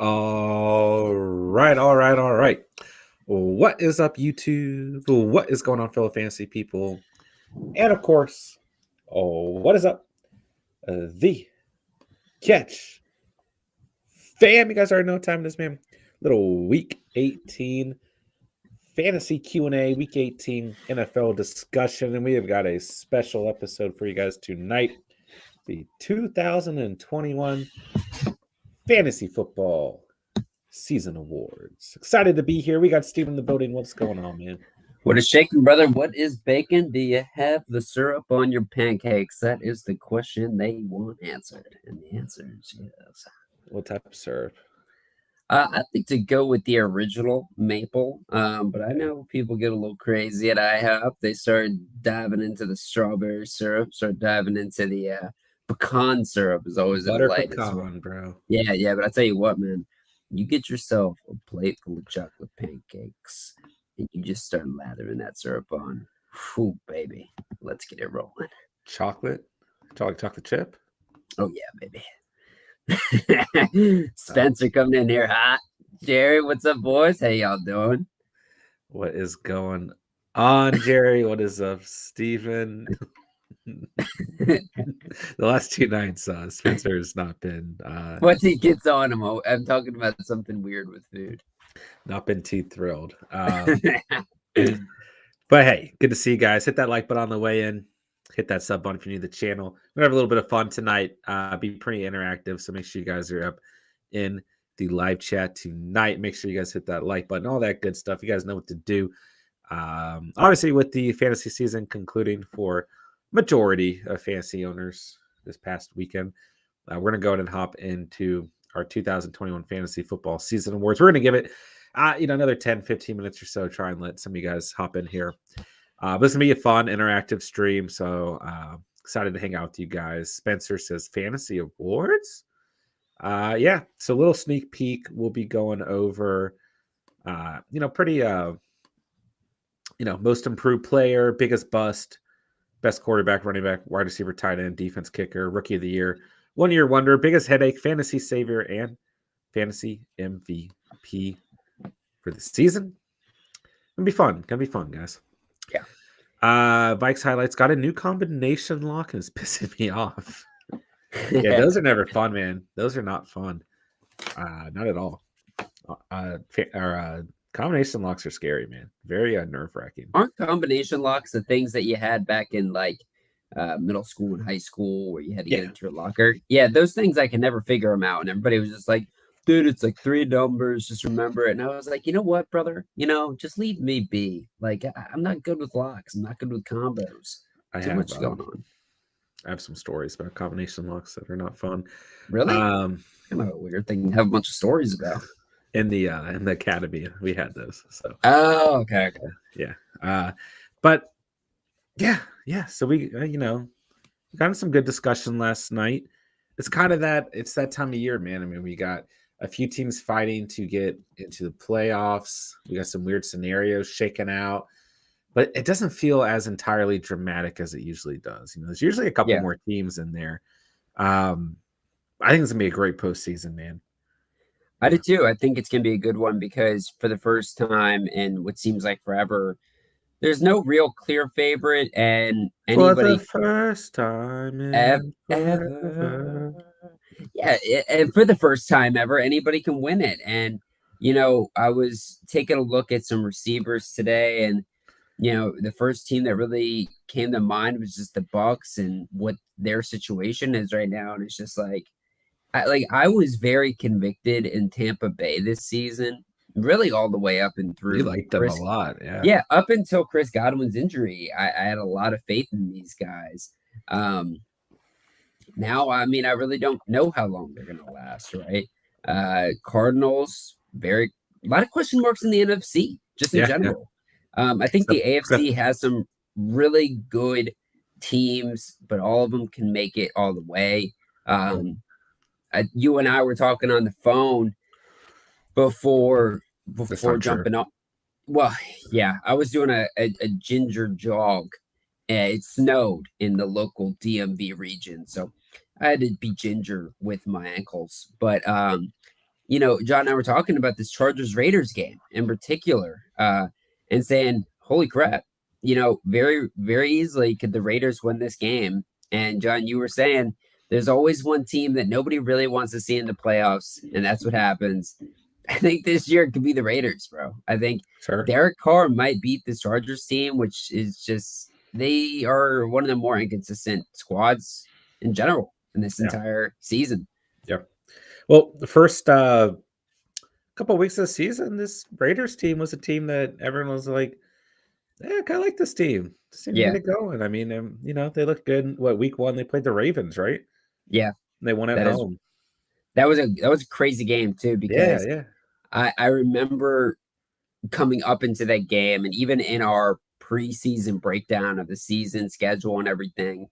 All right. What is up, YouTube? What is going on, fellow fantasy people? And of course, what is up? The catch fam. You guys already know what time it is, man. Little week 18 fantasy Q&A, week 18 NFL discussion, and we have got a special episode for you guys tonight. The 2021 Fantasy Football Season Awards. Excited to be here. We got Steve in the building. What's going on, man? What is shaking, brother? What is bacon? Do you have the syrup on your pancakes? That is the question they want answered. And the answer is yes. What type of syrup? I think to go with the original maple, but I know people get a little crazy at IHOP. They start diving into the strawberry syrup, start diving into the pecan syrup is always a Butter delight as well. pecan, bro. Yeah, but I tell you what, man, you get yourself a plate full of chocolate pancakes and you just start lathering that syrup on. Whew, baby, let's get it rolling. Chocolate? Chocolate chip? Oh yeah, baby. Spencer coming in here hot. Jerry, what's up, boys? How y'all doing? What is going on, Jerry? What is up, Steven? The last 2 nights, Spencer has not been What's he gets on him? I'm talking about something weird with food. too thrilled. But hey, good to see you guys. Hit that like button on the way in. Hit that sub button if you're new to the channel. We're gonna have a little bit of fun tonight. Be pretty interactive, so make sure you guys are up in the live chat tonight. Make sure you guys hit that like button, all that good stuff. You guys know what to do. Obviously, with the fantasy season concluding for majority of fantasy owners this past weekend, we're gonna go ahead and hop into our 2021 fantasy football season awards. We're gonna give it another 10-15 minutes or so, try and let some of you guys hop in here. But it's gonna be a fun interactive stream, so excited to hang out with you guys. Spencer says fantasy awards. Yeah, so a little sneak peek. We'll be going over pretty most improved player, biggest bust, best quarterback, running back, wide receiver, tight end, defense kicker, rookie of the year, 1 year wonder, biggest headache, fantasy savior, and fantasy MVP for the season. Gonna be fun, guys. Yeah. Vikes highlights got a new combination lock and it's pissing me off. Yeah, those are never fun, man. Those are not fun. Not at all. Combination locks are scary, man. Very nerve-wracking. Aren't combination locks the things that you had back in like middle school and high school where you had to get into your locker? Yeah, those things I can never figure them out. And everybody was just like, dude, it's like 3 numbers. Just remember it. And I was like, you know what, brother? Just leave me be. Like, I'm not good with locks. I'm not good with combos. Too much going on. I have some stories about combination locks that are not fun. Really? Kind of a weird thing to have a bunch of stories about. In the academy, we had those. So. Oh, okay. Yeah. But yeah. So we, got some good discussion last night. It's kind of it's that time of year, man. I mean, we got a few teams fighting to get into the playoffs. We got some weird scenarios shaking out, but it doesn't feel as entirely dramatic as it usually does. There's usually a couple more teams in there. I think it's gonna be a great postseason, man. I do too. I think it's gonna be a good one because for the first time in what seems like forever, there's no real clear favorite, and anybody for the first time ever. Yeah, and for the first time ever, anybody can win it. And I was taking a look at some receivers today, and the first team that really came to mind was just the Bucks and what their situation is right now. And it's just like I was very convicted in Tampa Bay this season, really all the way up and through. You liked them a lot, yeah. Yeah, up until Chris Godwin's injury, I had a lot of faith in these guys. Now, I mean, I really don't know how long they're going to last, right? Cardinals, a lot of question marks in the NFC, just in general. Yeah. I think the AFC has some really good teams, but all of them can make it all the way. You and I were talking on the phone before jumping on. Well, yeah, I was doing a ginger jog. It snowed in the local DMV region, so I had to be ginger with my ankles. But John and I were talking about this Chargers Raiders game in particular, and saying, holy crap, very, very easily could the Raiders win this game. And John, you were saying there's always one team that nobody really wants to see in the playoffs, and that's what happens. I think this year it could be the Raiders, bro. I think Sure. Derek Carr might beat this Chargers team, which is just, they are one of the more inconsistent squads in general in this entire season. Yep. Well, the first couple of weeks of the season, this Raiders team was a team that everyone was like, yeah, I kind of like this team. This team Yeah. get it going. I mean, they looked good. Week 1 they played the Ravens, right? Yeah. They won at home. That was a crazy game too, because Yeah. I remember coming up into that game, and even in our preseason breakdown of the season schedule and everything,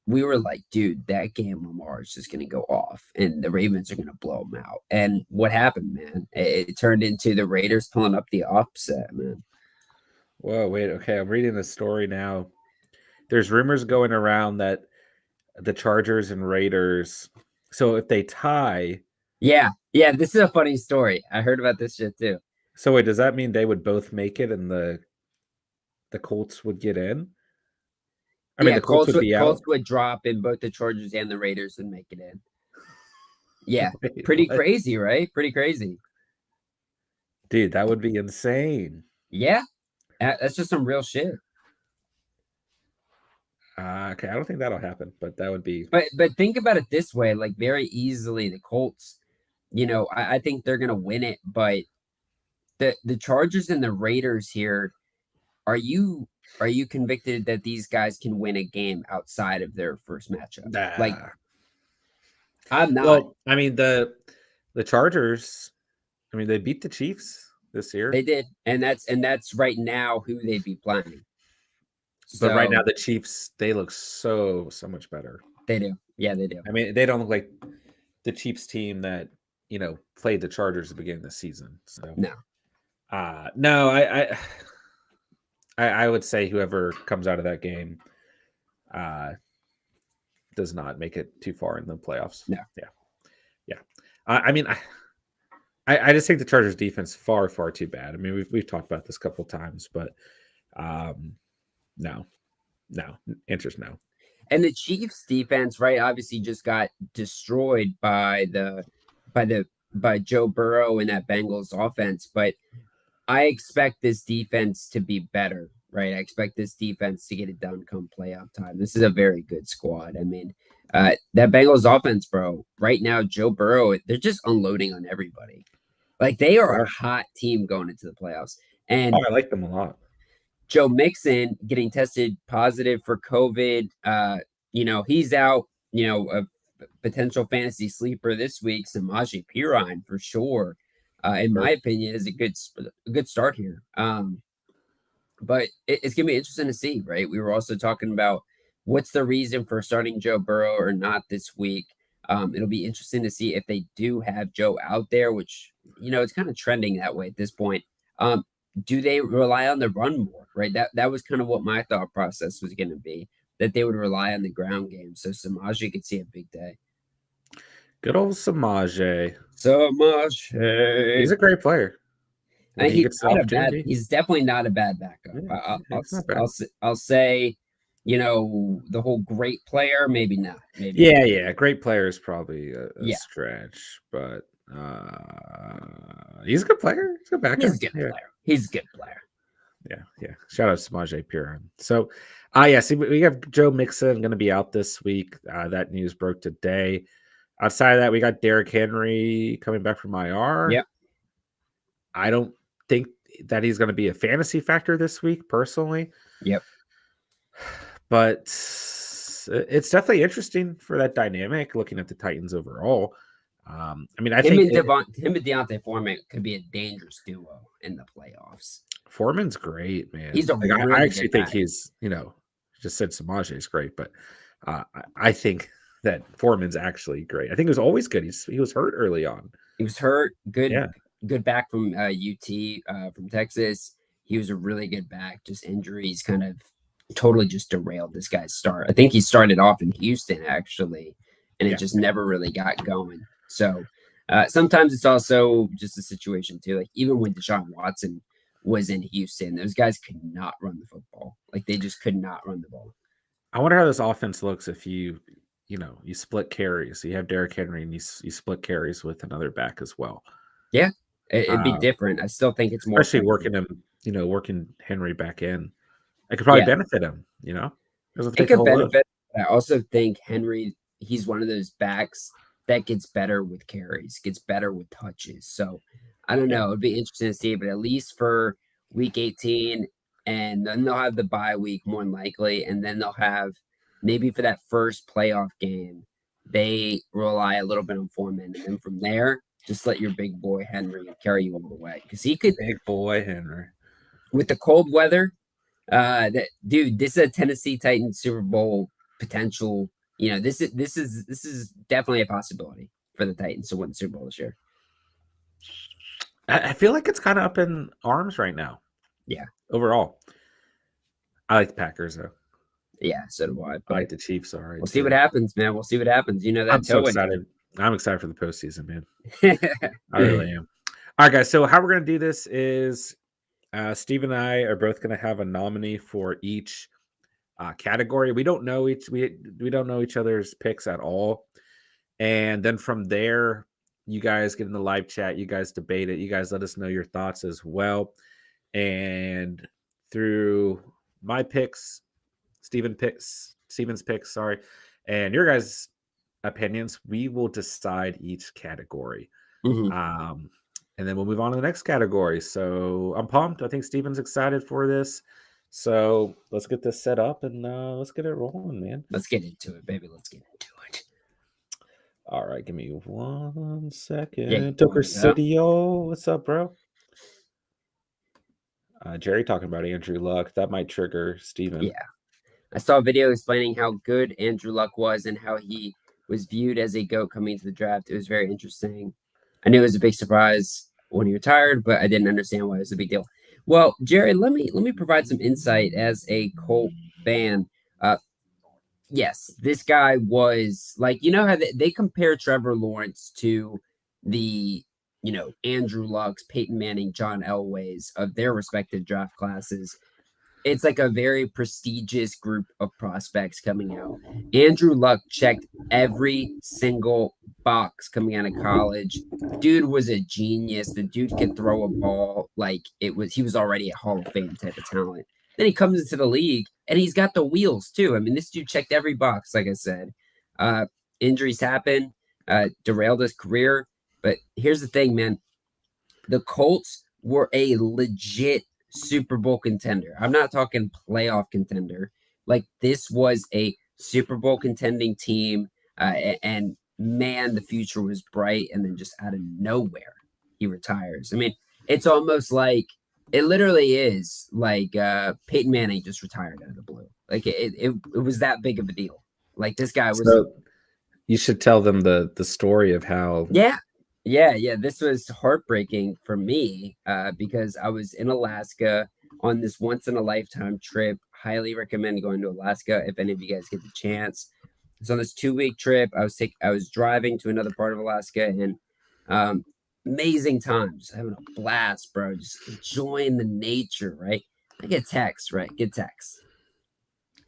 we were like, dude, that game Lamar is just going to go off and the Ravens are going to blow them out. And what happened, man? It turned into the Raiders pulling up the upset, man. Whoa, wait. Okay, I'm reading the story now. There's rumors going around that the Chargers and Raiders, so if they tie. Yeah, this is a funny story. I heard about this shit too. So wait, does that mean they would both make it and the Colts would get in? I mean, the Colts would be out. Colts would drop, and both the Chargers and the Raiders would make it in. Yeah, pretty crazy, right? Pretty crazy. Dude, that would be insane. Yeah, that's just some real shit. Okay, I don't think that'll happen, but that would be. But think about it this way, like very easily, the Colts, I think they're gonna win it, but the Chargers and the Raiders here, are you convicted that these guys can win a game outside of their first matchup? Nah. Like, I'm not. Well, I mean the Chargers, I mean they beat the Chiefs this year. They did, and that's right now who they'd be playing. But right now the Chiefs, they look so much better. They do. Yeah, they do. I mean, they don't look like the Chiefs team that, played the Chargers at the beginning of the season. So no. No, I would say whoever comes out of that game does not make it too far in the playoffs. No. Yeah. I mean, I just think the Chargers defense far too bad. I mean, we've talked about this a couple of times, but no. Answer's no. And the Chiefs defense, right, obviously just got destroyed by Joe Burrow and that Bengals offense, but I expect this defense to be better, right? I expect this defense to get it done come playoff time. This is a very good squad. I mean, that Bengals offense, bro, right now, Joe Burrow, they're just unloading on everybody. Like, they are a hot team going into the playoffs. And I like them a lot. Joe Mixon getting tested positive for COVID. He's out, a potential fantasy sleeper this week. Samaje Perine for sure. In my opinion, is a good start here. But it's gonna be interesting to see, right? We were also talking about what's the reason for starting Joe Burrow or not this week. It'll be interesting to see if they do have Joe out there, which it's kind of trending that way at this point. Do they rely on the run more, right? That was kind of what my thought process was going to be, that they would rely on the ground game. So Samaje could see a big day. Good old Samaje. He's a great player. He's definitely not a bad backup. Yeah, I'll say, the whole great player, maybe not. Maybe yeah. Great player is probably a stretch, but he's a good player. He's a good backup. He's a good player. Yeah. Shout out to Samaje Perine. So, see, we have Joe Mixon going to be out this week. That news broke today. Outside of that, we got Derrick Henry coming back from IR. Yep. I don't think that he's going to be a fantasy factor this week, personally. Yep. But it's definitely interesting for that dynamic, looking at the Titans overall. I think him and D'Onta Foreman could be a dangerous duo in the playoffs. Foreman's great, man. He's I actually think he's, just said Samaje is great, but I think that Foreman's actually great. I think he was always good. He was hurt early on. He was hurt. Good back from UT from Texas. He was a really good back. Just injuries kind of totally just derailed this guy's start. I think he started off in Houston actually, and it just never really got going. So Sometimes it's also just a situation too. Like even when Deshaun Watson was in Houston, those guys could not run the football. Like they just could not run the ball. I wonder how this offense looks if you split carries. You have Derrick Henry and you split carries with another back as well. Yeah, it'd be different. I still think it's more especially effective. working Henry back in. It could probably Yeah, benefit him. Doesn't it take a could whole load. benefit. I also think Henry, he's one of those backs that gets better with carries, gets better with touches. So I don't know. It'd be interesting to see, but at least for week 18, and then they'll have the bye week more than likely, and then they'll have maybe for that first playoff game, they rely a little bit on Foreman, and then from there, just let your big boy Henry carry you all the way because he could Big boy Henry. with the cold weather. Dude, this is a Tennessee Titans Super Bowl potential. This is definitely a possibility for the Titans to win the Super Bowl this year. I feel like it's kind of up in arms right now. Yeah. Overall, I like the Packers though. Yeah, so do I. I But like the Chiefs. All right. we'll see what happens, man. We'll see what happens. You know that I'm so toe excited. I'm excited for the postseason, man. in. I really am. All right, guys. So how we're gonna do this is Steve and I are both gonna have a nominee for each category. We don't know we don't know each other's picks at all, and then from there, you guys get in the live chat. You guys debate it. You guys let us know your thoughts as well, and through my picks, Steven's picks, sorry, and your guys' opinions, we will decide each category. Mhm. And then we'll move on to the next category. So I'm pumped. I think Steven's excited for this. So let's get this set up and let's get it rolling, man. Let's get into it, baby. Let's get into it. All right, give me 1 second. Yeah, Tucker City, yo. What's up, bro? Jerry talking about Andrew Luck. That might trigger Steven. Yeah. I saw a video explaining how good Andrew Luck was and how he was viewed as a GOAT coming into the draft. It was very interesting. I knew it was a big surprise when he retired, but I didn't understand why it was a big deal. Well, Jerry, let me provide some insight as a Colt fan. Yes, this guy was like, you know how they compare Trevor Lawrence to the, Andrew Luck's, Peyton Manning, John Elway's of their respective draft classes. It's like a very prestigious group of prospects coming out. Andrew Luck checked every single box coming out of college. Dude was a genius. The dude could throw a ball like he was already a Hall of Fame type of talent. Then he comes into the league and he's got the wheels too. I mean, this dude checked every box, like I said. Injuries happen, derailed his career. But here's the thing, man. The Colts were a legit Super Bowl contender. I'm not talking playoff contender. Like this was a Super Bowl contending team, and man, the future was bright. And then just out of nowhere, he retires. I mean, it's almost like it literally is like Peyton Manning just retired out of the blue. Like it was that big of a deal. Like this guy was. So you should tell them the story of how. Yeah. This was heartbreaking for me because I was in Alaska on this once in a lifetime trip. Highly recommend going to Alaska if any of you guys get the chance. It's on this 2-week trip. I was driving to another part of Alaska and amazing times, having a blast, bro. Just enjoying the nature, right? I get text, right? Get text.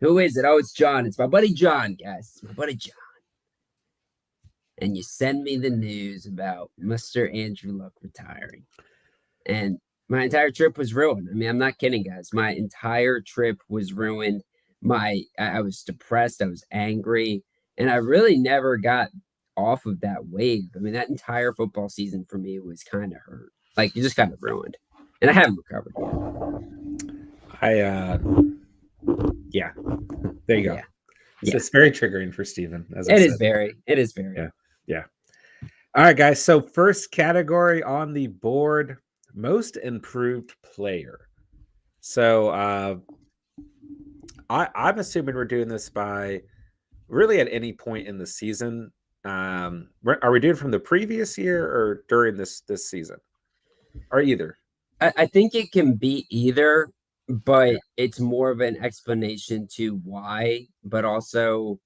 Who is it? Oh, it's John. It's my buddy John, guys. It's my buddy John. And you send me the news about Mr. Andrew Luck retiring. And my entire trip was ruined. I mean, I'm not kidding, guys. My entire trip was ruined. I was depressed. I was angry. And I really never got off of that wave. I mean, that entire football season for me was kind of hurt. Like, you just kind of ruined. And I haven't recovered yet. Yeah. There you go. Yeah. So it's very triggering for Steven. It is very. Yeah. All right, guys. So first category on the board, most improved player. So I'm assuming we're doing this by really at any point in the season. Are we doing from the previous year or during this season? Or either? I think it can be either, but it's more of an explanation to why, but also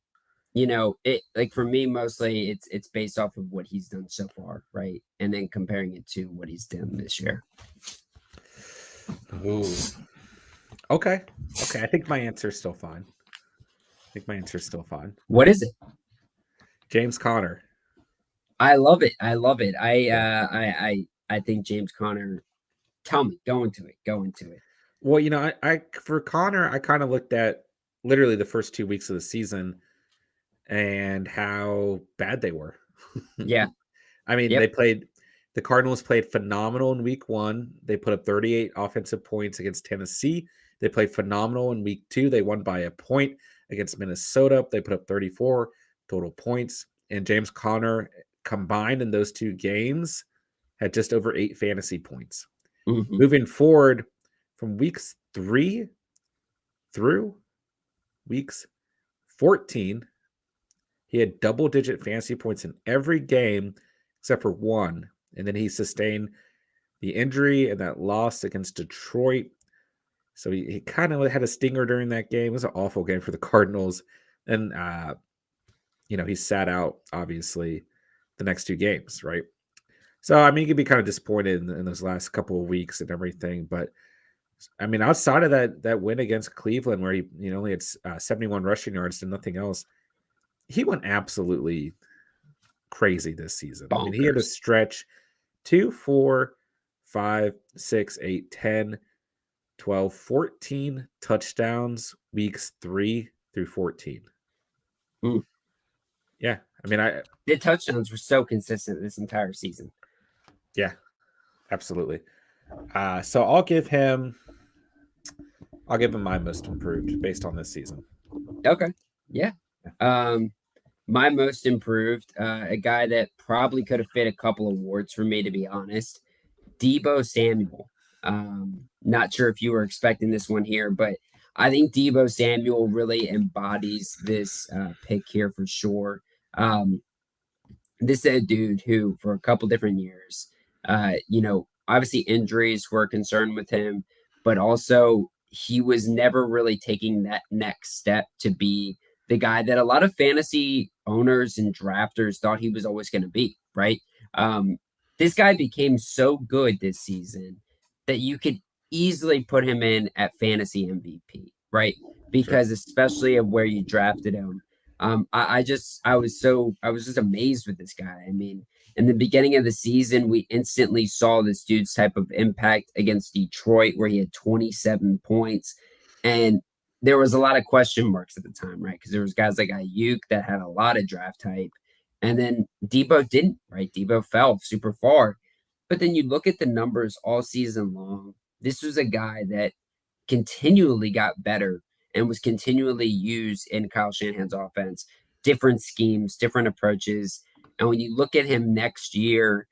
it like for me mostly it's based off of what he's done so far, right? And then comparing it to what he's done this year. Ooh. Okay. Okay. I think my answer is still fine. What is it? James Conner. I love it. I love it. Yeah. I think James Conner. Tell me, go into it. Go into it. Well, I for Connor, I kind of looked at literally the first 2 weeks of the season and how bad they were. Yeah. I mean, Yep. the Cardinals played phenomenal in week 1. They put up 38 offensive points against Tennessee. They played phenomenal in week 2. They won by a point against Minnesota. They put up 34 total points. And James Conner combined in those 2 games had just over 8 fantasy points. Mm-hmm. Moving forward from weeks 3 through weeks 14, he had double-digit fantasy points in every game except for one. And then he sustained the injury and that loss against Detroit. So he kind of had a stinger during that game. It was an awful game for the Cardinals. And, he sat out, obviously, the next 2 games, right? So, I mean, you could be kind of disappointed in those last couple of weeks and everything. But, I mean, outside of that win against Cleveland where he only had 71 rushing yards and nothing else, he went absolutely crazy this season. I mean, he had a Bonkers. stretch 2, 4, 5, 6, 8, 10, 12, 14 touchdowns weeks 3 through 14. Mm. Yeah. I mean, The touchdowns were so consistent this entire season. yeah, absolutely. So I'll give him my most improved based on this season. Okay. Yeah. My most improved, a guy that probably could have fit a couple awards for me, to be honest. Deebo Samuel. Not sure if you were expecting this one here, but I think Deebo Samuel really embodies this pick here for sure. This is a dude who, for a couple different years, obviously injuries were a concern with him, but also he was never really taking that next step to be the guy that a lot of fantasy owners and drafters thought he was always going to be, right? Um, this guy became so good this season that you could easily put him in at fantasy MVP, right? Sure. Because especially of where you drafted him. I was just amazed with this guy. I mean, in the beginning of the season, we instantly saw this dude's type of impact against Detroit, where he had 27 points, and there was a lot of question marks at the time, right? Because there was guys like Ayuk that had a lot of draft hype, and then Deebo didn't, right? Deebo fell super far, but then you look at the numbers all season long. This was a guy that continually got better and was continually used in Kyle Shanahan's offense, different schemes, different approaches. And when you look at him next year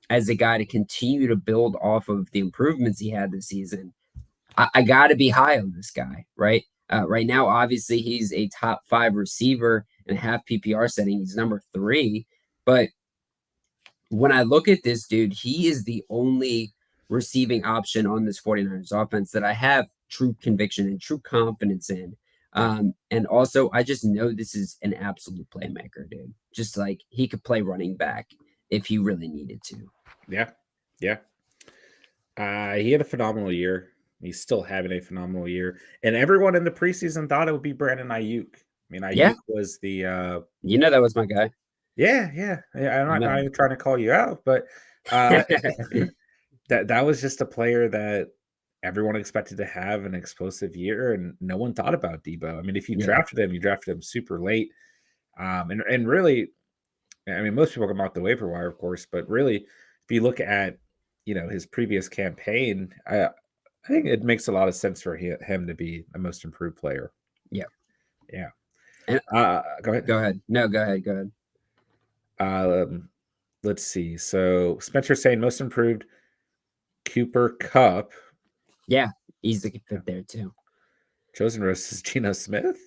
as a guy to continue to build off of the improvements he had this season, I got to be high on this guy, right? Right now, obviously, he's a top 5 receiver in a half PPR setting. He's number 3. But when I look at this dude, he is the only receiving option on this 49ers offense that I have true conviction and true confidence in. And also, I just know this is an absolute playmaker, dude. Just like he could play running back if he really needed to. Yeah. Yeah. He had a phenomenal year. He's still having a phenomenal year. And everyone in the preseason thought it would be Brandon Ayuk. I mean, Yeah. Ayuk was the That was my guy. yeah. I'm not even trying to call you out, but Yeah. that was just a player that everyone expected to have an explosive year, and no one thought about Deebo. I mean, if you drafted him, you drafted him super late. And really, I mean, most people come out the waiver wire, of course, but really, if you look at his previous campaign, I think it makes a lot of sense for him to be a most improved player. Yeah. Yeah. And, go ahead. Go ahead. No, go ahead. Go ahead. Let's see. So Spencer saying most improved Cooper Kupp. Yeah, easy fit there too. Chosen roast is Geno Smith.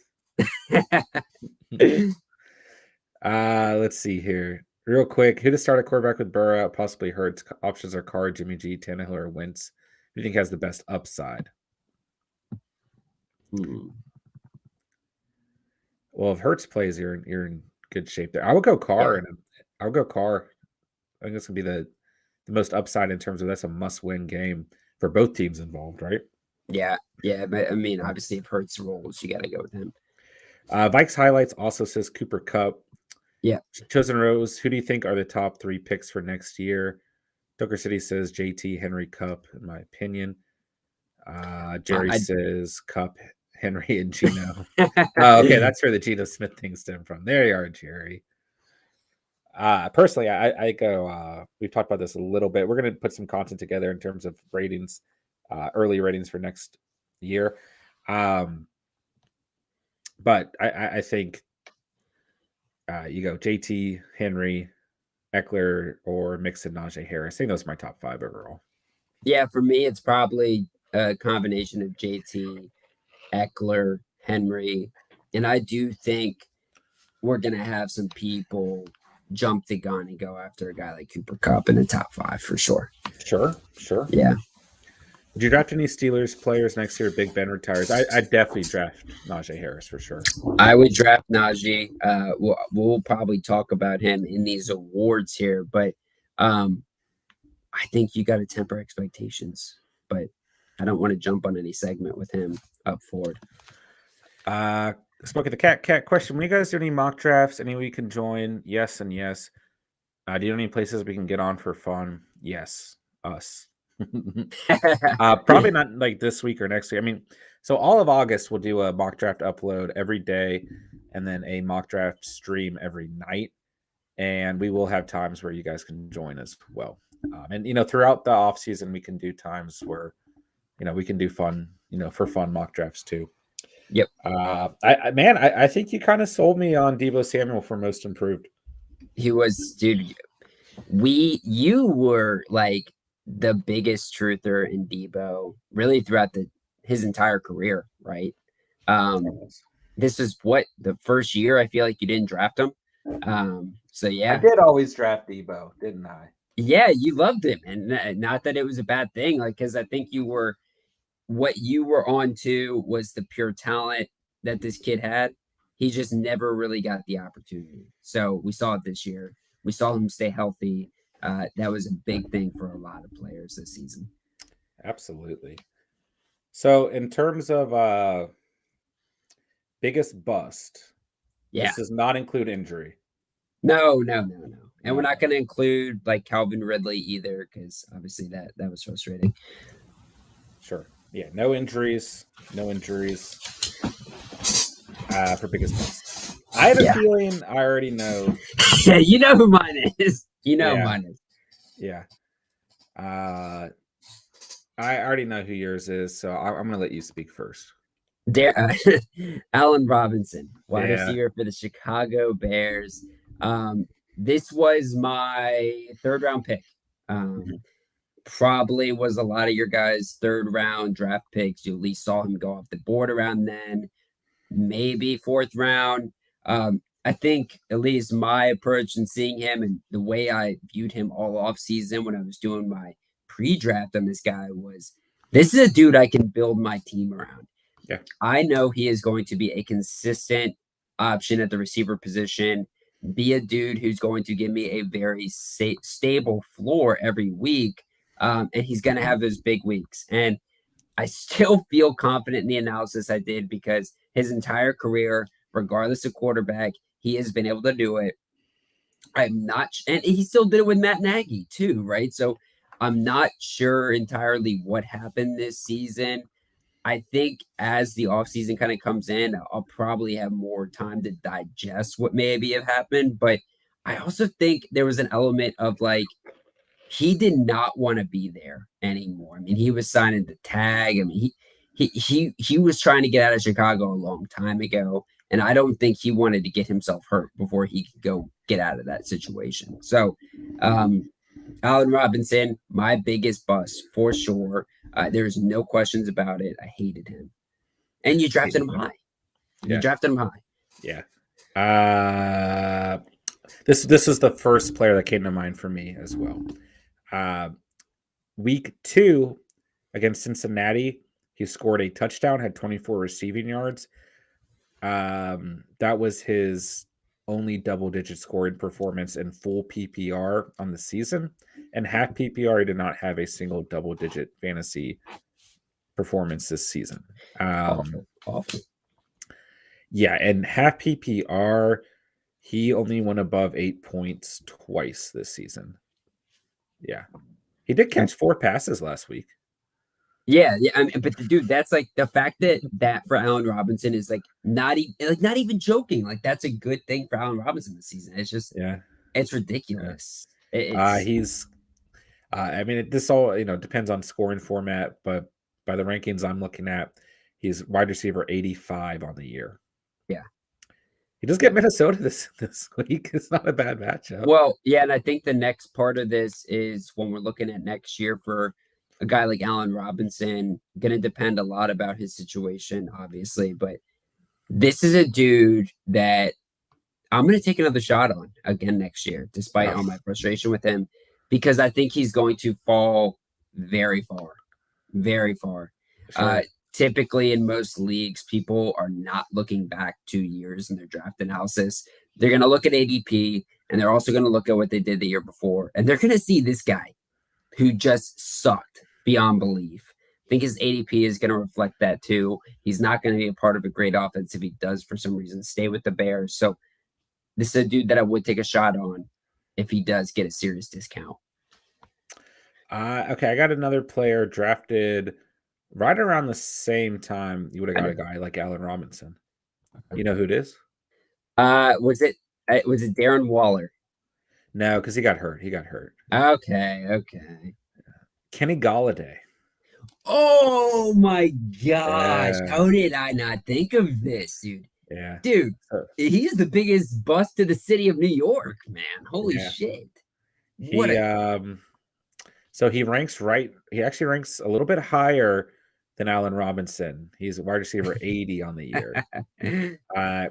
Let's see here. Real quick, who to start a quarterback with Burrow? Possibly Hurts. Options are Carr, Jimmy G, Tannehill, or Wentz. Who do you think has the best upside? Well, Well, if Hurts plays, you're in good shape there. I would go Carr, Yeah. and I would go Carr. I think it's gonna be the most upside in terms of that's a must-win game for both teams involved, right? Yeah. Yeah. But, I mean, obviously, if Hurts rolls, you got to go with him. Vikes highlights also says Cooper Cup. Yeah. Chosen Rose, who do you think are the top 3 picks for next year? Tucker City says JT, Henry, Cup, in my opinion. Jerry says Cup, Henry, and Geno. Oh, okay, that's where the Geno Smith thing stemmed from. There you are, Jerry. Personally, I go. We've talked about this a little bit. We're going to put some content together in terms of ratings, early ratings for next year. But I think you go JT, Henry, Eckler, or Mixon, Najee Harris. I think those are my top 5 overall. Yeah, for me, it's probably a combination of JT, Eckler, Henry, and I do think we're gonna have some people jump the gun and go after a guy like Cooper Cup in the top 5 for sure. Sure. Yeah. Would you draft any Steelers players next year? Big Ben retires. I definitely draft Najee Harris for sure. I would draft Najee. We'll probably talk about him in these awards here, but I think you got to temper expectations. But I don't want to jump on any segment with him up forward. Smoking the cat question. When you guys do any mock drafts, any we can join? Yes and yes. Do you know any places we can get on for fun? Yes, us. Probably not like this week or next week. I mean, so all of August we'll do a mock draft upload every day, and then a mock draft stream every night. And we will have times where you guys can join as well. And throughout the off season, we can do times where we can do fun, for fun mock drafts too. Yep. I think you kind of sold me on Deebo Samuel for most improved. He was, dude. You were like the biggest truther in Deebo really throughout his entire career, right? This is what the first year I feel like you didn't draft him. So yeah, I did always draft Deebo, didn't I? Yeah, you loved him, and not that it was a bad thing, like because I think what you were on to was the pure talent that this kid had. He just never really got the opportunity. So we saw it this year. We saw him stay healthy. That was a big thing for a lot of players this season. Absolutely. So in terms of biggest bust, this does not include injury. No. And we're not going to include like Calvin Ridley either, because obviously that was frustrating. Sure. Yeah, no injuries for biggest bust. I have a feeling I already know. Yeah, you know who mine is. Who mine is. Yeah. I already know who yours is, so I'm going to let you speak first. Allen Robinson, wide receiver for the Chicago Bears. This was my 3rd round pick. Probably was a lot of your guys' 3rd round draft picks. You at least saw him go off the board around then, maybe 4th round. I think at least my approach in seeing him and the way I viewed him all off season when I was doing my pre-draft on this guy was, this is a dude I can build my team around. Yeah, I know he is going to be a consistent option at the receiver position, be a dude who's going to give me a very stable floor every week. And he's going to have those big weeks. And I still feel confident in the analysis I did because his entire career, regardless of quarterback, he has been able to do it. I'm not, and he still did it with Matt Nagy too, right? So I'm not sure entirely what happened this season. I think as the offseason kind of comes in, I'll probably have more time to digest what maybe have happened. But I also think there was an element of like, he did not want to be there anymore. I mean, he was signing the tag. I mean, he was trying to get out of Chicago a long time ago. And I don't think he wanted to get himself hurt before he could go get out of that situation. So, Allen Robinson, my biggest bust for sure. There's no questions about it. I hated him. And you drafted him high. You drafted him high. Yeah. This is the first player that came to mind for me as well. Week 2 against Cincinnati, he scored a touchdown, had 24 receiving yards. That was his only double-digit scoring performance in full PPR on the season, and half PPR he did not have a single double-digit fantasy performance this season. Awful. Yeah, and half PPR, he only went above 8 points twice this season. Yeah. He did catch 4 passes last week. Yeah, I mean, but dude, that's like the fact that for Allen Robinson is like not even joking. Like that's a good thing for Allen Robinson this season. It's just it's ridiculous. He's I mean, this all depends on scoring format, but by the rankings I'm looking at, he's wide receiver 85 on the year. Yeah. He does get Minnesota this week. It's not a bad matchup. Well, yeah, and I think the next part of this is when we're looking at next year for a guy like Allen Robinson, going to depend a lot about his situation, obviously. But this is a dude that I'm going to take another shot on again next year, despite all my frustration with him, because I think he's going to fall very far, very far. Sure. Typically, in most leagues, people are not looking back 2 years in their draft analysis. They're going to look at ADP, and they're also going to look at what they did the year before. And they're going to see this guy who just sucked beyond belief. I think his ADP is going to reflect that too. He's not going to be a part of a great offense if he does, for some reason, stay with the Bears. So this is a dude that I would take a shot on if he does get a serious discount. Okay, I got another player drafted right around the same time you would have got a guy like Allen Robinson. You know who it is? Was it Darren Waller? No, because he got hurt. Okay. Kenny Golladay. Oh my gosh. How did I not think of this, dude? Yeah. Dude, he's the biggest bust to the city of New York, man. Holy shit. So he actually ranks a little bit higher than Allen Robinson. He's a wide receiver 80 on the year.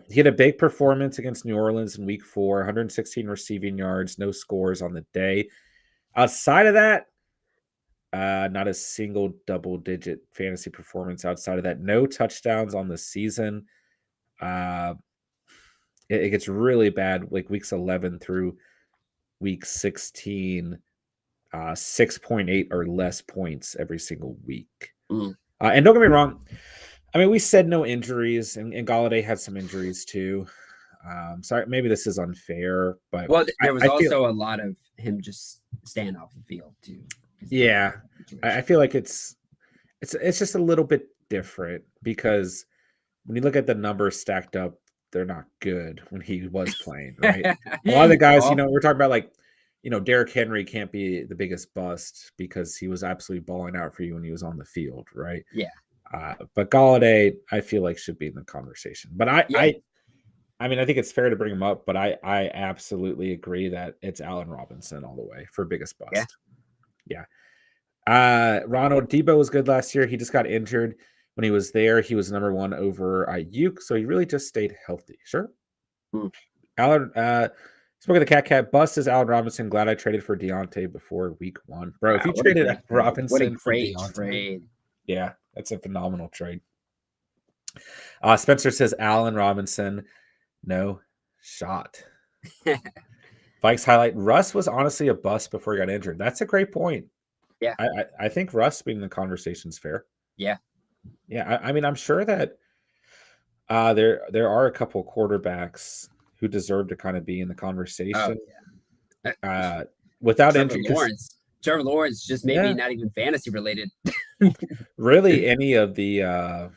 He had a big performance against New Orleans in week 4, 116 receiving yards, no scores on the day. Outside of that, not a single double-digit fantasy performance outside of that. No touchdowns on the season. It gets really bad, like weeks 11 through week 16, 6.8 or less points every single week. And don't get me wrong, I mean, we said no injuries, and Golladay had some injuries too. Sorry, maybe this is unfair, but there was also a lot of him just staying off the field too. Yeah, I feel like it's just a little bit different because when you look at the numbers stacked up, they're not good when he was playing, right? A lot of the guys, we're talking about like, Derrick Henry can't be the biggest bust because he was absolutely balling out for you when he was on the field, right? Yeah. But Golladay, I feel like should be in the conversation. But I mean, I think it's fair to bring him up, but I absolutely agree that it's Allen Robinson all the way for biggest bust. Yeah. Ronald Debo was good last year. He just got injured. When he was there, he was number 1 over Ayuk, so he really just stayed healthy. Sure. Allen, spoke of the cat bust is Allen Robinson. Glad I traded for Deontay before week 1. Bro, if you traded Robinson, what a great trade. Yeah, that's a phenomenal trade. Spencer says Allen Robinson, no shot. Vikes highlight Russ was honestly a bust before he got injured. That's a great point. Yeah. I think Russ being in the conversation is fair. Yeah. Yeah. I mean, I'm sure that there are a couple quarterbacks who deserve to kind of be in the conversation. Without injury. Trevor Lawrence just maybe not even fantasy related. Really, any of the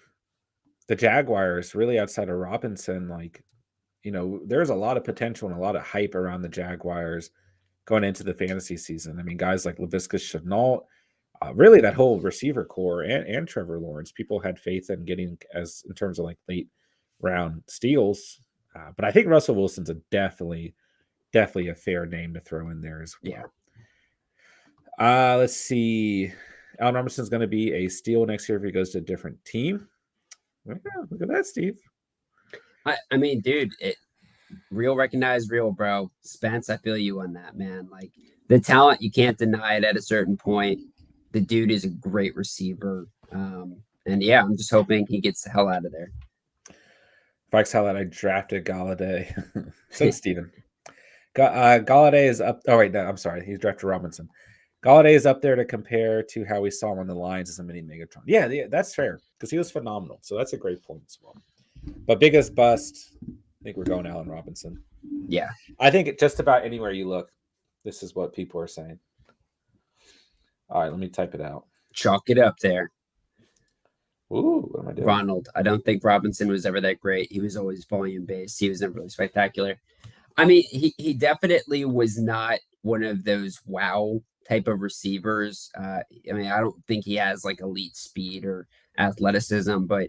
Jaguars, really outside of Robinson, like, there's a lot of potential and a lot of hype around the Jaguars going into the fantasy season. I mean, guys like Laviska Shenault, really that whole receiver core and Trevor Lawrence, people had faith in getting in terms of like late round steals. But I think Russell Wilson's definitely a fair name to throw in there as well. Yeah. Let's see. Allen Robinson's going to be a steal next year if he goes to a different team. Yeah, look at that, Steve. I mean, dude, real recognize real, bro. Spence, I feel you on that, man. Like the talent, you can't deny it at a certain point. The dude is a great receiver. And yeah, I'm just hoping he gets the hell out of there. Vikes highlight, I drafted Galladay. So did Steven. Galladay is up. Oh, wait, no, I'm sorry. He's drafted Robinson. Galladay is up there to compare to how we saw him on the Lions as a mini Megatron. Yeah, that's fair because he was phenomenal. So that's a great point as well. But biggest bust, I think we're going Allen Robinson. Yeah. I think just about anywhere you look, this is what people are saying. All right, let me type it out. Chalk it up there. Ooh, what am I doing? Ronald. I don't think Robinson was ever that great. He was always volume based. He was never really spectacular. I mean, he definitely was not one of those wow type of receivers. I mean, I don't think he has like elite speed or athleticism, but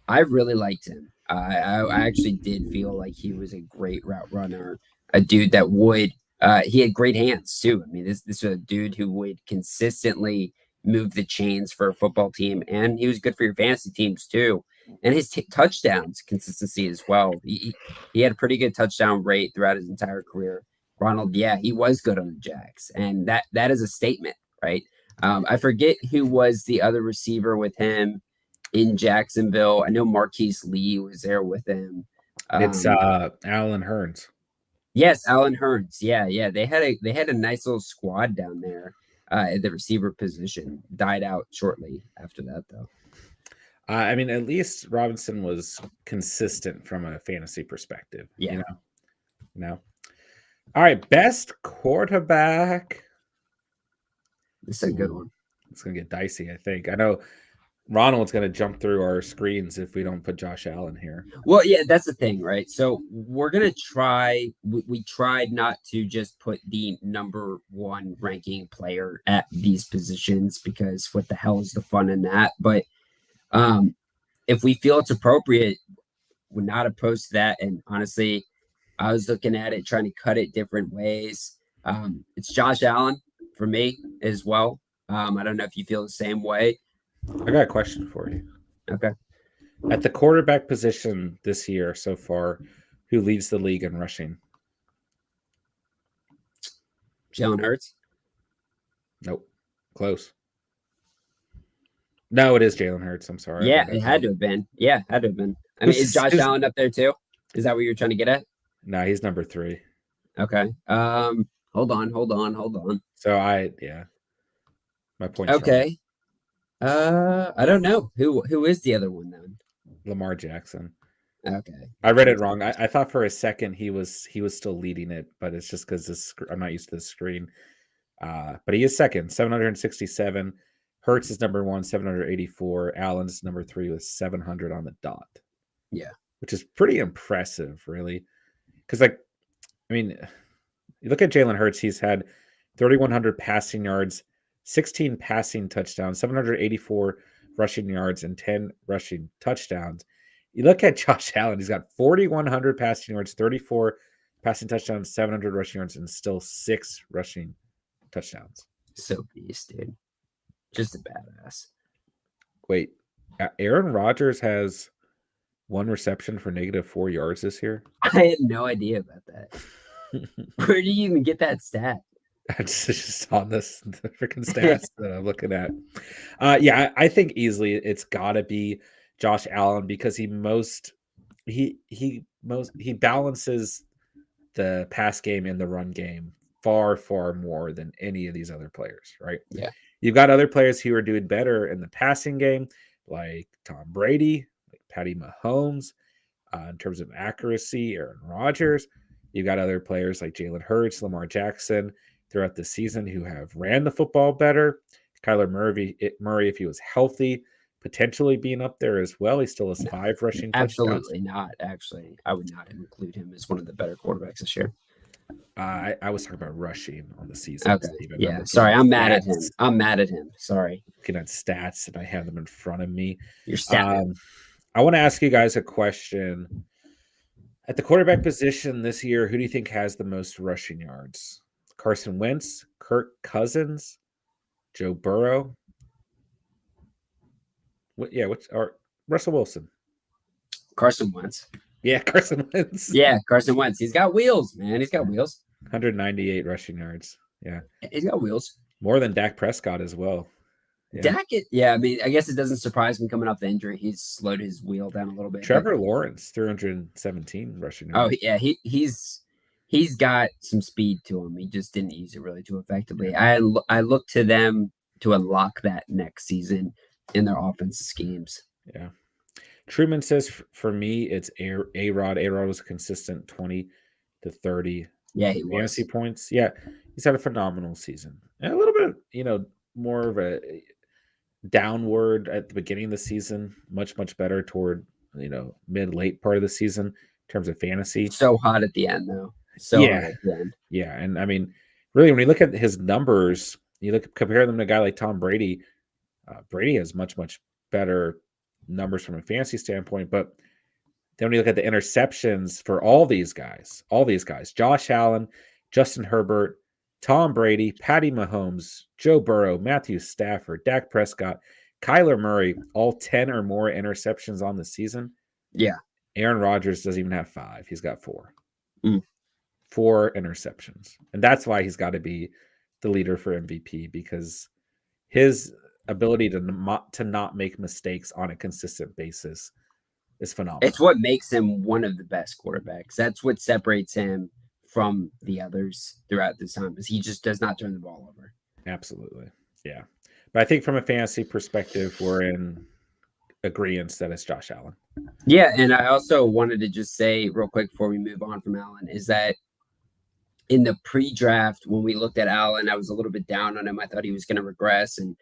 I really liked him. I actually did feel like he was a great route runner, a dude that would. He had great hands too. I mean, this was a dude who would consistently move the chains for a football team, and he was good for your fantasy teams too. And his touchdowns consistency as well. He had a pretty good touchdown rate throughout his entire career. Ronald, yeah, he was good on the Jags, and that is a statement, right? I forget who was the other receiver with him in Jacksonville. I know Marquise Lee was there with him. It's Allen Hurns. Yes, Allen Hurns. Yeah. They had a nice little squad down there at the receiver position. Died out shortly after that, though. I mean, at least Robinson was consistent from a fantasy perspective. Yeah. No. All right, best quarterback. This is a good one. It's gonna get dicey, I think. I know Ronald's gonna jump through our screens if we don't put Josh Allen here. Well, yeah, that's the thing, right? So we're gonna try. We tried not to just put the number one ranking player at these positions because what the hell is the fun in that? But if we feel it's appropriate, we're not opposed to that. And honestly, I was looking at it, trying to cut it different ways. It's Josh Allen for me as well. I don't know if you feel the same way. I got a question for you. Okay. At the quarterback position this year so far, who leads the league in rushing? Jalen Hurts? Nope. Close. No, it is Jalen Hurts. I'm sorry. Yeah, it had to have been. Yeah, had to have been. I mean, is Josh Allen up there too? Is that what you're trying to get at? No, he's number 3. Okay. Hold on. So my point. Okay. I don't know. Who is the other one then? Lamar Jackson. Okay. I read it wrong. I thought for a second he was still leading it, but it's just because I'm not used to the screen. But he is second, 767. Hurts is number 1, 784. Allen's number 3 with 700 on the dot. Yeah. Which is pretty impressive, really. Because, you look at Jalen Hurts. He's had 3,100 passing yards, 16 passing touchdowns, 784 rushing yards, and 10 rushing touchdowns. You look at Josh Allen. He's got 4,100 passing yards, 34 passing touchdowns, 700 rushing yards, and still 6 rushing touchdowns. So beast, dude. Just a badass. Wait, Aaron Rodgers has 1 reception for -4 yards this year? I had no idea about that. Where do you even get that stat? It's just on the freaking stats that I'm looking at. I think easily it's got to be Josh Allen because he balances the pass game and the run game far more than any of these other players, right? Yeah. You've got other players who are doing better in the passing game, like Tom Brady, like Patty Mahomes, in terms of accuracy, Aaron Rodgers. You've got other players like Jalen Hurts, Lamar Jackson throughout the season who have ran the football better. Kyler Murray, if he was healthy, potentially being up there as well. He still has 5 rushing touchdowns. Absolutely not, actually. I would not include him as one of the better quarterbacks this year. I was talking about rushing on the season. Okay. Yeah. Sorry, I'm mad at him. Sorry. Looking at stats, and I have them in front of me. Your stat. I want to ask you guys a question. At the quarterback position this year, who do you think has the most rushing yards? Carson Wentz, Kirk Cousins, Joe Burrow? Or Russell Wilson? Carson Wentz. Yeah, Carson Wentz. Yeah, Carson Wentz. He's got wheels, man. He's got wheels. 198 rushing yards. Yeah. He's got wheels. More than Dak Prescott as well. Yeah. Dak, yeah, I mean, I guess it doesn't surprise me coming off the injury. He's slowed his wheel down a little bit. But Trevor Lawrence, 317 rushing oh yards. yeah, he's got some speed to him. He just didn't use it really too effectively. I look to them to unlock that next season in their offensive schemes. Yeah. Truman says for me, it's A-Rod. A-Rod was a consistent 20 to 30 Yeah, he fantasy was. points. Yeah, he's had a phenomenal season. And a little bit, more of a downward at the beginning of the season, much better toward, mid late part of the season in terms of fantasy. So hot at the end though. So hot Yeah. at the end. Yeah. And I mean, really, when you look at his numbers, compare them to a guy like Tom Brady. Brady has much better numbers from a fantasy standpoint, but then when you look at the interceptions for all these guys, Josh Allen, Justin Herbert, Tom Brady, Patty Mahomes, Joe Burrow, Matthew Stafford, Dak Prescott, Kyler Murray, all 10 or more interceptions on the season. Yeah. Aaron Rodgers doesn't even have 5. He's got 4. Mm. 4 interceptions. And that's why he's got to be the leader for MVP, because his ability to not make mistakes on a consistent basis is phenomenal. It's what makes him one of the best quarterbacks. That's what separates him from the others throughout this time, is he just does not turn the ball over. Absolutely. Yeah. But I think from a fantasy perspective, we're in agreement that it's Josh Allen. Yeah, and I also wanted to just say real quick before we move on from Allen is that in the pre-draft, when we looked at Allen, I was a little bit down on him. I thought he was going to regress, and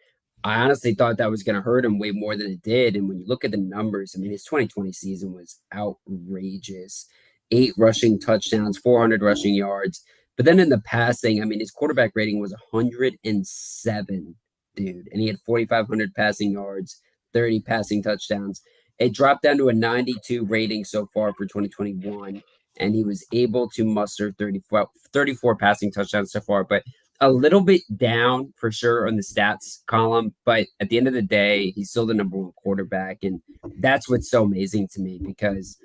I honestly thought that was going to hurt him way more than it did. And when you look at the numbers, I mean, his 2020 season was outrageous. 8 rushing touchdowns, 400 rushing yards. But then in the passing, I mean, his quarterback rating was 107, dude. And he had 4,500 passing yards, 30 passing touchdowns. It dropped down to a 92 rating so far for 2021. And he was able to muster 34 passing touchdowns so far. But a little bit down for sure on the stats column, but at the end of the day, he's still the number 1 quarterback. And that's what's so amazing to me, because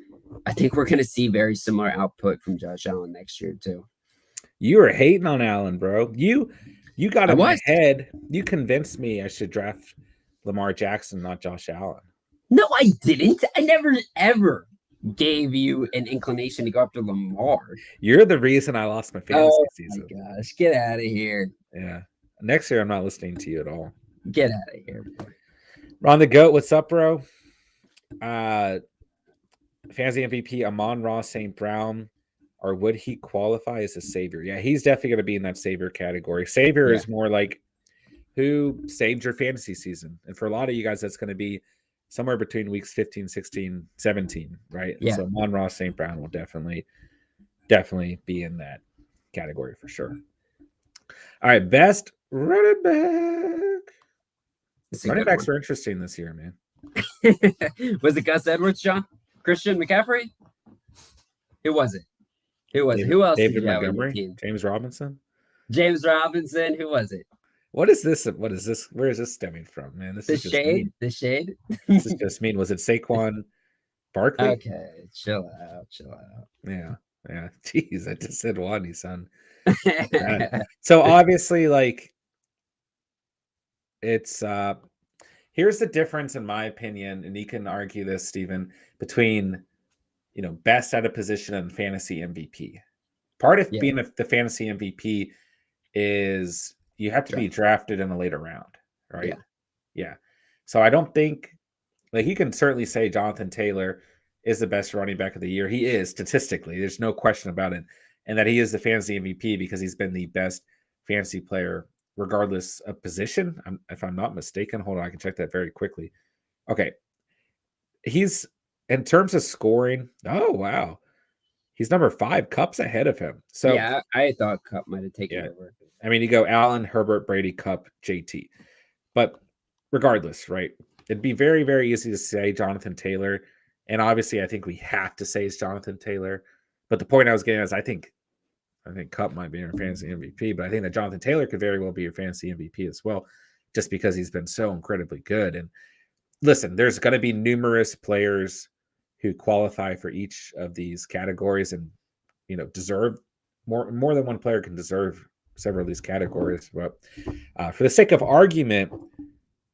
I think we're going to see very similar output from Josh Allen next year too. You were hating on Allen, bro. You got in my head. You convinced me I should draft Lamar Jackson, not Josh Allen. No, I didn't. I never, ever gave you an inclination to go after Lamar. You're the reason I lost my fantasy season. Oh my gosh, get out of here. Yeah. Next year, I'm not listening to you at all. Get out of here. Ron the Goat, what's up, bro? Fantasy MVP, Amon-Ra St. Brown, or would he qualify as a savior? Yeah, he's definitely going to be in that savior category. Savior is more like who saved your fantasy season. And for a lot of you guys, that's going to be somewhere between weeks 15, 16, 17, right? Yeah. So Amon-Ra St. Brown will definitely be in that category for sure. All right, best running back. Running backs were interesting this year, man. Was it Gus Edwards, John? Christian McCaffrey? Who was it? Who else? David Montgomery? James Robinson? James Robinson. Who was it? What is this? Where is this stemming from, man? This is just shade. Mean. The shade. This is just mean. Was it Saquon Barkley? Okay, chill out. Yeah. Jeez, I just said Wani, son. So obviously, like, it's here's the difference, in my opinion, and you can argue this, Stephen, between best at a position and fantasy MVP. Part of being the fantasy MVP is you have to be drafted in a later round, right? Yeah. So I don't think, like, you can certainly say Jonathan Taylor is the best running back of the year. He is, statistically. There's no question about it. And that he is the fantasy MVP because he's been the best fantasy player regardless of position. If I'm not mistaken, hold on, I can check that very quickly. Okay. He's, in terms of scoring, oh, wow. He's number 5, Kupp's ahead of him. So yeah, I thought Kupp might have taken over. I mean, you go Allen, Herbert, Brady, Kupp, JT. But regardless, right? It'd be very, very easy to say Jonathan Taylor. And obviously, I think we have to say it's Jonathan Taylor. But the point I was getting at is I think Kupp might be your fantasy MVP, but I think that Jonathan Taylor could very well be your fantasy MVP as well, just because he's been so incredibly good. And listen, there's going to be numerous players who qualify for each of these categories and, deserve more than one player can deserve several of these categories. But for the sake of argument,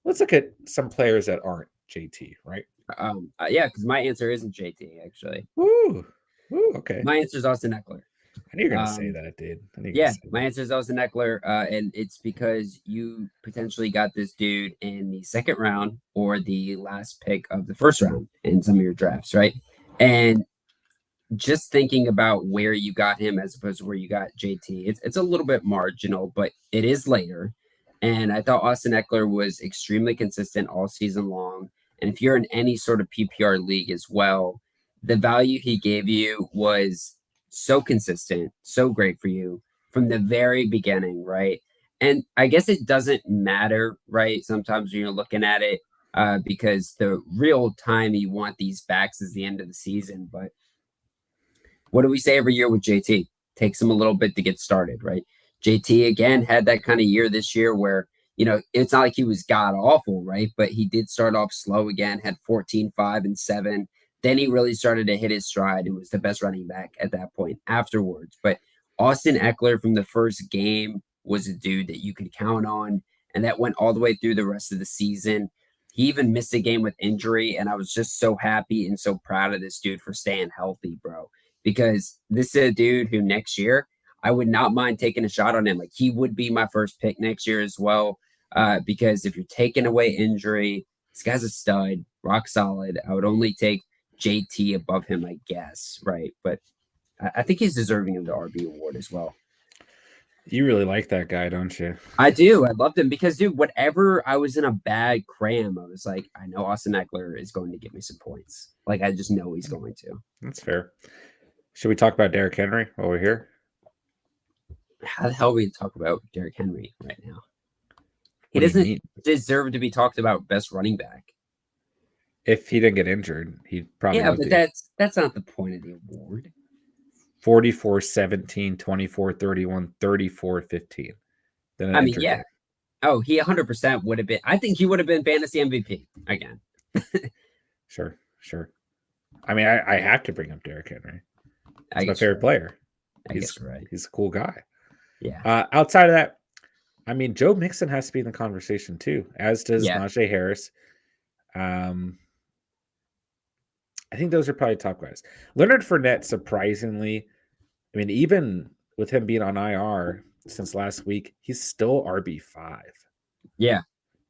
let's look at some players that aren't JT, right? Yeah, because my answer isn't JT actually. Woo, okay. My answer is Austin Eckler. I knew you were gonna say that, dude. I knew you were Yeah, gonna say my that. answer is Austin Eckler, and it's because you potentially got this dude in the second round or the last pick of the first round in some of your drafts, right? And just thinking about where you got him as opposed to where you got JT, it's a little bit marginal, but it is later. And I thought Austin Eckler was extremely consistent all season long. And if you're in any sort of PPR league as well, the value he gave you was so consistent, so great for you from the very beginning, right? And I guess it doesn't matter, right? Sometimes when you're looking at it, because the real time you want these backs is the end of the season. But what do we say every year with JT? Takes him a little bit to get started, right? JT again had that kind of year this year where, it's not like he was god awful, right? But he did start off slow again, had 14, 5, and 7. Then he really started to hit his stride and was the best running back at that point afterwards. But Austin Eckler from the first game was a dude that you could count on, and that went all the way through the rest of the season. He even missed a game with injury, and I was just so happy and so proud of this dude for staying healthy, bro. Because this is a dude who next year I would not mind taking a shot on him. Like he would be my first pick next year as well. Because if you're taking away injury, this guy's a stud, rock solid. I would only take JT above him, I guess, right? But I think he's deserving of the RB award as well. You really like that guy, don't you? I do. I loved him because, dude, whatever I was in a bad cram, I was like, I know Austin Eckler is going to get me some points. Like, I just know he's going to. That's fair. Should we talk about Derrick Henry while we're here? How the hell are we talk about Derrick Henry right now? He doesn't deserve to be talked about best running back. If he didn't get injured, he probably would be. That's not the point of the award. 44, 17, 24, 31, 34, 15. Then I mean, yeah. Game. Oh, he 100% would have been. I think he would have been fantasy MVP again. Sure. I mean, I have to bring up Derrick Henry. He's my favorite player. He's right. He's a cool guy. Yeah. Outside of that, I mean, Joe Mixon has to be in the conversation too, as does Najee Harris. I think those are probably top guys. Leonard Fournette, surprisingly, I mean, even with him being on IR since last week, he's still RB5. Yeah.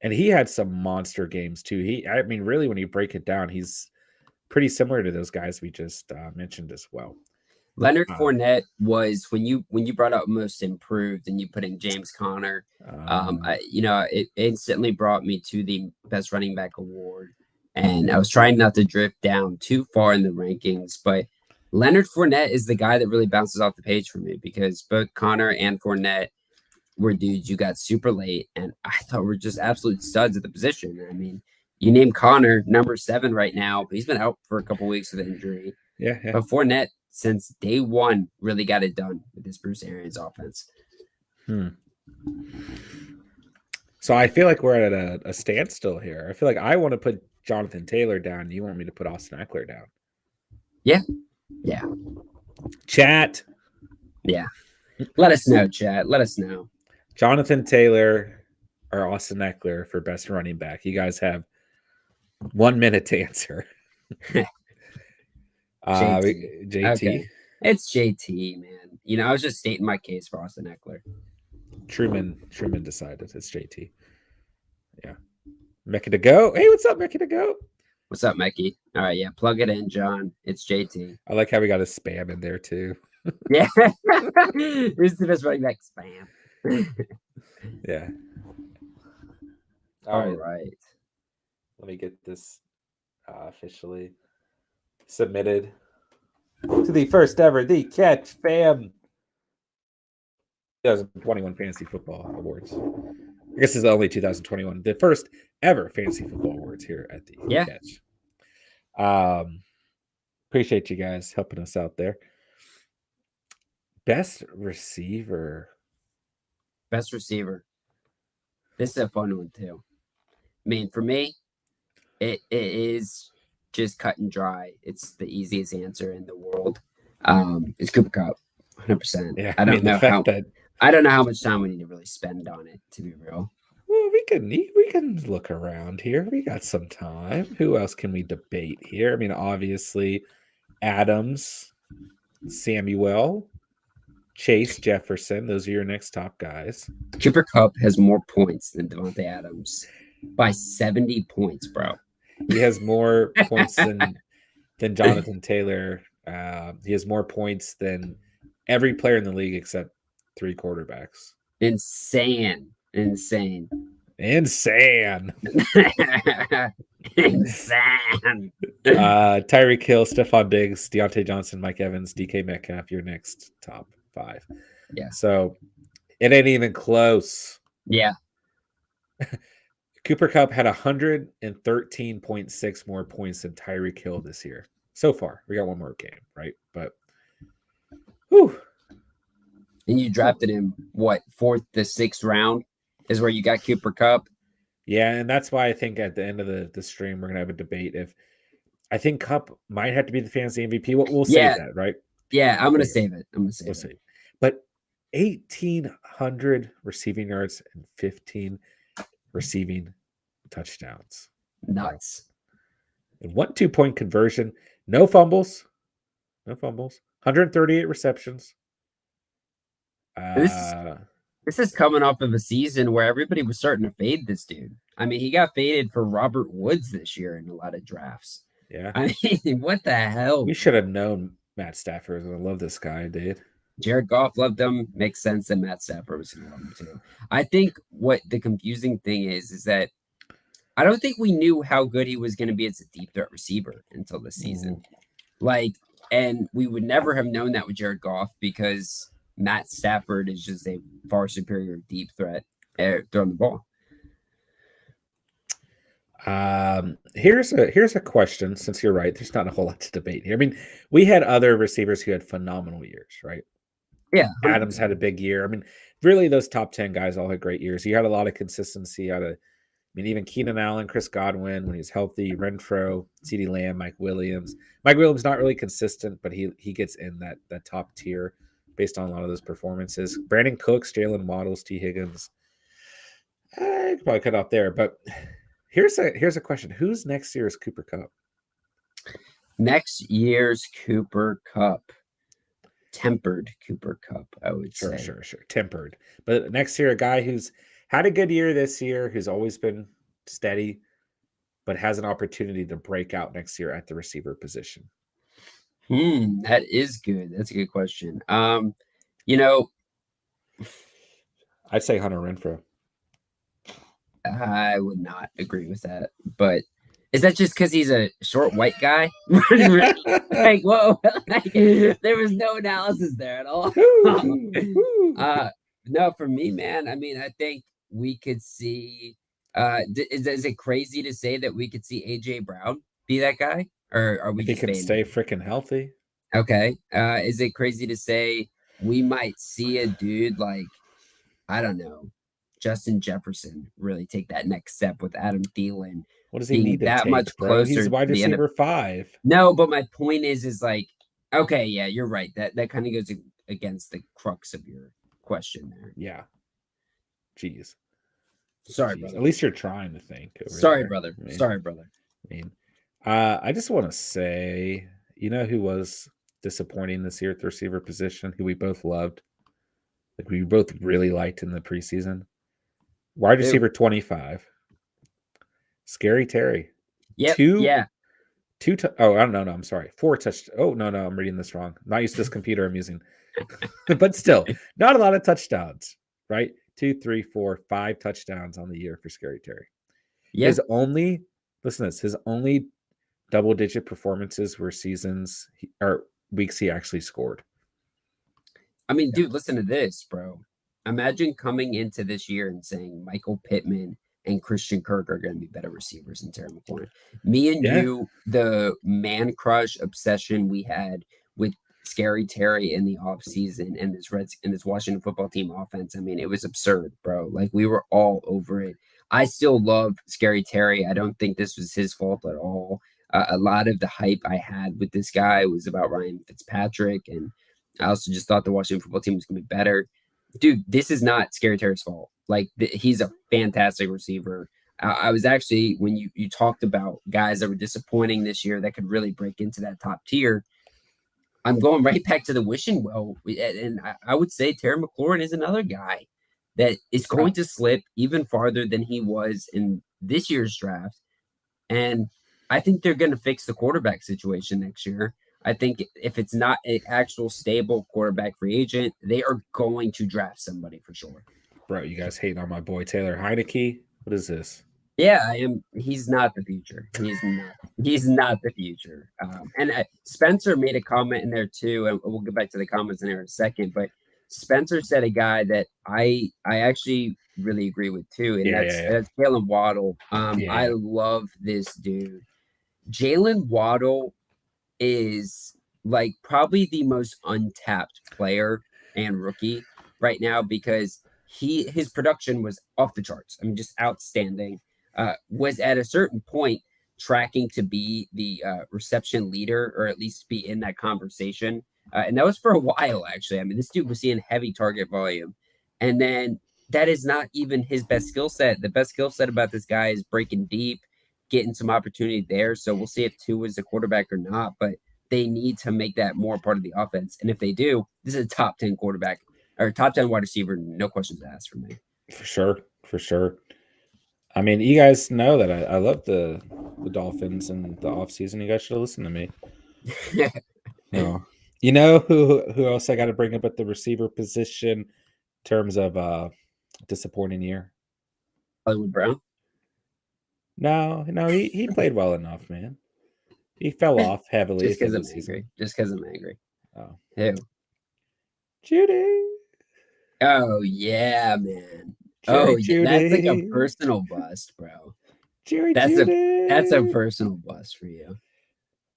And he had some monster games too. I mean, really, when you break it down, he's pretty similar to those guys we just mentioned as well. Leonard Fournette was when you brought up most improved and you put in James Conner, it instantly brought me to the best running back award. And I was trying not to drift down too far in the rankings, but Leonard Fournette is the guy that really bounces off the page for me because both Conner and Fournette were dudes you got super late, and I thought were just absolute studs at the position. I mean, you name Conner number 7 right now, but he's been out for a couple weeks with injury. Yeah. But Fournette, since day one, really got it done with this Bruce Arians offense. So I feel like we're at a standstill here. I feel like I want to put Jonathan Taylor down. You want me to put Austin Eckler down? Yeah. Chat. Yeah. Let us know, chat. Let us know. Jonathan Taylor or Austin Eckler for best running back. You guys have 1 minute to answer. JT. Okay. It's JT, man. I was just stating my case for Austin Eckler. Truman decided it's JT. Yeah. Mecca to go. Hey, what's up, Mecca to go? What's up, Mecky? All right, yeah, plug it in, John. It's JT. I like how we got a spam in there too. Yeah. Who's the best running back? Spam. Yeah. All right. Let me get this officially submitted to the first ever The Catch Fam 2021 Fantasy Football Awards. I guess it's only 2021. The first ever Fantasy Football Awards here at the Catch. Appreciate you guys helping us out there. Best receiver. This is a fun one too. I mean, for me, it is just cut and dry. It's the easiest answer in the world. It's Cooper Kupp, 100%. Yeah, I don't know how much time we need to really spend on it, to be real. Well, we we can look around here. We got some time. Who else can we debate here? I mean, obviously, Adams, Samuel, Chase, Jefferson. Those are your next top guys. Cooper Kupp has more points than Devontae Adams by 70 points, bro. He has more points than Jonathan Taylor. He has more points than every player in the league except 3 quarterbacks. Insane. Insane. Insane. Tyreek Hill, Stephon Diggs, Deontay Johnson, Mike Evans, DK Metcalf, your next top 5. Yeah. So it ain't even close. Yeah. Cooper Kupp had 113.6 more points than Tyreek Hill this year. So far. We got one more game, right? But whew. And you drafted him, what, 4th to 6th round is where you got Cooper Kupp? Yeah, and that's why I think at the end of the stream, we're going to have a debate. If I think Kupp might have to be the fantasy MVP. We'll save that, right? Yeah, I'm going to save it. We'll save it. But 1,800 receiving yards and 15 receiving touchdowns. Nuts. And 1 2-point conversion. No fumbles. 138 receptions. This is coming off of a season where everybody was starting to fade this dude. I mean, he got faded for Robert Woods this year in a lot of drafts. Yeah. I mean, what the hell? We should have known Matt Stafford. I love this guy, dude. Jared Goff loved him. Makes sense that Matt Stafford was going to love him too. I think what the confusing thing is that I don't think we knew how good he was going to be as a deep threat receiver until this season. And we would never have known that with Jared Goff because Matt Stafford is just a far superior deep threat throwing the ball. Here's a question. Since you're right, there's not a whole lot to debate here. I mean, we had other receivers who had phenomenal years, right? Yeah, Adams had a big year. I mean, really, those top 10 guys all had great years. You had a lot of consistency out of. I mean, even Keenan Allen, Chris Godwin when he was healthy, Renfro, CeeDee Lamb, Mike Williams. Mike Williams not really consistent, but he gets in that top tier based on a lot of those performances. Brandon Cooks, Jalen Waddles, T. Higgins. I could probably cut out there, but here's a question: who's next year's Cooper Kupp? Next year's Cooper Kupp, tempered Cooper Kupp, I would say. Sure, tempered. But next year, a guy who's had a good year this year, who's always been steady, but has an opportunity to break out next year at the receiver position. That is good. That's a good question. I'd say Hunter Renfro. I would not agree with that, but is that just because he's a short white guy? Like, whoa! There was no analysis there at all. No, for me, man. I mean, I think we could see. Is it crazy to say that we could see AJ Brown be that guy, or are we? If he can stay freaking healthy. Okay. Is it crazy to say we might see a dude like, I don't know, Justin Jefferson really take that next step with Adam Thielen? What does he need that much closer? He's wide receiver 5. No, but my point is like, okay, yeah, you're right. That kind of goes against the crux of your question there. Yeah. Jeez. Sorry, brother. At least you're trying to think. Sorry, brother. I mean, I just want to say, you know who was disappointing this year at the receiver position, who we both loved, like we both really liked in the preseason? Wide receiver 25. Scary Terry. Yeah. Oh, I don't know. No, I'm sorry. 4 touchdowns. Oh, no, I'm reading this wrong. I'm not used to this computer I'm using. But still, not a lot of touchdowns, right? 2, 3, 4, 5 touchdowns on the year for Scary Terry. Yeah. His only double-digit performances were seasons or weeks he actually scored. I mean, dude, listen to this, bro. Imagine coming into this year and saying Michael Pittman and Christian Kirk are going to be better receivers than Terry McLaurin. Me and you, the man crush obsession we had with Scary Terry in the offseason and this Washington football team offense. I mean, it was absurd, bro. Like, we were all over it. I still love Scary Terry. I don't think this was his fault at all. A lot of the hype I had with this guy was about Ryan Fitzpatrick, and I also just thought the Washington football team was going to be better. Dude, this is not Scary Terry's fault. Like he's a fantastic receiver. I was actually when you talked about guys that were disappointing this year that could really break into that top tier. I'm going right back to the wishing well, and I would say Terry McLaurin is another guy that is going to slip even farther than he was in this year's draft. And I think they're going to fix the quarterback situation next year. I think if it's not an actual stable quarterback free agent, they are going to draft somebody for sure. Bro, you guys hating on my boy Taylor Heineke? What is this? Yeah, I am. He's not the future. He's not. He's not the future. And Spencer made a comment in there too, and we'll get back to the comments in there in a second. But Spencer said a guy that I actually really agree with too, and that's Jalen Waddle. I love this dude. Jalen Waddle is like probably the most untapped player and rookie right now because his production was off the charts. I mean, just outstanding. Was at a certain point tracking to be the reception leader or at least be in that conversation. And that was for a while, actually. I mean, this dude was seeing heavy target volume. And then that is not even his best skill set. The best skill set about this guy is breaking deep, getting some opportunity there. So we'll see if Tua is the quarterback or not. But they need to make that more part of the offense. And if they do, this is a top 10 quarterback or top 10 wide receiver. No questions asked for me. For sure. For sure. I mean, you guys know that I love the Dolphins in the offseason. You guys should have listened to me. No. You know who else I got to bring up at the receiver position in terms of disappointing year? Hollywood Brown? No, he played well enough, man. He fell off heavily. Just because I'm angry. Just because I'm angry. Oh. Who? Judy. Oh, yeah, man. Judy. That's like a personal bust, bro. That's a personal bust for you.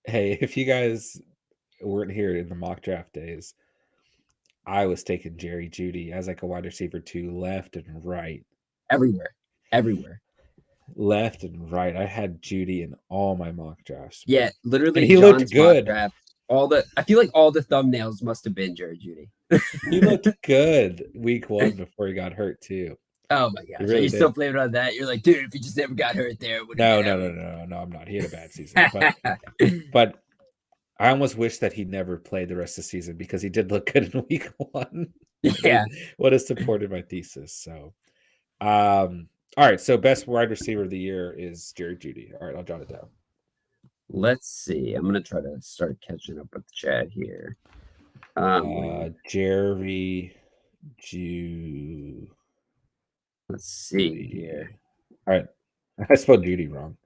Hey, if you guys weren't here in the mock draft days, I was taking Jerry Judy as like a wide receiver 2 left and right. Everywhere. Left and right. I had Judy in all my mock drafts. Yeah, literally. And he looked good. Draft, I feel like all the thumbnails must have been Jerry Judy. He looked good week 1 before he got hurt too. Oh my gosh. Really still blaming on that? You're like, dude, if he just never got hurt there. No, I'm not. He had a bad season. But I almost wish that he never played the rest of the season because he did look good in week 1. Yeah. What has supported my thesis. So all right. So best wide receiver of the year is Jerry Judy. All right, I'll jot it down. Let's see. I'm gonna try to start catching up with the chat here. Jerry Judy. Let's see here. All right. I spelled Judy wrong.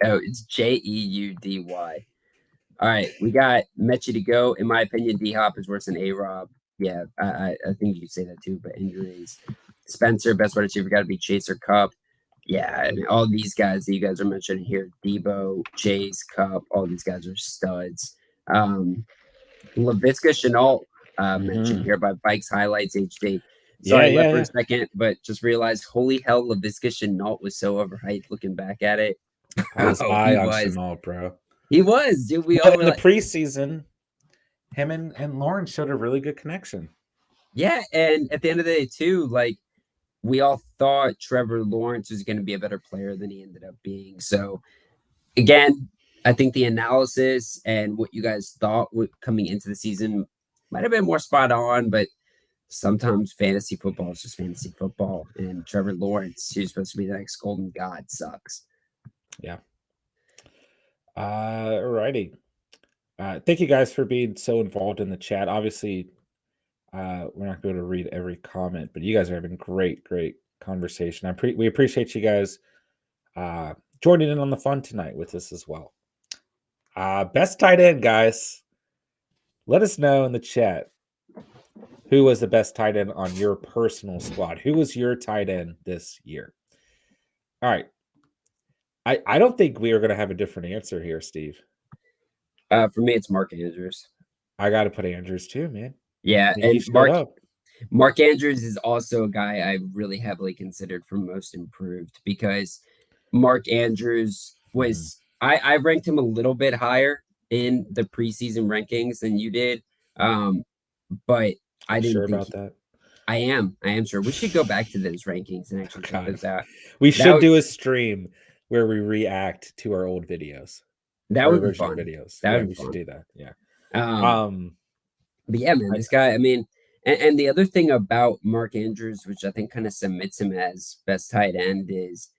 Oh, it's Jeudy. All right, we got Mechie to go. In my opinion, D-Hop is worse than A-Rob. Yeah, I think you could say that too, but injuries. Spencer, best wide receiver, got to be Chase or Cup. Yeah, I mean, all these guys that you guys are mentioning here, Debo, Chase, Cup, all these guys are studs. Laviska Shenault mentioned here by Bikes Highlights HD. Sorry, I left for a second, but just realized, holy hell, Laviska Shenault was so overhyped looking back at it. I was high on Shenault, bro. He was, dude. In the preseason, him and Lawrence showed a really good connection. Yeah, and at the end of the day, too, like we all thought Trevor Lawrence was going to be a better player than he ended up being. So, again, I think the analysis and what you guys thought coming into the season might have been more spot on, but sometimes fantasy football is just fantasy football. And Trevor Lawrence, who's supposed to be the next golden god, sucks. Yeah. Alrighty. Thank you guys for being so involved in the chat. Obviously, we're not going to read every comment, but you guys are having great conversation. We appreciate you guys joining in on the fun tonight with us as well. Best tight end, guys. Let us know in the chat who was the best tight end on your personal squad. Who was your tight end this year? All right. I don't think we are going to have a different answer here, Steve. For me, it's Mark Andrews. I got to put Andrews too, man. Yeah, and Mark Andrews is also a guy I really heavily considered for most improved because Mark Andrews was I ranked him a little bit higher in the preseason rankings than you did, but I didn't sure think about that. I am sure we should go back to those rankings and actually check God, those out. we That should would do a stream where we react to our old videos, that our would be original fun. videos. That Yeah, would be we should fun. do that. Yeah. Um, Um, but yeah, man, I, this guy. I mean, and the other thing about Mark Andrews, which I think kind of submits him as best tight end, is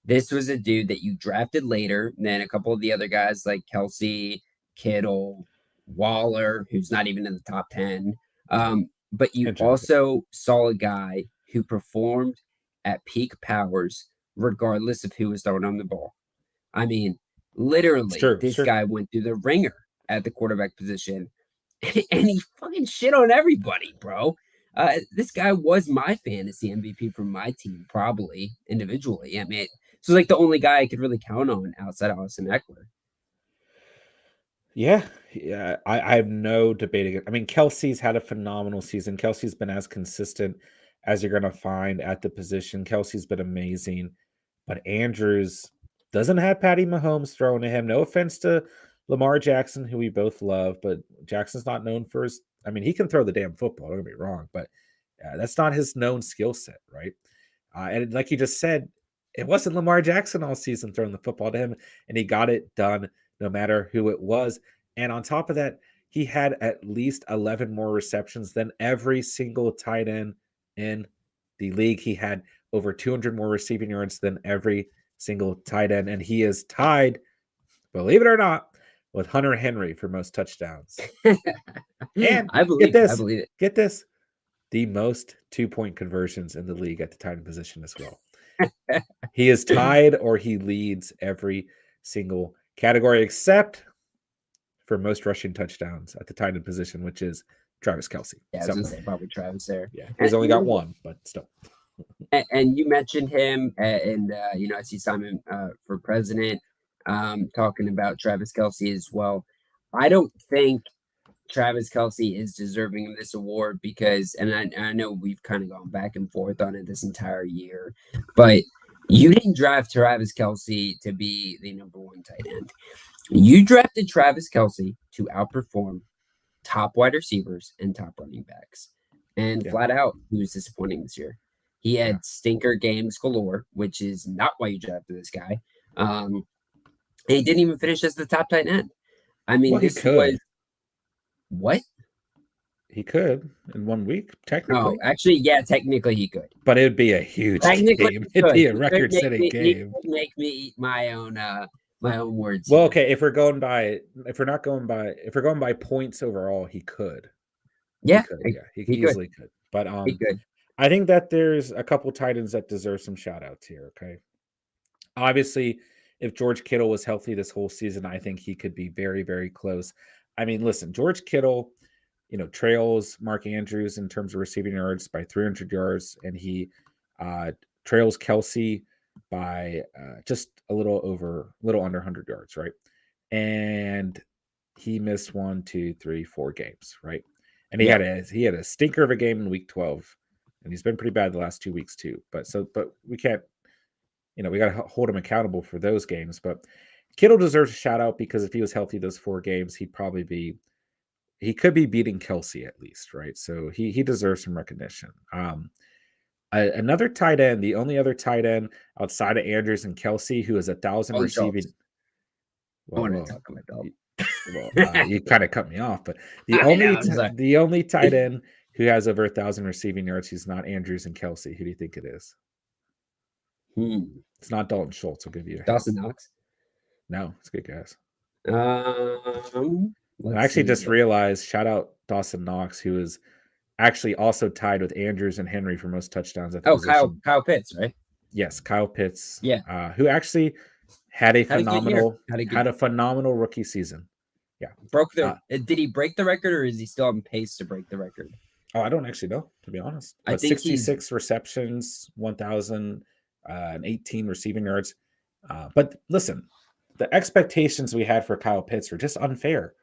this was a dude that you drafted later than a couple of the other guys like Kelsey, Kittle, Waller, who's not even in the top 10. But you interesting. also saw a guy who performed at peak powers, regardless of who was throwing on the ball. I mean, It's literally, true. It's this true. guy went through the ringer at the quarterback position and he fucking shit on everybody, bro. This guy was my fantasy MVP for my team, probably individually. I mean, this was like the only guy I could really count on outside of Austin Eckler. Yeah, yeah. I have no debating it. I mean, Kelsey's had a phenomenal season. Kelsey's been as consistent as you're going to find at the position. Kelsey's been amazing, but Andrews doesn't have Patty Mahomes thrown to him. No offense to Lamar Jackson, who we both love, but Jackson's not known for his. I mean, he can throw the damn football. Don't get me wrong, but that's not his known skill set, right? And like you just said, it wasn't Lamar Jackson all season throwing the football to him, and he got it done no matter who it was. And on top of that, he had at least 11 more receptions than every single tight end in the league. He had over 200 more receiving yards than every single tight end. And he is tied, believe it or not, with Hunter Henry for most touchdowns. And I believe it. get this, the most 2-point conversions in the league at the tight end position as well. He is tied or he leads every single category except for most rushing touchdowns at the tight end position, which is Travis Kelce. Yeah, I was gonna say probably Travis there. Yeah, he's only got one, but still. And you mentioned him, and I see Simon for president talking about Travis Kelsey as well. I don't think Travis Kelsey is deserving of this award because, and I know we've kind of gone back and forth on it this entire year, but you didn't draft Travis Kelsey to be the number one tight end. You drafted Travis Kelsey to outperform top wide receivers and top running backs. And flat out, he was disappointing this year. He had stinker games galore, which is not why you drafted this guy. And he didn't even finish as the top tight end. I mean, Well, he could. What? He could in 1 week, technically. No, actually, yeah, technically he could. But it would be a huge game. It'd be a record-setting game. He make me eat my own words. Well, okay, if we're going by points overall, he could. Yeah, he easily could. But he could. I think that there's a couple tight ends that deserve some shout outs here. Okay. Obviously, if George Kittle was healthy this whole season, I think he could be very, very close. I mean, listen, George Kittle, trails Mark Andrews in terms of receiving yards by 300 yards, and he trails Kelsey by just a little under 100 yards, right? And he missed 1, 2, 3, 4 games, right? And he had a stinker of a game in week 12, and he's been pretty bad the last 2 weeks too. But we can't, we got to hold him accountable for those games. But Kittle deserves a shout out because if he was healthy those 4 games, he could be beating Kelsey at least, right? So he deserves some recognition. Another tight end, the only other tight end outside of Andrews and Kelsey who has 1,000 receiving. Well, I want to talk about that. Well, you kind of cut me off, but the only tight end who has over 1,000 receiving yards who's not Andrews and Kelsey. Who do you think it is? It's not Dalton Schultz. I'll give you Dawson Knox. No, it's a good guess. I actually just realized, shout out Dawson Knox, who is actually also tied with Andrews and Henry for most touchdowns at the position. Kyle Pitts, right? Yes, Kyle Pitts. Yeah. Who actually had a phenomenal rookie season. Yeah. Broke the did he break the record or is he still on pace to break the record? Oh, I don't actually know, to be honest. But I think 66 receptions, 1,018 receiving yards. But listen, the expectations we had for Kyle Pitts were just unfair.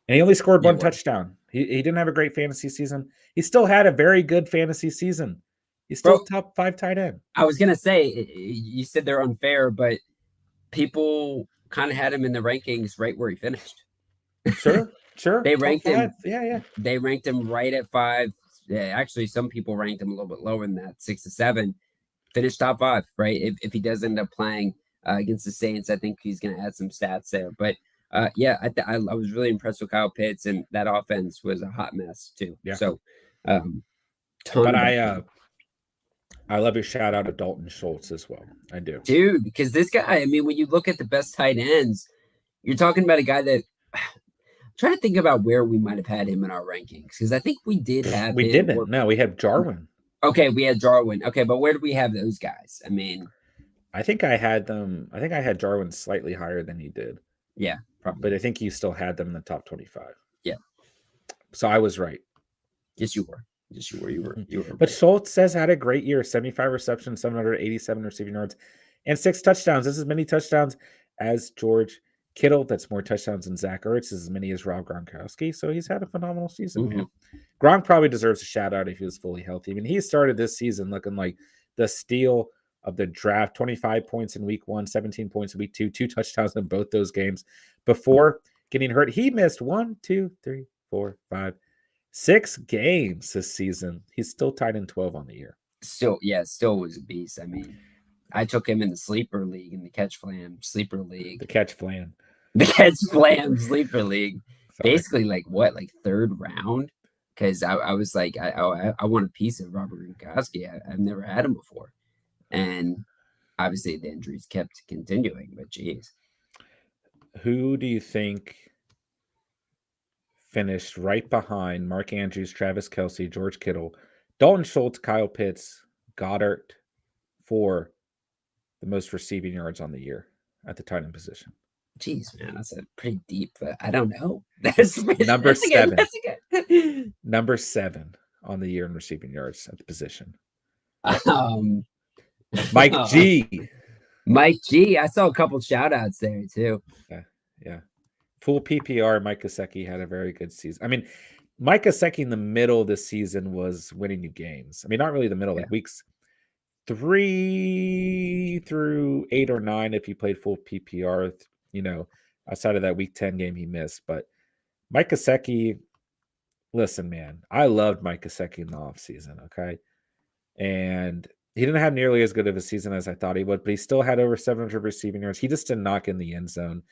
And he only scored 1 touchdown. He didn't have a great fantasy season. He still had a very good fantasy season. He's still top 5 tight end. I was going to say, you said they're unfair, but people kind of had him in the rankings right where he finished. Sure. They ranked him. Yeah. They ranked him right at 5, Actually, some people ranked him a little bit lower than that, 6 to 7. Finished top 5, right? If he does end up playing against the Saints, I think he's going to add some stats there. But yeah, I was really impressed with Kyle Pitts, and that offense was a hot mess too. Yeah. So, but I love your shout out to Dalton Schultz as well. I do, dude, because this guy. I mean, when you look at the best tight ends, you're talking about a guy that. Trying to think about where we might have had him in our rankings, because I think we did have. We didn't. No, we have Jarwin. Okay, we had Jarwin. Okay, but where did we have those guys? I mean, I think I had them. I think I had Jarwin slightly higher than he did. Yeah, probably. But I think you still had them in the top 25. Yeah. So I was right. Yes, you were. You were. But Schultz has had a great year: 75 receptions, 787 receiving yards, and 6 touchdowns. This is as many touchdowns as George Kittle. That's more touchdowns than Zach Ertz, as many as Rob Gronkowski. So he's had a phenomenal season. Man. Gronk probably deserves a shout out if he was fully healthy. I mean, he started this season looking like the steal of the draft. 25 points in week 1, 17 points in week 2, 2 touchdowns in both those games. Before getting hurt, he missed 1, 2, 3, 4, 5, 6 games this season. He's still tied in 12 on the year. Still was a beast. I mean, I took him in the sleeper league, in the Catch Flam sleeper league. The Catch Flam sleeper league. Sorry. Basically, like 3rd round? Because I was like, I want a piece of Robert Gronkowski. I've never had him before. And obviously the injuries kept continuing, but geez. Who do you think finished right behind Mark Andrews, Travis Kelce, George Kittle, Dalton Schultz, Kyle Pitts, Goddard for the most receiving yards on the year at the tight end position? Jeez, man, that's a pretty deep. I don't know. That's number 7. Number 7 on the year in receiving yards at the position. Mike G. Mike G. I saw a couple shout outs there too. Yeah. Full PPR. Mike Gesicki had a very good season. I mean, Mike Gesicki in the middle of the season was winning you games. I mean, not really the middle, like weeks 3 through 8 or 9 if he played full PPR. You know, outside of that week 10 game he missed. But Mike Gesicki, listen, man, I loved Mike Gesicki in the offseason, okay? And he didn't have nearly as good of a season as I thought he would, but he still had over 700 receiving yards. He just didn't knock in the end zone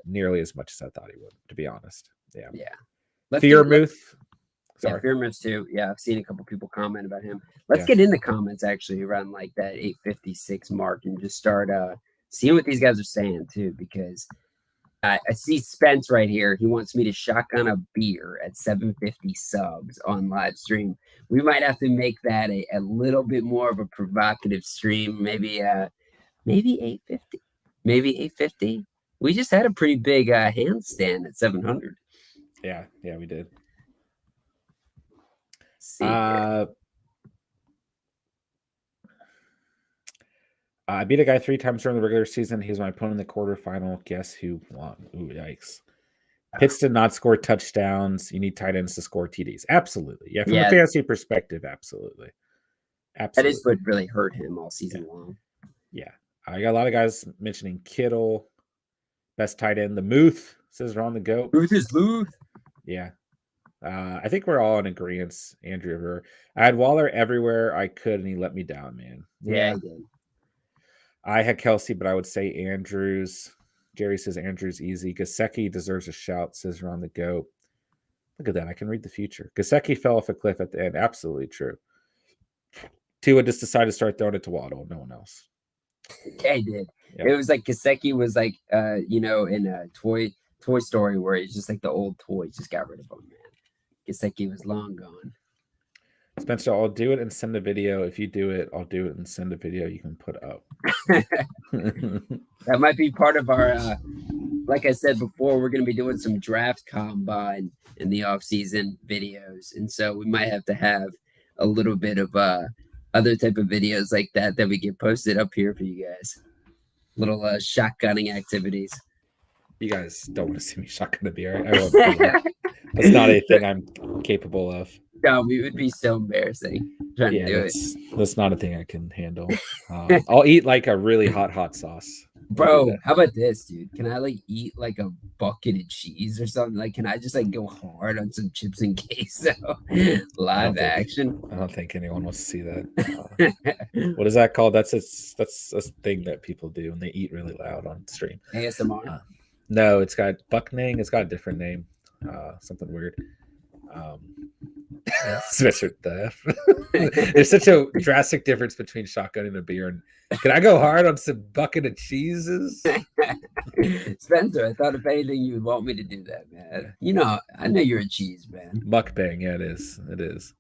nearly as much as I thought he would, to be honest. Yeah. Fearmouth. Sorry. Yeah, Fearmouth too. Yeah, I've seen a couple people comment about him. Let's get in the comments actually around like that 856 mark and just start seeing what these guys are saying too, because I see Spence right here. He wants me to shotgun a beer at 750 subs on live stream. We might have to make that a little bit more of a provocative stream. Maybe 850. Maybe 850. We just had a pretty big handstand at 700. Yeah, we did. See I beat a guy 3 times during the regular season. He was my opponent in the quarterfinal. Guess who won? Ooh, yikes. Pitts did not score touchdowns. You need tight ends to score TDs. Absolutely. Yeah, from a fantasy perspective, absolutely. That is what really hurt him all season long. Yeah. I got a lot of guys mentioning Kittle, best tight end. The Muth says we're on the go. Muth is Luth. Yeah. I think we're all in agreement, Andrew. I had Waller everywhere I could, and he let me down, man. Yeah, he did. I had Kelce, but I would say Andrews. Jerry says Andrews easy. Gesicki deserves a shout, says Ron the GOAT. Look at that. I can read the future. Gesicki fell off a cliff at the end. Absolutely true. Tua just decided to start throwing it to Waddle. No one else. Yeah, he did. Yep. It was like Gesicki was like, in a Toy Story where it's just like the old toy just got rid of him, man. Gesicki was long gone. Spencer, I'll do it and send a video. If you do it, I'll do it and send a video you can put up. That might be part of our, like I said before, we're going to be doing some draft combine in the off-season videos. And so we might have to have a little bit of other type of videos like that we get posted up here for you guys. Little shotgunning activities. You guys don't want to see me shotgun a beer. I won't do that. That's not anything I'm capable of. No, we would be so embarrassing trying to do it. That's not a thing I can handle. I'll eat like a really hot sauce. We'll do Bro, that. how about this, dude? Can I like eat like a bucket of cheese or something? Like, can I just like go hard on some chips and queso? I don't Live think action. I don't think anyone wants to see that. What is that called? That's a thing that people do and they eat really loud on stream. ASMR. No, it's got buckning. It's got a different name, something weird. Spencer Theft. There's such a drastic difference between shotgun and a beer. And can I go hard on some bucket of cheeses? Spencer, I thought if anything you'd want me to do that, man. You know, I know you're a cheese man. Mukbang, yeah, it is. It is.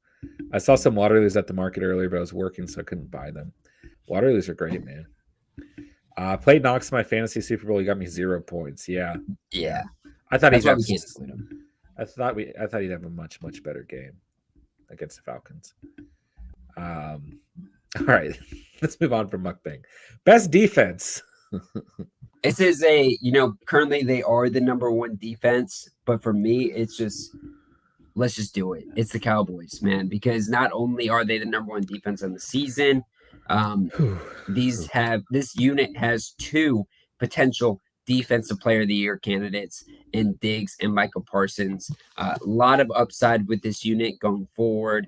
I saw some Waterloos at the market earlier, but I was working, so I couldn't buy them. Waterloos are great, man. Played Knox in my fantasy Super Bowl. He got me 0 points. Yeah, Yeah. I thought That's he'd why have. we can't include him. I thought he'd have a much better game against the Falcons. All right, let's move on from Mukbang. Best defense. This is currently they are the number one defense, but for me, it's just let's just do it. It's the Cowboys, man, because not only are they the number one defense in the season, this unit has two potential defensive player of the year candidates in Diggs and Michael Parsons. A lot of upside with this unit going forward.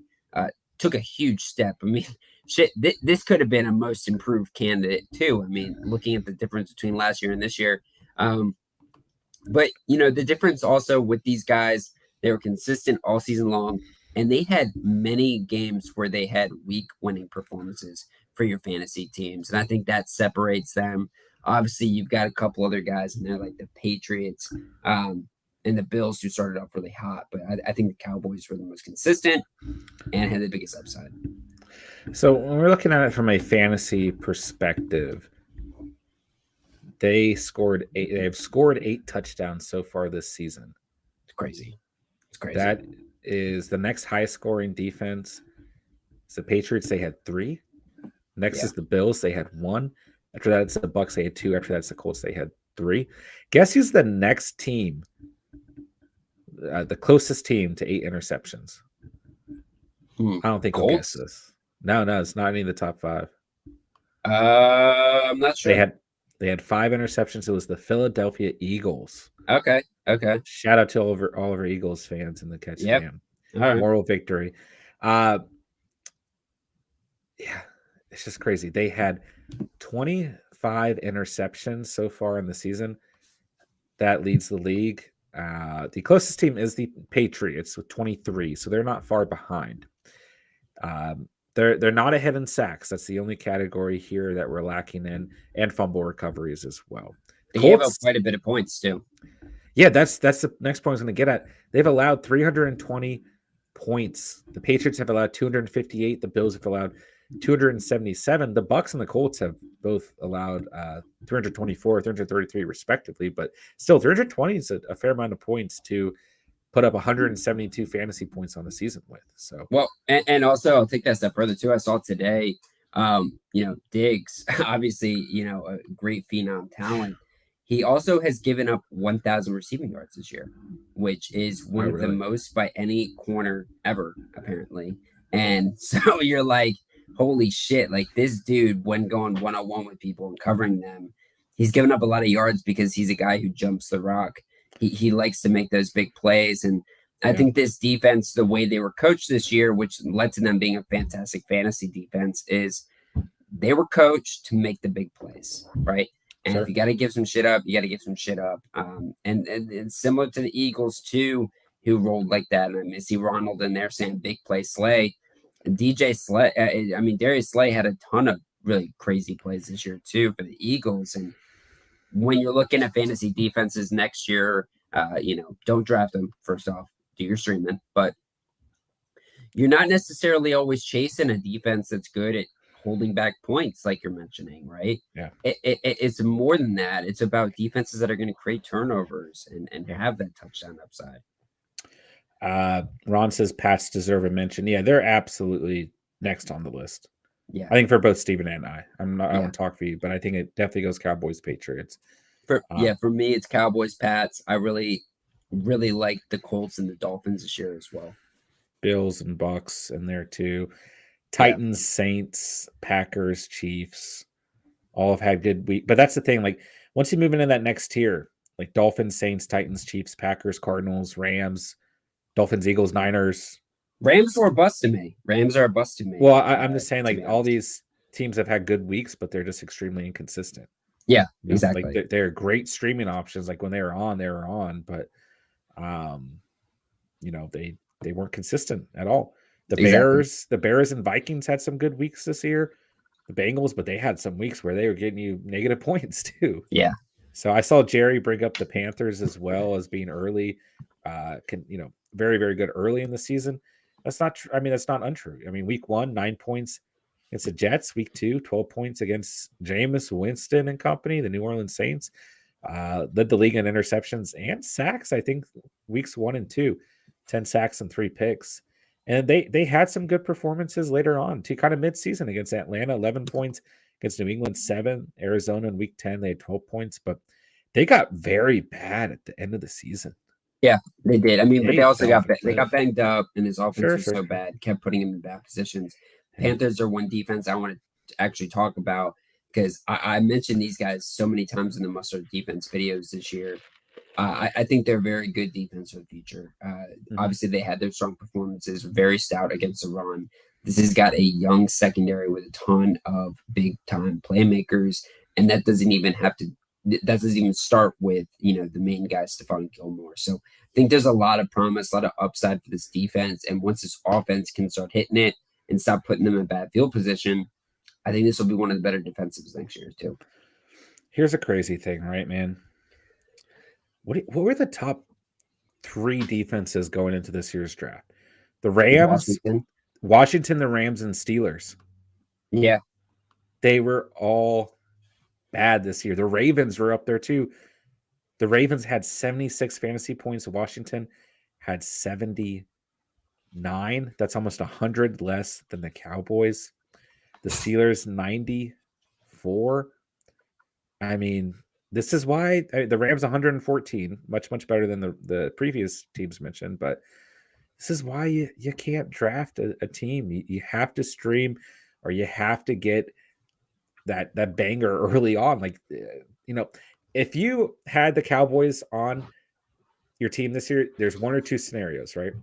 Took a huge step. I mean, shit, this could have been a most improved candidate too. I mean, looking at the difference between last year and this year. But the difference also with these guys, they were consistent all season long, and they had many games where they had week winning performances for your fantasy teams. And I think that separates them. Obviously, you've got a couple other guys in there like the Patriots and the Bills who started off really hot. But I think the Cowboys were the most consistent and had the biggest upside. So when we're looking at it from a fantasy perspective, they have scored 8 touchdowns so far this season. It's crazy. That is the next highest scoring defense. It's the Patriots. They had 3. Next is the Bills. They had 1. After that, it's the Bucks. They had 2. After that, it's the Colts. They had 3. Guess who's the next team? The closest team to 8 interceptions. I don't think you'll guess this. No, it's not any of the top 5. I'm not sure. They had 5 interceptions. It was the Philadelphia Eagles. Okay. Shout out to all of our Eagles fans in the Catch Fam. All right. Moral victory. Yeah, it's just crazy. They had 25 interceptions so far in the season. That leads the league. The closest team is the Patriots with 23, so they're not far behind. They're not ahead in sacks. That's the only category here that we're lacking in, and fumble recoveries as well. They gave up quite a bit of points too. Yeah, that's the next point I was going to get at. They've allowed 320 points. The Patriots have allowed 258. The Bills have allowed 277. The Bucks and the Colts have both allowed 324, 333 respectively, but still 320 is a fair amount of points to put up 172 fantasy points on the season with. So well, and also I'll take that step further too. I saw today, Diggs, obviously, a great phenom talent. He also has given up 1,000 receiving yards this year, which is one of the most by any corner ever, apparently. And so you're like, holy shit, like this dude, when going one-on-one with people and covering them, he's given up a lot of yards because he's a guy who jumps the rock. He likes to make those big plays. And I think this defense, the way they were coached this year, which led to them being a fantastic fantasy defense, is they were coached to make the big plays, right? And if you got to give some shit up, you got to give some shit up. And similar to the Eagles, too, who rolled like that. And I see Ronald in there saying big play Slay. DJ Slay, Darius Slay had a ton of really crazy plays this year, too, for the Eagles. And when you're looking at fantasy defenses next year, don't draft them, first off, do your streaming. But you're not necessarily always chasing a defense that's good at holding back points, like you're mentioning, right? Yeah. It's more than that. It's about defenses that are going to create turnovers and have that touchdown upside. Ron says Pats deserve a mention. Yeah, they're absolutely next on the list. Yeah, I think for both Steven and I don't want to talk for you, but I think it definitely goes Cowboys, Patriots. For me, it's Cowboys, Pats. I really, really like the Colts and the Dolphins this year as well. Bills and Bucks in there too. Titans, Saints, Packers, Chiefs, all have had good week. But that's the thing. Like once you move into that next tier, like Dolphins, Saints, Titans, Chiefs, Packers, Cardinals, Rams, Dolphins, Eagles, Niners. Rams were a bust to me. Rams are a bust to me. Well, I'm just saying, to like be all honest. these teams have had good weeks, but they're just extremely inconsistent. Yeah, You know? exactly. Like they're great streaming options. Like when they were on, but you know, they weren't consistent at all. The Bears and Vikings had some good weeks this year. The Bengals, but they had some weeks where they were getting you negative points too. Yeah. So I saw Jerry bring up the Panthers as well as being early, very, very good early in the season. That's not true. I mean, that's not untrue. I mean, week 1, 9 points against the Jets. Week 2, 12 points against Jameis Winston and company, the New Orleans Saints. Led the league in interceptions and sacks, I think, weeks 1 and 2, 10 sacks and 3 picks. And they had some good performances later on, too, kind of midseason against Atlanta, 11 points, against New England, 7, Arizona in week 10, they had 12 points, but they got very bad at the end of the season. Yeah, they did. I mean, but they also got banged up, and his offense was so bad, kept putting him in bad positions. Panthers are one defense I want to actually talk about because I mentioned these guys so many times in the Mustard defense videos this year. I think they're very good defense for the future. Obviously, they had their strong performances, very stout against the run. This has got a young secondary with a ton of big time playmakers, and that doesn't even start with the main guy, Stephon Gilmore. So I think there's a lot of promise, a lot of upside for this defense. And once this offense can start hitting it and stop putting them in bad field position, I think this will be one of the better defensives next year too. Here's a crazy thing, right, man? What were the top 3 defenses going into this year's draft? The Rams, Washington, the Rams, and Steelers. Yeah. They were all bad this year. The Ravens were up there too. The Ravens had 76 fantasy points. Washington had 79. That's almost 100 less than the Cowboys. The Steelers, 94. I mean, this is why the Rams 114, much better than the previous teams mentioned. But this is why you can't draft a team. You have to stream, or you have to get that banger early on. Like, if you had the Cowboys on your team this year, there's 1 or 2 scenarios, right?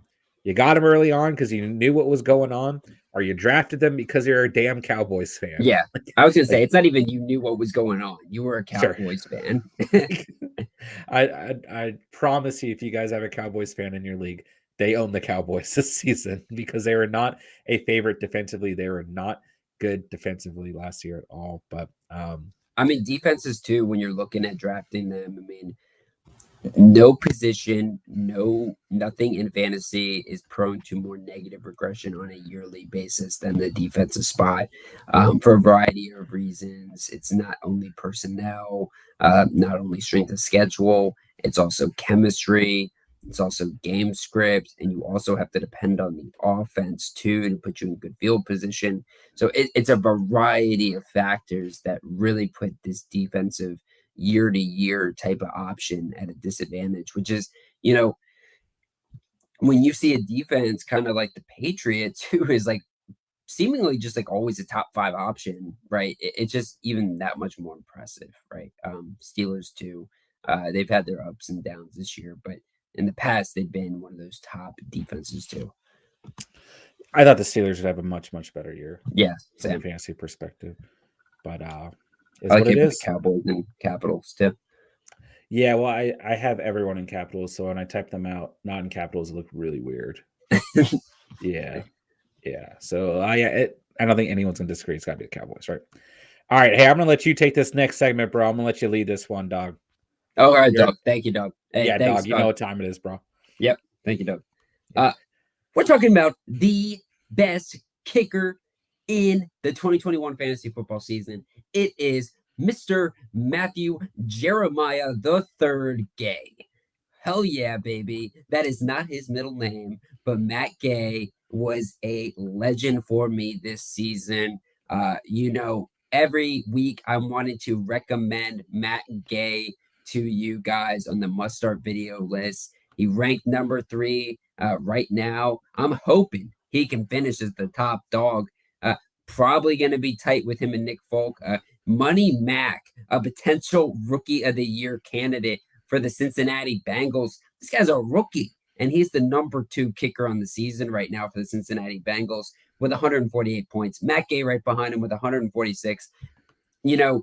You got them early on because you knew what was going on, or you drafted them because you're a damn Cowboys fan. Yeah, I was gonna say it's not even you knew what was going on. You were a Cowboys fan. I promise you, if you guys have a Cowboys fan in your league, they own the Cowboys this season because they were not a favorite defensively. They were not good defensively last year at all. But I mean, defenses too, when you're looking at drafting them, I mean, no position, nothing in fantasy is prone to more negative regression on a yearly basis than the defensive spot, for a variety of reasons. It's not only personnel, not only strength of schedule, it's also chemistry, it's also game script, and you also have to depend on the offense too to put you in good field position. So it's a variety of factors that really put this defensive year-to-year type of option at a disadvantage, which is, when you see a defense kind of like the Patriots, who is like seemingly just like always a top 5 option, right? It's just even that much more impressive, right? Steelers too. They've had their ups and downs this year, but in the past they've been one of those top defenses too. I thought the Steelers would have a much better year. Yeah, from a fantasy perspective, but I like it with the Cowboys and Capitals too. Yeah, well, I have everyone in capitals, so when I type them out not in capitals, it looked really weird. Yeah. So I don't think anyone's gonna disagree. It's got to be the Cowboys, right? All right, hey, I'm gonna let you take this next segment, bro. I'm gonna let you lead this one, dog. All right, dog. Thank you, dog. Hey, yeah, thanks, dog. You know what time it is, bro. Yep. Thank you, dog. We're talking about the best kicker in the 2021 fantasy football season. It is Mr. Matthew Jeremiah III Gay. Hell yeah, baby. That is not his middle name, but Matt Gay was a legend for me this season. Every week I wanted to recommend Matt Gay to you guys on the must start video list. He ranked number 3 right now. I'm hoping he can finish as the top dog. Probably going to be tight with him and Nick Folk. Money Mack, a potential rookie of the year candidate for the Cincinnati Bengals. This guy's a rookie, and he's the number 2 kicker on the season right now for the Cincinnati Bengals with 148 points. Matt Gay right behind him with 146.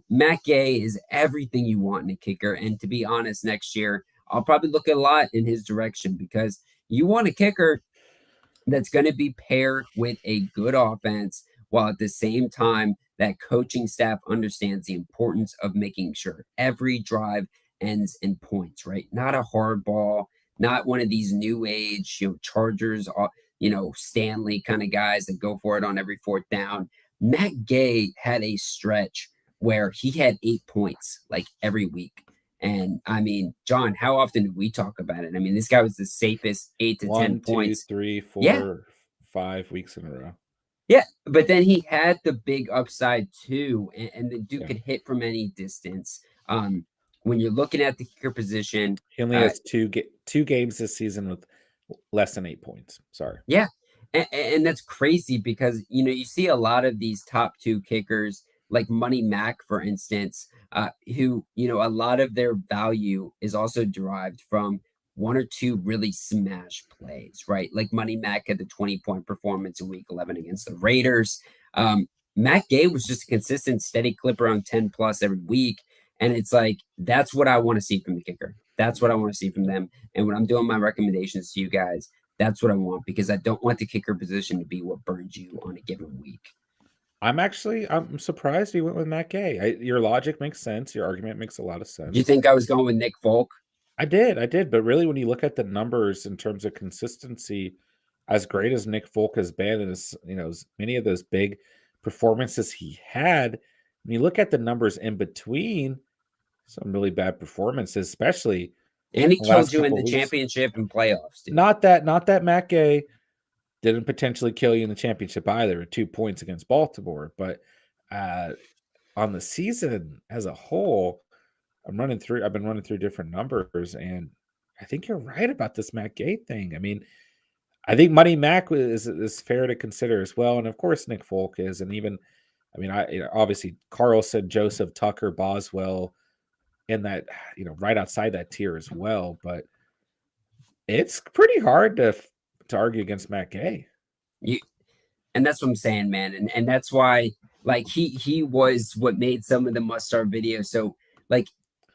Matt Gay is everything you want in a kicker. And to be honest, next year, I'll probably look a lot in his direction because you want a kicker that's going to be paired with a good offense while at the same time that coaching staff understands the importance of making sure every drive ends in points, right? Not a hard ball, not one of these new age, Chargers, Stanley kind of guys that go for it on every fourth down. Matt Gay had a stretch where he had 8 points like every week. And I mean, John, how often do we talk about it? I mean, this guy was the safest 8 to 10 1, 2, points. 3, 4, Yeah. 5 weeks in a row. Yeah, but then he had the big upside too, and the dude Yeah. could hit from any distance. When you're looking at the kicker position, He only has two games this season with less than 8 points. Sorry. yeah, and that's crazy because you see a lot of these top 2 kickers like Money Mack, for instance, who a lot of their value is also derived from 1 or 2 really smash plays, right? Like Money Mack had the 20-point performance in Week 11 against the Raiders. Matt Gay was just a consistent, steady clip around 10 plus every week. And it's like, that's what I want to see from the kicker. That's what I want to see from them. And when I'm doing my recommendations to you guys, that's what I want because I don't want the kicker position to be what burns you on a given week. I'm surprised you went with Matt Gay. Your logic makes sense. Your argument makes a lot of sense. Do you think I was going with Nick Folk? I did. But really, when you look at the numbers in terms of consistency, as great as Nick Folk has been, and as many of those big performances he had, when you look at the numbers in between, some really bad performances, especially. And he the killed last you in couple the weeks. championship and playoffs, dude. Not that Matt Gay didn't potentially kill you in the championship either, with 2 points against Baltimore. But on the season as a whole, I've been running through different numbers, and I think you're right about this Matt Gay thing. I mean, I think Money Mack is fair to consider as well, and of course Nick Folk is, and even, I mean, obviously Carlson, Joseph, Tucker, Boswell, and that right outside that tier as well. But it's pretty hard to argue against Matt Gay. And that's what I'm saying, man. And that's why, like, he was what made some of the must start videos. So, like,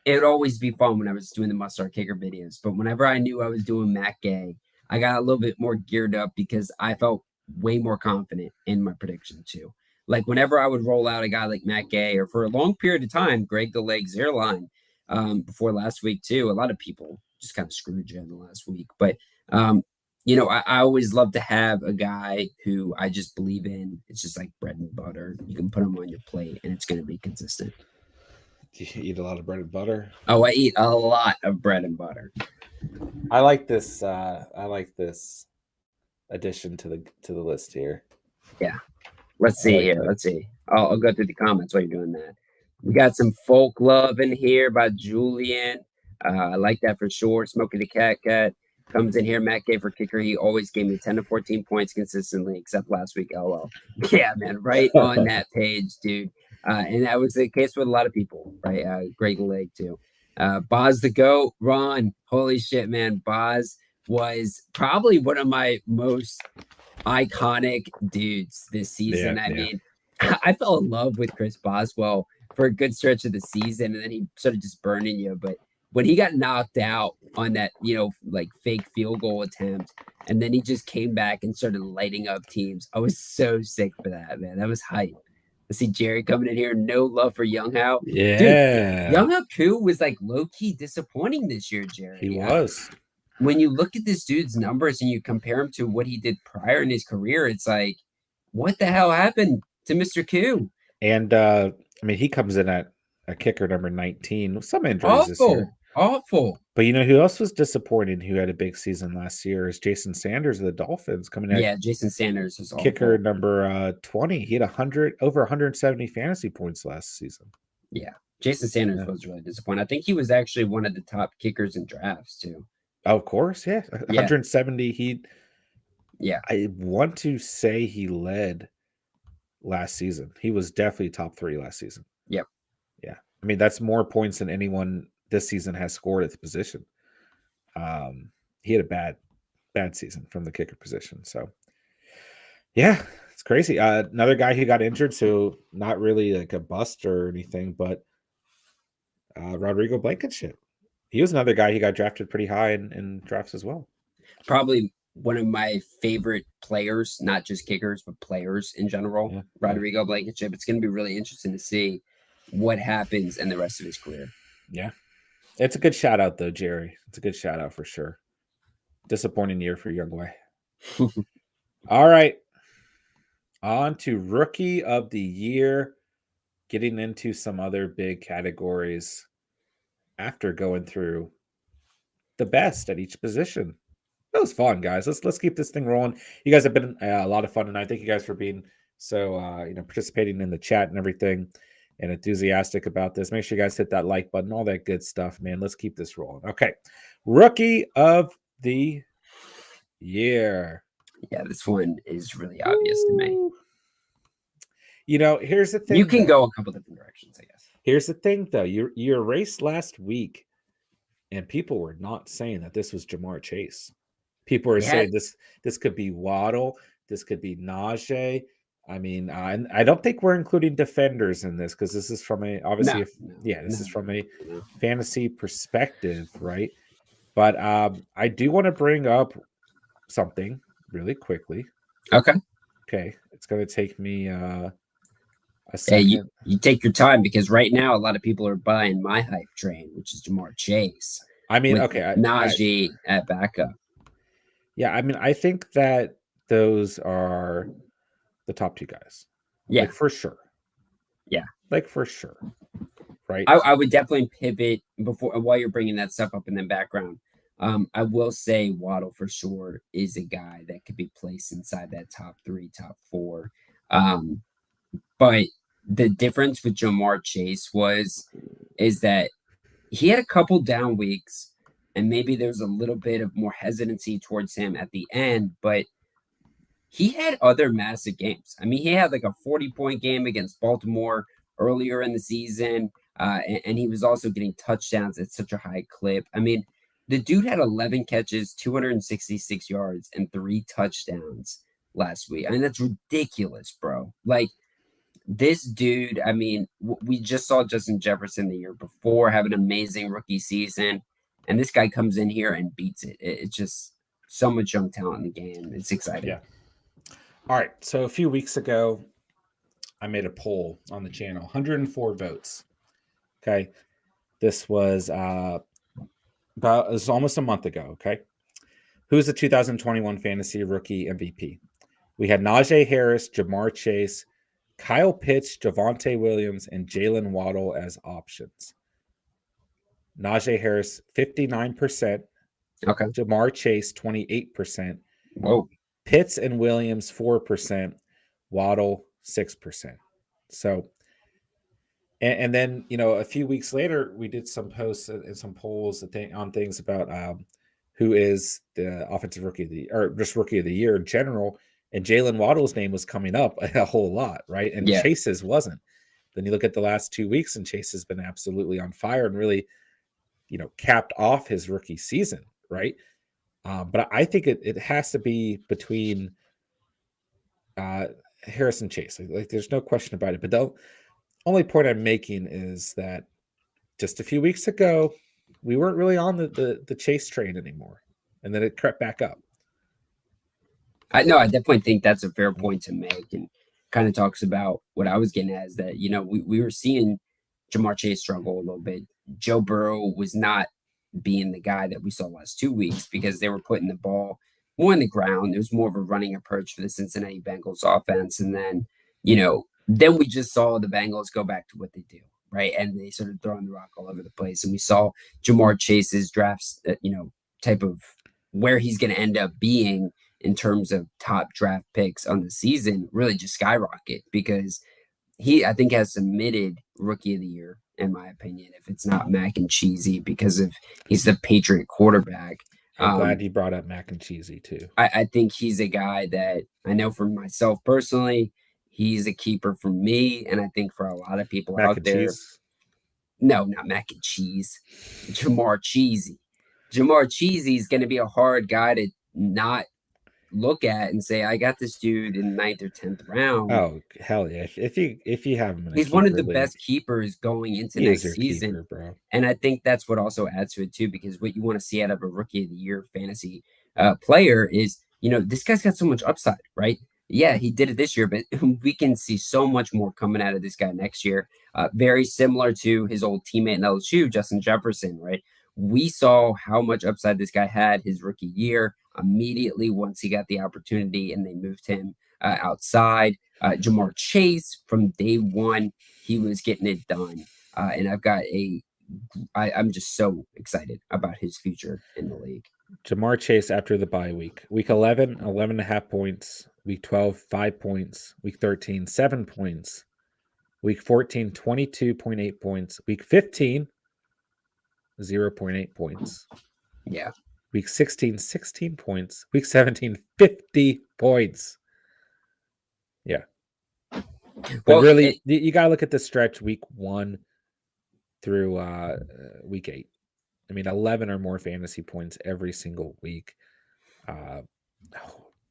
it would always be fun when I was doing the must start kicker videos. But whenever I knew I was doing Matt Gay, I got a little bit more geared up because I felt way more confident in my prediction too. Like whenever I would roll out a guy like Matt Gay, or for a long period of time, Greg the Leg Zierlein, before last week too. A lot of people just kind of screwed you in the last week, but I always love to have a guy who I just believe in. It's just like bread and butter. You can put him on your plate, and it's going to be consistent. Do you eat a lot of bread and butter? Oh, I eat a lot of bread and butter. I like this. I like this addition to the list here. Yeah. Let's see here. Let's see. I'll go through the comments while you're doing that. We got some folk love in here by Julian. I like that for sure. Smokey the Cat comes in here. Matt Gay for kicker. He always gave me 10 to 14 points consistently, except last week. LOL. Yeah, man. Right on that page, dude. And that was the case with a lot of people, right? Greg Leg, too. Boz the Goat, Ron. Holy shit, man. Boz was probably one of my most iconic dudes this season. Yeah, I mean, I fell in love with Chris Boswell for a good stretch of the season, and then he started just burning you. But when he got knocked out on that, like fake field goal attempt, and then he just came back and started lighting up teams, I was so sick for that, man. That was hype. I see Jerry coming in here. No love for Young Hao. Yeah. Dude, Young Hao Koo was like low-key disappointing this year, Jerry. He was. When you look at this dude's numbers and you compare him to what he did prior in his career, it's like, what the hell happened to Mr. Koo? And I mean, he comes in at a kicker number 19 with some injuries this year. Awful. But who else was disappointing who had a big season last year is Jason Sanders of the Dolphins coming in. Yeah, Jason Sanders was kicker awful. number 20. He had over 170 fantasy points last season. Yeah, Jason Sanders was really disappointing. I think he was actually one of the top kickers in drafts too. Oh, of course, yeah. 170. I want to say he led last season. He was definitely top 3 last season. Yep. Yeah. I mean, that's more points than anyone this season has scored at the position. He had a bad season from the kicker position. So, yeah, it's crazy. Another guy who got injured, so not really like a bust or anything, but Rodrigo Blankenship. He was another guy. He got drafted pretty high in drafts as well. Probably one of my favorite players, not just kickers, but players in general. Yeah, Rodrigo Blankenship. It's going to be really interesting to see what happens in the rest of his career. Yeah. It's a good shout out though, Jerry. It's a good shout out for sure. Disappointing year for Youngway. All right. On to rookie of the year. Getting into some other big categories after going through the best at each position. That was fun, guys. Let's keep this thing rolling. You guys have been a lot of fun tonight. Thank you guys for being so participating in the chat and everything, and enthusiastic about this. Make sure you guys hit that like button, all that good stuff, man. Let's keep this rolling. Okay, rookie of the year. Yeah, this one is really obvious to me. Here's the thing. You can go a couple different directions, I guess. Here's the thing, though. You erased last week, and people were not saying that this was Ja'Marr Chase. People are saying this could be Waddle. This could be Najee. I mean, I don't think we're including defenders in this because this is from is from a fantasy perspective, right? But I do want to bring up something really quickly. Okay. It's going to take me a second. Hey, you take your time because right now a lot of people are buying my hype train, which is Ja'Marr Chase. I mean, Najee at backup. Yeah, I mean, I think that those are the top two guys. Yeah, like, for sure. Yeah, like for sure. Right. I would definitely pivot while you're bringing that stuff up in the background. I will say Waddle for sure is a guy that could be placed inside that top 3, top 4. But the difference with Ja'Marr Chase is that he had a couple down weeks, and maybe there's a little bit of more hesitancy towards him at the end, but he had other massive games. I mean, he had like a 40-point game against Baltimore earlier in the season, and he was also getting touchdowns at such a high clip. I mean, the dude had 11 catches, 266 yards, and 3 touchdowns last week. I mean, that's ridiculous, bro. Like, this dude, I mean, we just saw Justin Jefferson the year before have an amazing rookie season, and this guy comes in here and beats it. It's just so much young talent in the game. It's exciting. Yeah. All right. So a few weeks ago, I made a poll on the channel, 104 votes. Okay. This was almost a month ago. Okay. Who's the 2021 fantasy rookie MVP? We had Najee Harris, Ja'Marr Chase, Kyle Pitts, Javonte Williams, and Jalen Waddle as options. Najee Harris, 59%. Okay. Ja'Marr Chase, 28%. Whoa. Pitts and Williams, 4%. Waddle, 6%. So, and then, a few weeks later, we did some posts and some polls on things about who is the offensive rookie of the year, or just rookie of the year in general. And Jalen Waddle's name was coming up a whole lot, right? And Chase's wasn't. Then you look at the last 2 weeks, and Chase has been absolutely on fire and really, capped off his rookie season, right? But I think it has to be between Harris and Chase. Like, there's no question about it. But the only point I'm making is that just a few weeks ago, we weren't really on the Chase train anymore, and then it crept back up. I definitely think that's a fair point to make, and kind of talks about what I was getting at is that, we were seeing Ja'Marr Chase struggle a little bit. Joe Burrow was not being the guy that we saw last 2 weeks because they were putting the ball more on the ground. It was more of a running approach for the Cincinnati Bengals offense. And then, then we just saw the Bengals go back to what they do, right? And they started throwing the rock all over the place. And we saw Ja'Marr Chase's drafts, type of where he's going to end up being in terms of top draft picks on the season really just skyrocket because he, I think, has submitted rookie of the year, in my opinion, if it's not Mac and Cheesy, because he's the Patriot quarterback. I'm glad you brought up Mac and Cheesy too. I think he's a guy that I know for myself personally, he's a keeper for me. And I think for a lot of people out there, No, not mac and cheese. Jamar Cheesy. Jamar Cheesy is going to be a hard guy to not look at and say, I got this dude in ninth or 10th round. Oh hell yeah! If you have him in a He's one of keeper the league, best keepers going into he is next your season. keeper, bro. And I think that's what also adds to it too, because what you want to see out of a rookie of the year fantasy player is, this guy's got so much upside, right? Yeah, he did it this year, but we can see so much more coming out of this guy next year. Very similar to his old teammate in LSU, Justin Jefferson, right? We saw how much upside this guy had his rookie year immediately once he got the opportunity and they moved him outside. Jamar Chase from day one, he was getting it done. And I'm just so excited about his future in the league. Jamar Chase after the bye week. Week 11, 11.5 points. Week 12, 5 points. Week 13, 7 points. Week 14, 22.8 points. Week 15, 0.8 points. Yeah. Week 16, 16 points. Week 17, 50 points. Yeah. But really, you got to look at the stretch week 1 through week 8. I mean, 11 or more fantasy points every single week.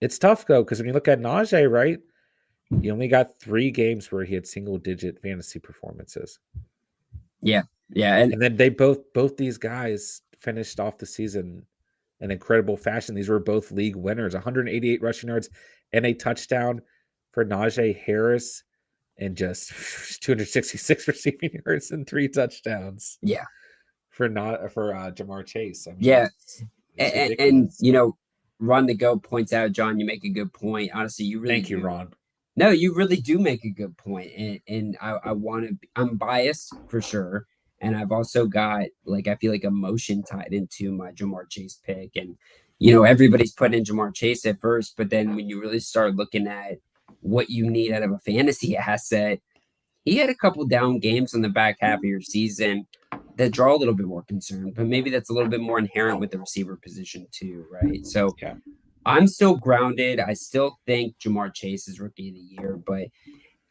It's tough, though, because when you look at Najee, right, he only got 3 games where he had single-digit fantasy performances. Yeah. And then they both these guys finished off the season in incredible fashion. These were both league winners, 188 rushing yards and a touchdown for Najee Harris and just 266 receiving yards and 3 touchdowns. Yeah. For Jamar Chase. I mean, yeah. it's and Ron the Goat points out, John, you make a good point. Honestly, you really Thank you, Ron. No, you really do make a good point. And I want to, I'm biased for sure. And I've also got, I feel like emotion tied into my Jamar Chase pick. And, everybody's putting in Jamar Chase at first, but then when you really start looking at what you need out of a fantasy asset, he had a couple down games in the back half of your season that draw a little bit more concern, but maybe that's a little bit more inherent with the receiver position too, right? So yeah. I'm still grounded. I still think Jamar Chase is rookie of the year, but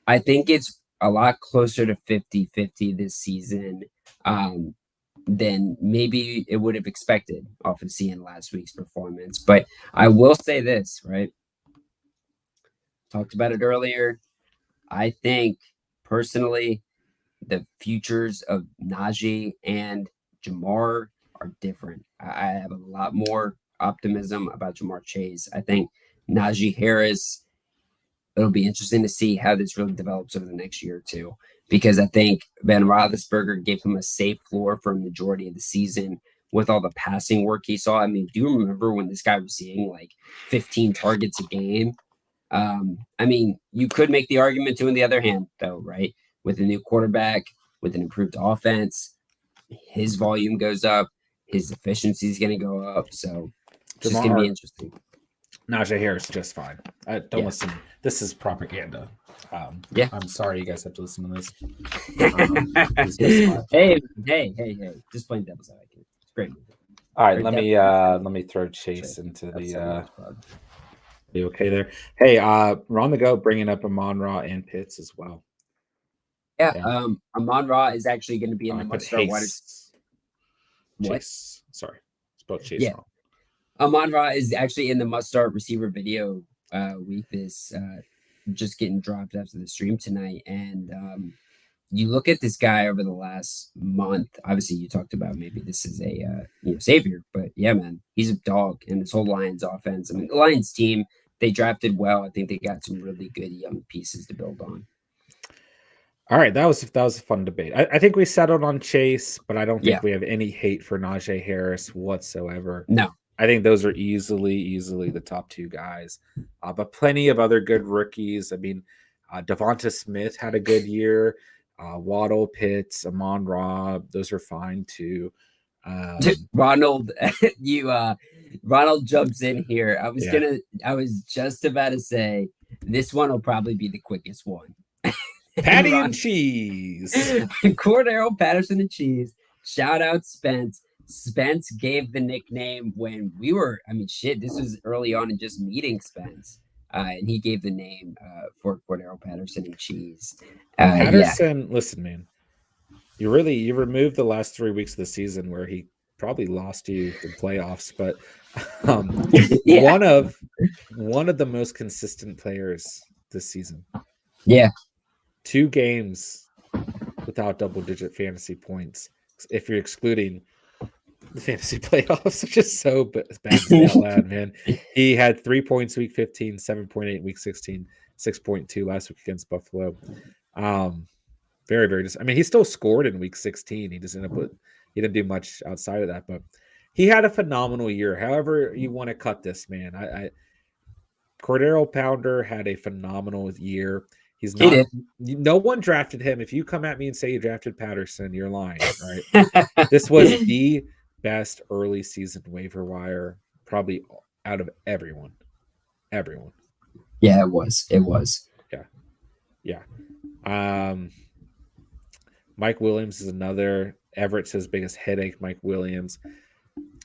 I think it's a lot closer to 50-50 this season than maybe it would have expected off of seeing last week's performance. But I will say this, right? Talked about it earlier. I think personally, the futures of Najee and Jamar are different. I have a lot more optimism about Jamar Chase. I think Najee Harris, it'll be interesting to see how this really develops over the next year or two, because I think Ben Roethlisberger gave him a safe floor for a majority of the season with all the passing work he saw. I mean, do you remember when this guy was seeing 15 targets a game? I mean, you could make the argument too, on the other hand, though, right? With a new quarterback, with an improved offense, his volume goes up, his efficiency is going to go up. So it's just going to be interesting. Najee Harris just fine. Don't listen. This is propaganda. I'm sorry you guys have to listen to this. Hey, just playing devil's advocate. It's great. All right, let me throw Chase into the. Be okay there. Hey, Ron the Goat bringing up Amon-Ra and Pitts as well. Yeah. Amon-Ra is actually going to be in the must-start wide. Chase. Sorry, spelled Chase wrong. Amon-Ra is actually in the must-start receiver video week. This just getting dropped after the stream tonight, and you look at this guy over the last month. Obviously, you talked about maybe this is a savior, but yeah, man, he's a dog. And this whole Lions offense. I mean, the Lions team, they drafted well. I think they got some really good young pieces to build on. All right, that was a fun debate. I think we settled on Chase, but I don't think we have any hate for Najee Harris whatsoever. No, I think those are easily the top 2 guys, but plenty of other good rookies. I mean, Devonta Smith had a good year. Waddle, Pitts, Amon-Ra, those are fine too. Ronald, Ronald jumps in here. I was just about to say this one will probably be the quickest one. Patty and cheese. Cordero Patterson and cheese. Shout out Spence. Spence gave the nickname when we were, this was early on in just meeting Spence. And he gave the name for Cordero Patterson and cheese. Patterson, listen, man. You removed the last 3 weeks of the season where he probably lost you the playoffs, but Yeah. one of the most consistent players this season. Yeah. 2 games without double-digit fantasy points, if you're excluding the fantasy playoffs, which is so bad to say out loud, man. He had 3 points week 15, 7.8 week 16, 6.2 last week against Buffalo. Very, very I mean, he still scored in week 16. He just ended up he didn't do much outside of that, but he had a phenomenal year. However you want to cut this, man. Cordero Pounder had a phenomenal year. He's not. He did. No one drafted him. If you come at me and say you drafted Patterson, you're lying, right? This was the best early season waiver wire, probably out of everyone. Everyone. Yeah, it was. It was. Yeah. Mike Williams is another. Everett's his biggest headache. Mike Williams.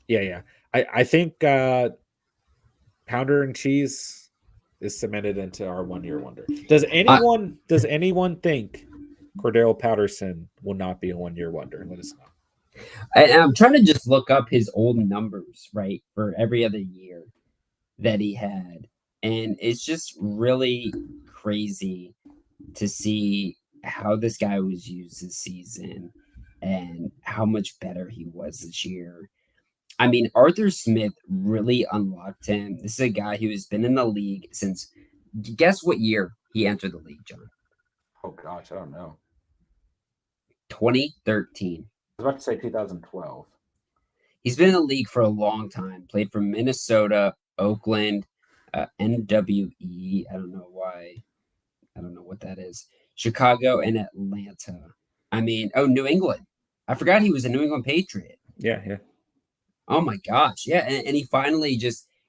Yeah. I think Pounder and Cheese is cemented into our 1 year wonder. Does anyone think Cordero Patterson will not be a 1 year wonder? Let us know. I'm trying to just look up his old numbers, right, for every other year that he had. And it's just really crazy to see how this guy was used this season and how much better he was this year. I mean, Arthur Smith really unlocked him. This is a guy who has been in the league since, guess what year he entered the league, John? Oh, gosh, I don't know. 2013. I was about to say 2012. He's been in the league for a long time. Played for Minnesota, Oakland, NWE. I don't know why. I don't know what that is. Chicago and Atlanta. I mean, New England. I forgot he was a New England Patriot. Yeah. Oh my gosh. Yeah. And he finally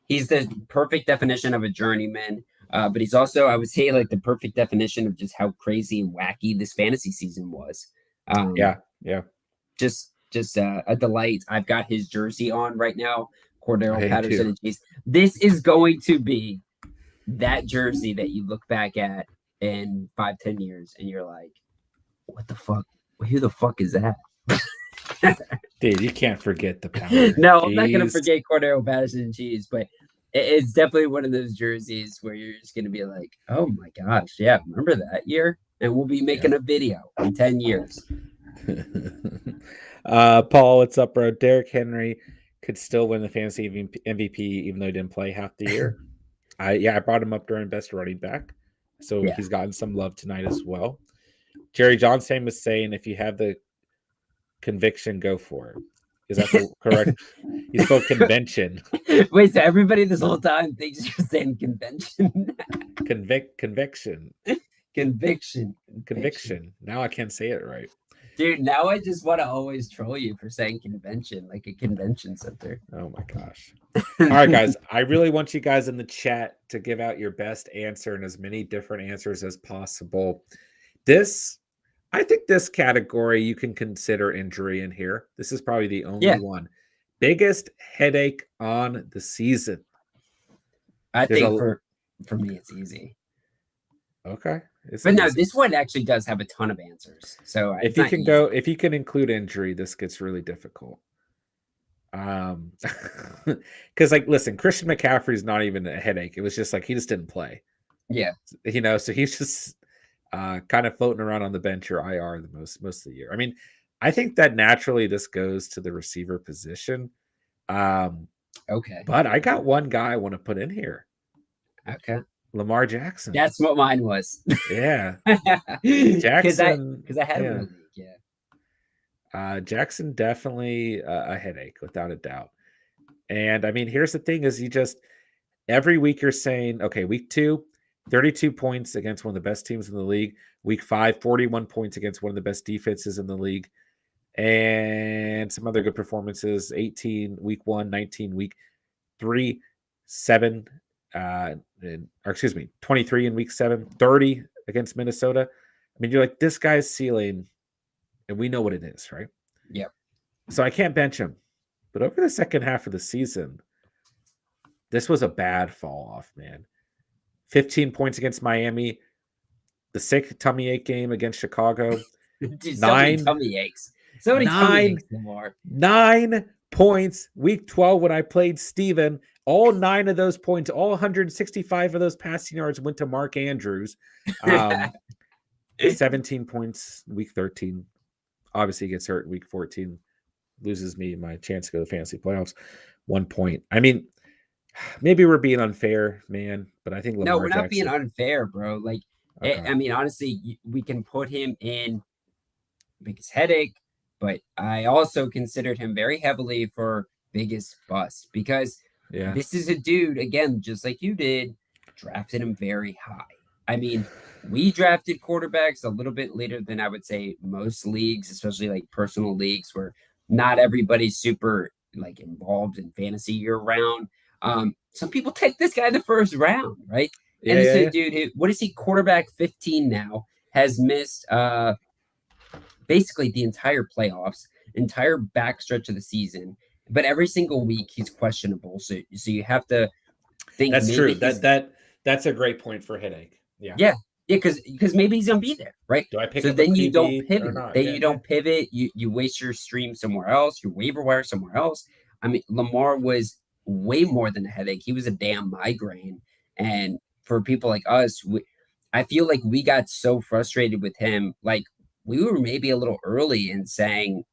he's the perfect definition of a journeyman. But he's also, I would say, like the perfect definition of just how crazy and wacky this fantasy season was. Yeah. Just a delight. I've got his jersey on right now. Cordero Patterson and Cheese. This is going to be that jersey that you look back at in 5-10 years and you're like, what the fuck? Who the fuck is that? Dude, you can't forget the Pounder. No, I'm not gonna forget Cordero Patterson and Cheese, but it's definitely one of those jerseys where you're just gonna be like, oh my gosh, yeah, remember that year? And we'll be making a video in 10 years. Paul, what's up, bro? Derrick Henry could still win the fantasy MVP even though he didn't play half the year. I brought him up during best running back, so he's gotten some love tonight as well. Jerry Johnson was saying, if you have the conviction, go for it. Is that correct? He spoke convention. Wait, so everybody this whole time thinks you're saying convention? Conviction. Conviction. Now I can't say it right. Dude, now I just want to always troll you for saying convention, like a convention center. Oh my gosh. All right, guys. I really want you guys in the chat to give out your best answer and as many different answers as possible. I think this category you can consider injury in here. This is probably the only one. Biggest headache on the season. I think for me it's easy. Okay. But no, this one actually does have a ton of answers. So if you can include injury, this gets really difficult. Because listen, Christian McCaffrey is not even a headache. It was just he just didn't play. Yeah. So he's just kind of floating around on the bench or IR the most of the year. I mean, I think that naturally this goes to the receiver position. Okay. But I got one guy I want to put in here. Okay. Lamar Jackson. That's what mine was. Yeah. Jackson. Because I had him in the league. Yeah. Jackson definitely a headache without a doubt. And I mean, here's the thing: is every week you're saying, okay, week 2, 32 points against one of the best teams in the league. Week 5, 41 points against one of the best defenses in the league. And some other good performances: 18 week 1, 19 week 3, 7. 23 in week 7, 30 against Minnesota. I mean, you're like, this guy's ceiling, and we know what it is, right? Yep. So I can't bench him. But over the second half of the season, this was a bad fall off, man. 15 points against Miami, the sick tummy ache game against Chicago, Dude, so many tummy aches. So many tummy aches, Lamar. 9 points week 12 when I played Steven. All 9 of those points, all 165 of those passing yards went to Mark Andrews. 17 points week 13. Obviously gets hurt week 14. Loses me my chance to go to the fantasy playoffs. 1 point. I mean, maybe we're being unfair, man, but I think No, Lamar we're not Jackson. being unfair, bro. Like, Okay. I mean, honestly, we can put him in biggest headache, but I also considered him very heavily for biggest bust because Yeah. this is a dude, again, just like you did, drafted him very high. I mean, we drafted quarterbacks a little bit later than I would say most leagues, especially like personal leagues where not everybody's super like involved in fantasy year round. Some people take this guy the first round, right? Yeah, And this yeah, is a yeah. dude who, what is he, quarterback 15 now, has missed basically the entire playoffs, entire backstretch of the season. But every single week he's questionable. So you have to think That's maybe true. he's That's a great point for headache. Yeah. yeah. Yeah, because maybe he's gonna be there, right? Do I pick So up a then you don't QB or pivot. not? Then Yeah, you yeah. don't pivot. You waste your stream somewhere else, your waiver wire somewhere else. I mean, Lamar was way more than a headache. He was a damn migraine. And for people like us, I feel like we got so frustrated with him. Like we were maybe a little early in saying,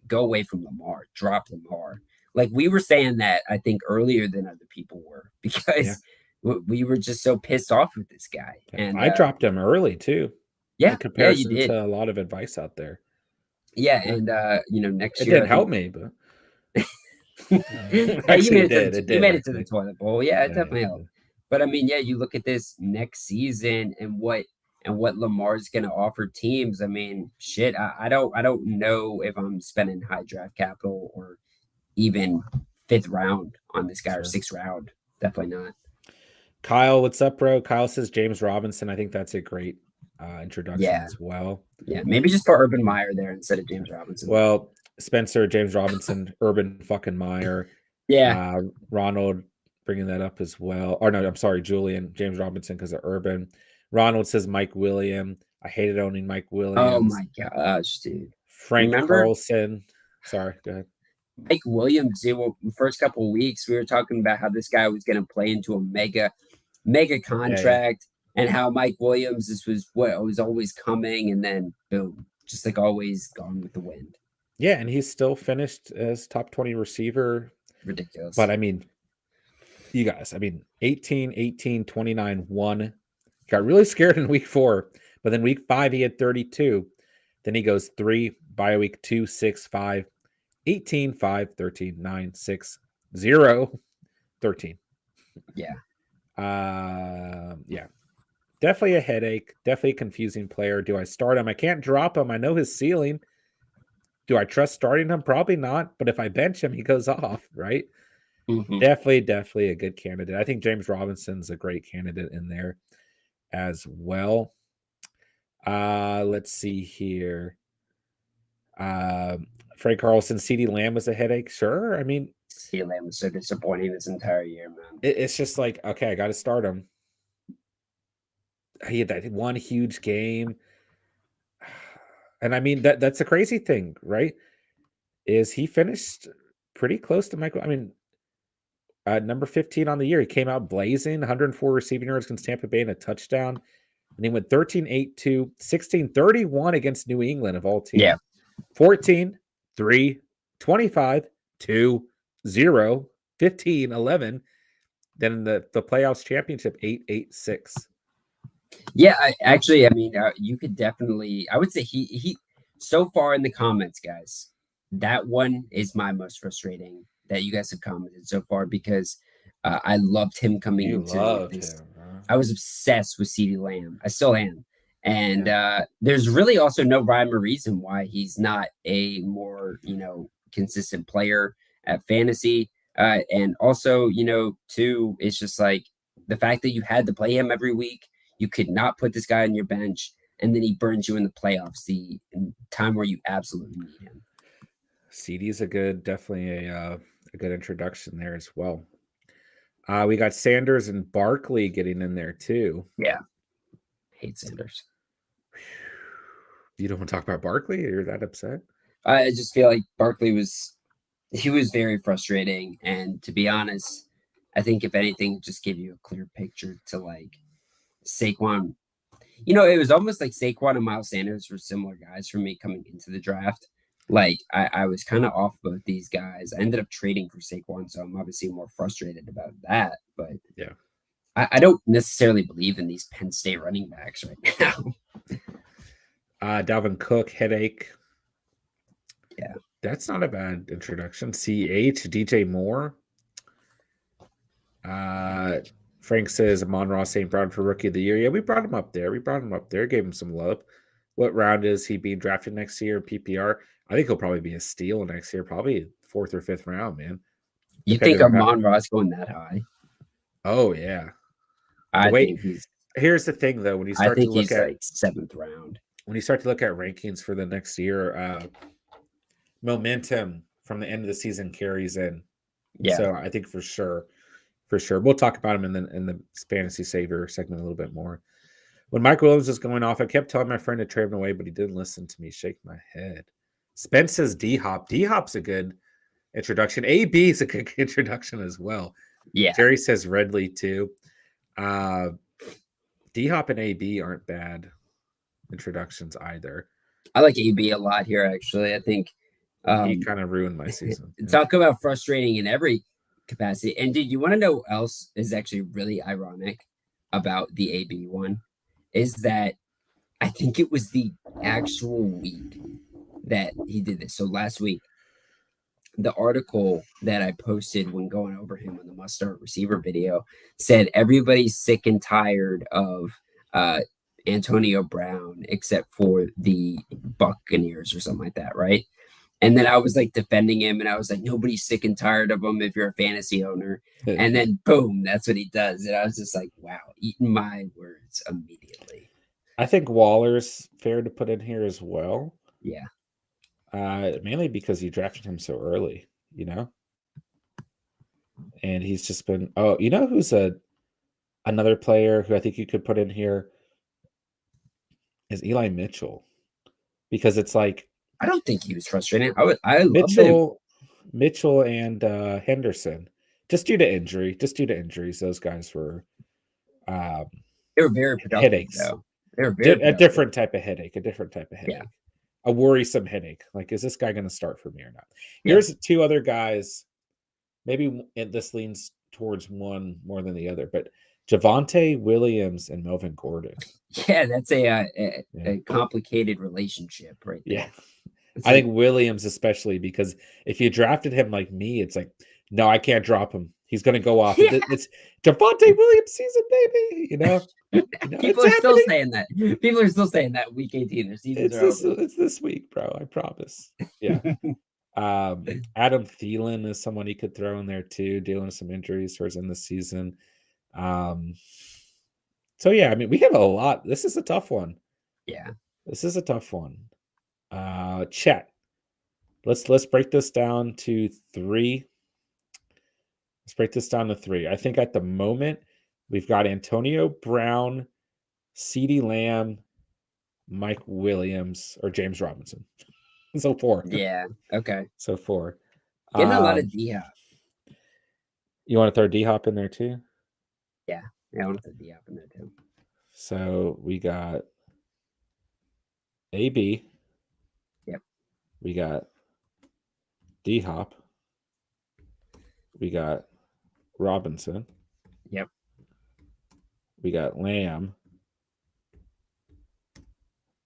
go away from Lamar, drop Lamar. Like we were saying that I think earlier than other people were Yeah. because we were just so pissed off with this guy. And I dropped him early too, in yeah, you comparison did. to a lot of advice out there. Yeah, Yeah. and next It year I didn't think help me, but hey, you actually made it did. It you did made it to the actually. toilet bowl. Yeah, it Yeah, definitely yeah, helped. But I mean, yeah, you look at this next season and what Lamar's going to offer teams. I mean, shit, I don't know if I'm spending high draft capital or even fifth round on this guy or sure. sixth round. Definitely not. Kyle, what's up, bro? Kyle says James Robinson. I think that's a great introduction Yeah, as well. yeah. Maybe just put Urban Meyer there instead of James Robinson. Well, Spencer, James Robinson, Urban fucking Meyer, Yeah. Ronald bringing that up as well. Or no, I'm sorry, Julian, James Robinson because of Urban. Ronald says Mike Williams. I hated owning Mike Oh Williams. my gosh, dude. Frank Remember Carlson. Sorry, go ahead. Mike Williams, the first couple of weeks, we were talking about how this guy was going to play into a mega Yeah. contract, and how Mike Williams, this was what was always coming, and then boom, just like always gone with the wind. Yeah, and he's still finished as top 20 receiver. Ridiculous. But I mean, you guys, 18, 18, 29, 1. Got really scared in week 4, but then week 5 he had 32. Then he goes 3, bye week 2, 6, 5, 18, 5, 13, 9, 6, 0, 13. Yeah. Yeah. Definitely a headache. Definitely a confusing player. Do I start him? I can't drop him. I know his ceiling. Do I trust starting him? Probably not. But if I bench him, he goes off, right? Mm-hmm. Definitely a good candidate. I think James Robinson's a great candidate in there as well. Let's see here. Frank Carlson, CeeDee Lamb was a headache. Sure. CeeDee Lamb was so disappointing this entire year, man. It's just like, okay, I got to start him. He had that one huge game. And that's a crazy thing, right? Is he finished pretty close to Michael? Number 15 on the year. He came out blazing, 104 receiving yards against Tampa Bay and a touchdown. And he went 13-8-2, 16-31 against New England of all teams. Yeah. 14, 3, 25, 2, 0, 15, 11. Then the playoffs championship, 8-8-6. Yeah, you could definitely. I would say he so far in the comments, guys. That one is my most frustrating that you guys have commented so far because I loved him coming You into loved this. him, huh? I was obsessed with CeeDee Lamb. I still am. And there's really also no rhyme or reason why he's not a more, consistent player at fantasy. And also, too, it's just like the fact that you had to play him every week. You could not put this guy on your bench, and then he burns you in the playoffs, the time where you absolutely need him. CeeDee's definitely a good introduction there as well. We got Sanders and Barkley getting in there too. Yeah. Hate Sanders. You don't want to talk about Barkley? You're that upset? I just feel like Barkley was very frustrating, and to be honest, I think if anything, it just gave you a clear picture to like Saquon. It was almost like Saquon and Miles Sanders were similar guys for me coming into the draft. Like I was kind of off both these guys. I ended up trading for Saquon, so I'm obviously more frustrated about that. But Yeah. I don't necessarily believe in these Penn State running backs right now. Dalvin Cook, headache. Yeah. That's not a bad introduction. CH, DJ Moore. Frank says Amon-Ra St. Brown for Rookie of the Year. Yeah, we brought him up there. Gave him some love. What round is he being drafted next year in PPR? I think he'll probably be a steal next year, probably 4th or 5th round, man. You think Amon-Ra's going that high? Oh, yeah. I think he's. Here's the thing, though. When you start to look at like 7th round, when you start to look at rankings for the next year, momentum from the end of the season carries in. Yeah. So I think for sure, we'll talk about him in the fantasy savior segment a little bit more. When Mike Williams was going off, I kept telling my friend to trade him away, but he didn't listen to me. Shake my head. Spence says D-Hop. D-Hop's a good introduction. AB is a good introduction as well. Yeah. Jerry says Redley too. D-Hop and AB aren't bad introductions either. I like AB a lot here, actually. I think he kind of ruined my season. Talk about frustrating in every capacity. And dude, you want to know what else is actually really ironic about the AB one? Is that I think it was the actual week that he did this. So last week, the article that I posted when going over him on the Must Start Receiver video said everybody's sick and tired of Antonio Brown except for the Buccaneers or something like that, right? And then I was like defending him, and I was like, nobody's sick and tired of him if you're a fantasy owner. And then boom, that's what he does. And I was just like, wow, eating my words immediately. I think Waller's fair to put in here as well. Yeah. Mainly because you drafted him so early, and he's just been. Oh, who's another player who I think you could put in here is Eli Mitchell, because it's like I don't think he was frustrating. I Mitchell and Henderson, just due to injuries. Those guys were. They were very productive. Headaches. Though. They were very a different type of headache. Yeah. A worrisome headache. Like, is this guy going to start for me or not? Here's two other guys. Maybe this leans towards one more than the other, but Javonte Williams and Melvin Gordon. Yeah, that's a complicated relationship, right there. Yeah, I think Williams especially, because if you drafted him like me, it's like, no, I can't drop him. He's going to go off. Yeah. It's Javonte Williams season, baby. People are still saying that. People are still saying that week 18. Their seasons are over. It's this week, bro. I promise. Yeah. Adam Thielen is someone you could throw in there too, dealing with some injuries towards the end of the season. So yeah, I mean, we have a lot. This is a tough one. Yeah. This is a tough one. Chat. Let's break this down to 3. Let's break this down to 3. I think at the moment we've got Antonio Brown, CeeDee Lamb, Mike Williams, or James Robinson. So 4. Yeah. Okay. So 4. Getting a lot of D-Hop. You want to throw D-Hop in there too? Yeah. I want to throw D-Hop in there too. So we got AB. Yep. We got D-Hop. We got Robinson. Yep. We got Lamb.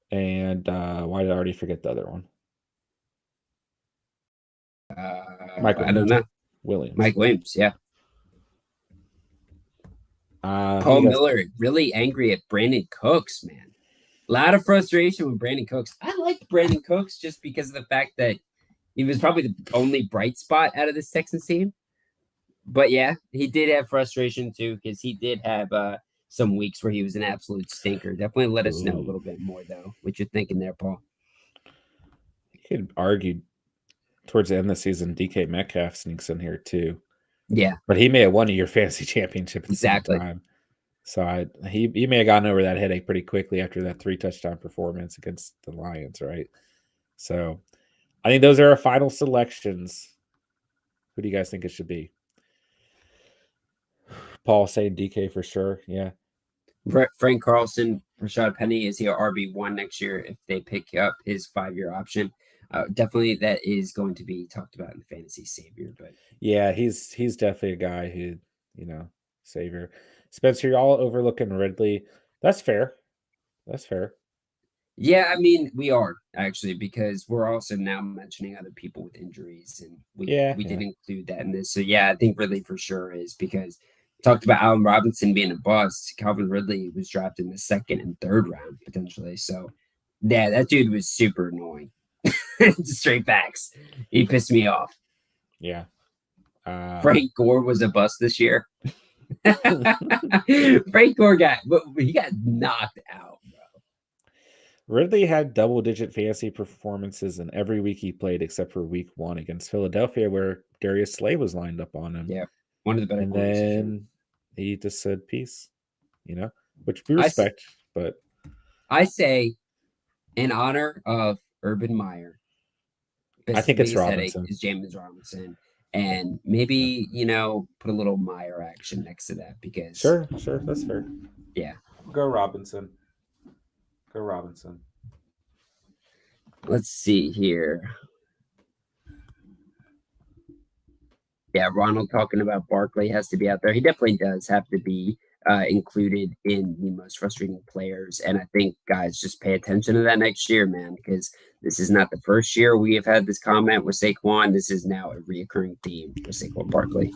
And why did I already forget the other one? I don't know. Williams. Mike Williams, yeah. Paul Miller really angry at Brandon Cooks, man. A lot of frustration with Brandon Cooks. I liked Brandon Cooks just because of the fact that he was probably the only bright spot out of this Texans team. But yeah, he did have frustration too, because he did have some weeks where he was an absolute stinker. Definitely let us know a little bit more, though, what you're thinking there, Paul. You could argue towards the end of the season, DK Metcalf sneaks in here too. Yeah. But he may have won your fantasy championship at exactly. the same time. So he may have gotten over that headache pretty quickly after that 3-touchdown performance against the Lions, right? So I think those are our final selections. Who do you guys think it should be? Paul saying DK for sure. Yeah. Frank Carlson, Rashad Penny, is he RB1 next year if they pick up his 5-year option? Definitely that is going to be talked about in the fantasy savior, but yeah, he's definitely a guy who, savior. Spencer, you're all overlooking Ridley. That's fair. That's fair. yeah, I mean we are actually because we're also now mentioning other people with injuries, and we did include that in this. So yeah, I think Ridley for sure is because talked about Allen Robinson being a bust. Calvin Ridley was drafted in the 2nd and 3rd round potentially. So yeah, that dude was super annoying. Straight facts. He pissed me off. Yeah. Frank Gore was a bust this year. Frank Gore got knocked out, bro. Ridley had double-digit fantasy performances in every week he played, except for week 1 against Philadelphia, where Darius Slay was lined up on him. Yeah, one of the better. And then he just said peace, which we respect. But I say, in honor of Urban Meyer, I think it's Robinson. Is James Robinson. And maybe, put a little Meyer action next to that because. Sure. That's fair. Yeah. Go Robinson. Let's see here. Yeah, Ronald talking about Barkley has to be out there. He definitely does have to be included in the most frustrating players. And I think guys just pay attention to that next year, man, because this is not the first year we have had this comment with Saquon. This is now a reoccurring theme for Saquon Barkley.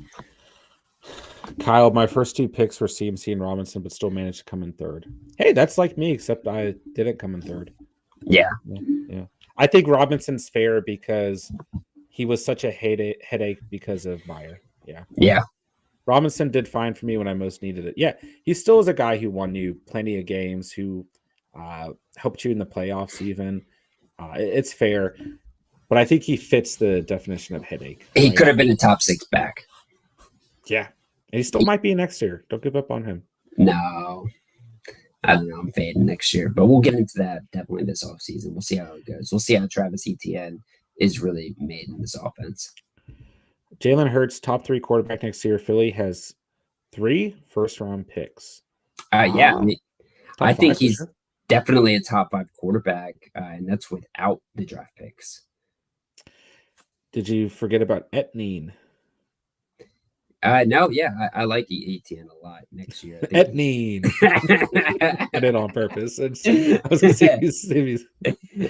Kyle, my first 2 picks were CMC and Robinson, but still managed to come in 3rd. Hey, that's like me, except I didn't come in 3rd. Yeah. I think Robinson's fair because he was such a headache because of Meyer. Yeah. Robinson did fine for me when I most needed it. Yeah, he still is a guy who won you plenty of games, who helped you in the playoffs even. It's fair, but I think he fits the definition of headache. He could have been a top 6 back. Yeah, and he still might be next year. Don't give up on him. No. I don't know. I'm fading next year, but we'll get into that definitely this offseason. We'll see how it goes. We'll see how Travis Etienne is really made in this offense. Jalen Hurts, top 3 quarterback next year. Philly has 3 first-round picks. Yeah, I think he's definitely a top 5 quarterback, and that's without the draft picks. Did you forget about Etienne? No, yeah, I like Etienne a lot next year. Etienne. I did it on purpose. I was going to say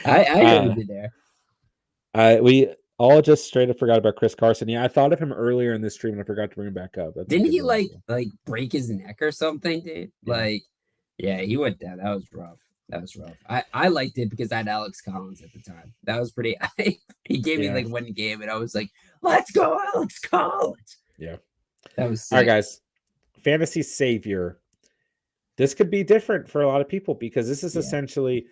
I heard you there. We all just straight up forgot about Chris Carson. Yeah, I thought of him earlier in this stream and I forgot to bring him back up. Didn't he like break his neck or something, dude? Yeah. He went down. That was rough. I liked it because I had Alex Collins at the time. That was pretty. He gave me one game and I was like, let's go, Alex Collins. Yeah. That was sick. All right, guys. Fantasy savior. This could be different for a lot of people because this is essentially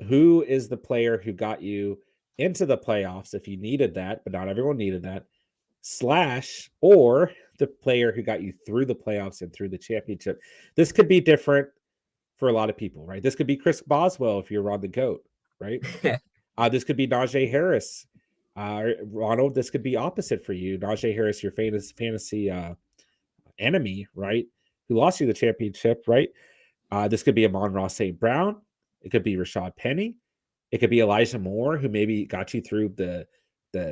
who is the player who got you into the playoffs if you needed that, but not everyone needed that, / or the player who got you through the playoffs and through the championship. This could be different for a lot of people, right? This could be Chris Boswell if you're on the GOAT, right? This could be Najee Harris. Ronald, this could be opposite for you. Najee Harris, your fantasy enemy, right? Who lost you the championship, right? This could be Amon-Ra St. Brown. It could be Rashad Penny. It could be Elijah Moore, who maybe got you through the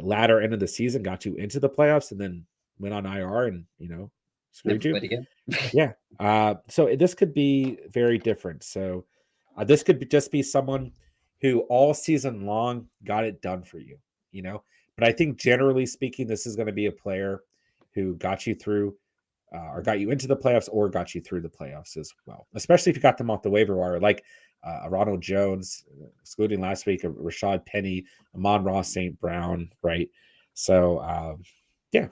latter end of the season, got you into the playoffs, and then went on IR and, screwed you. Again. Yeah. So this could be very different. So this could just be someone who all season long got it done for you, But I think generally speaking, this is going to be a player who got you through or got you into the playoffs or got you through the playoffs as well, especially if you got them off the waiver wire, like Ronald Jones, excluding last week, Rashad Penny, Amon-Ra St. Brown, right? So, yeah.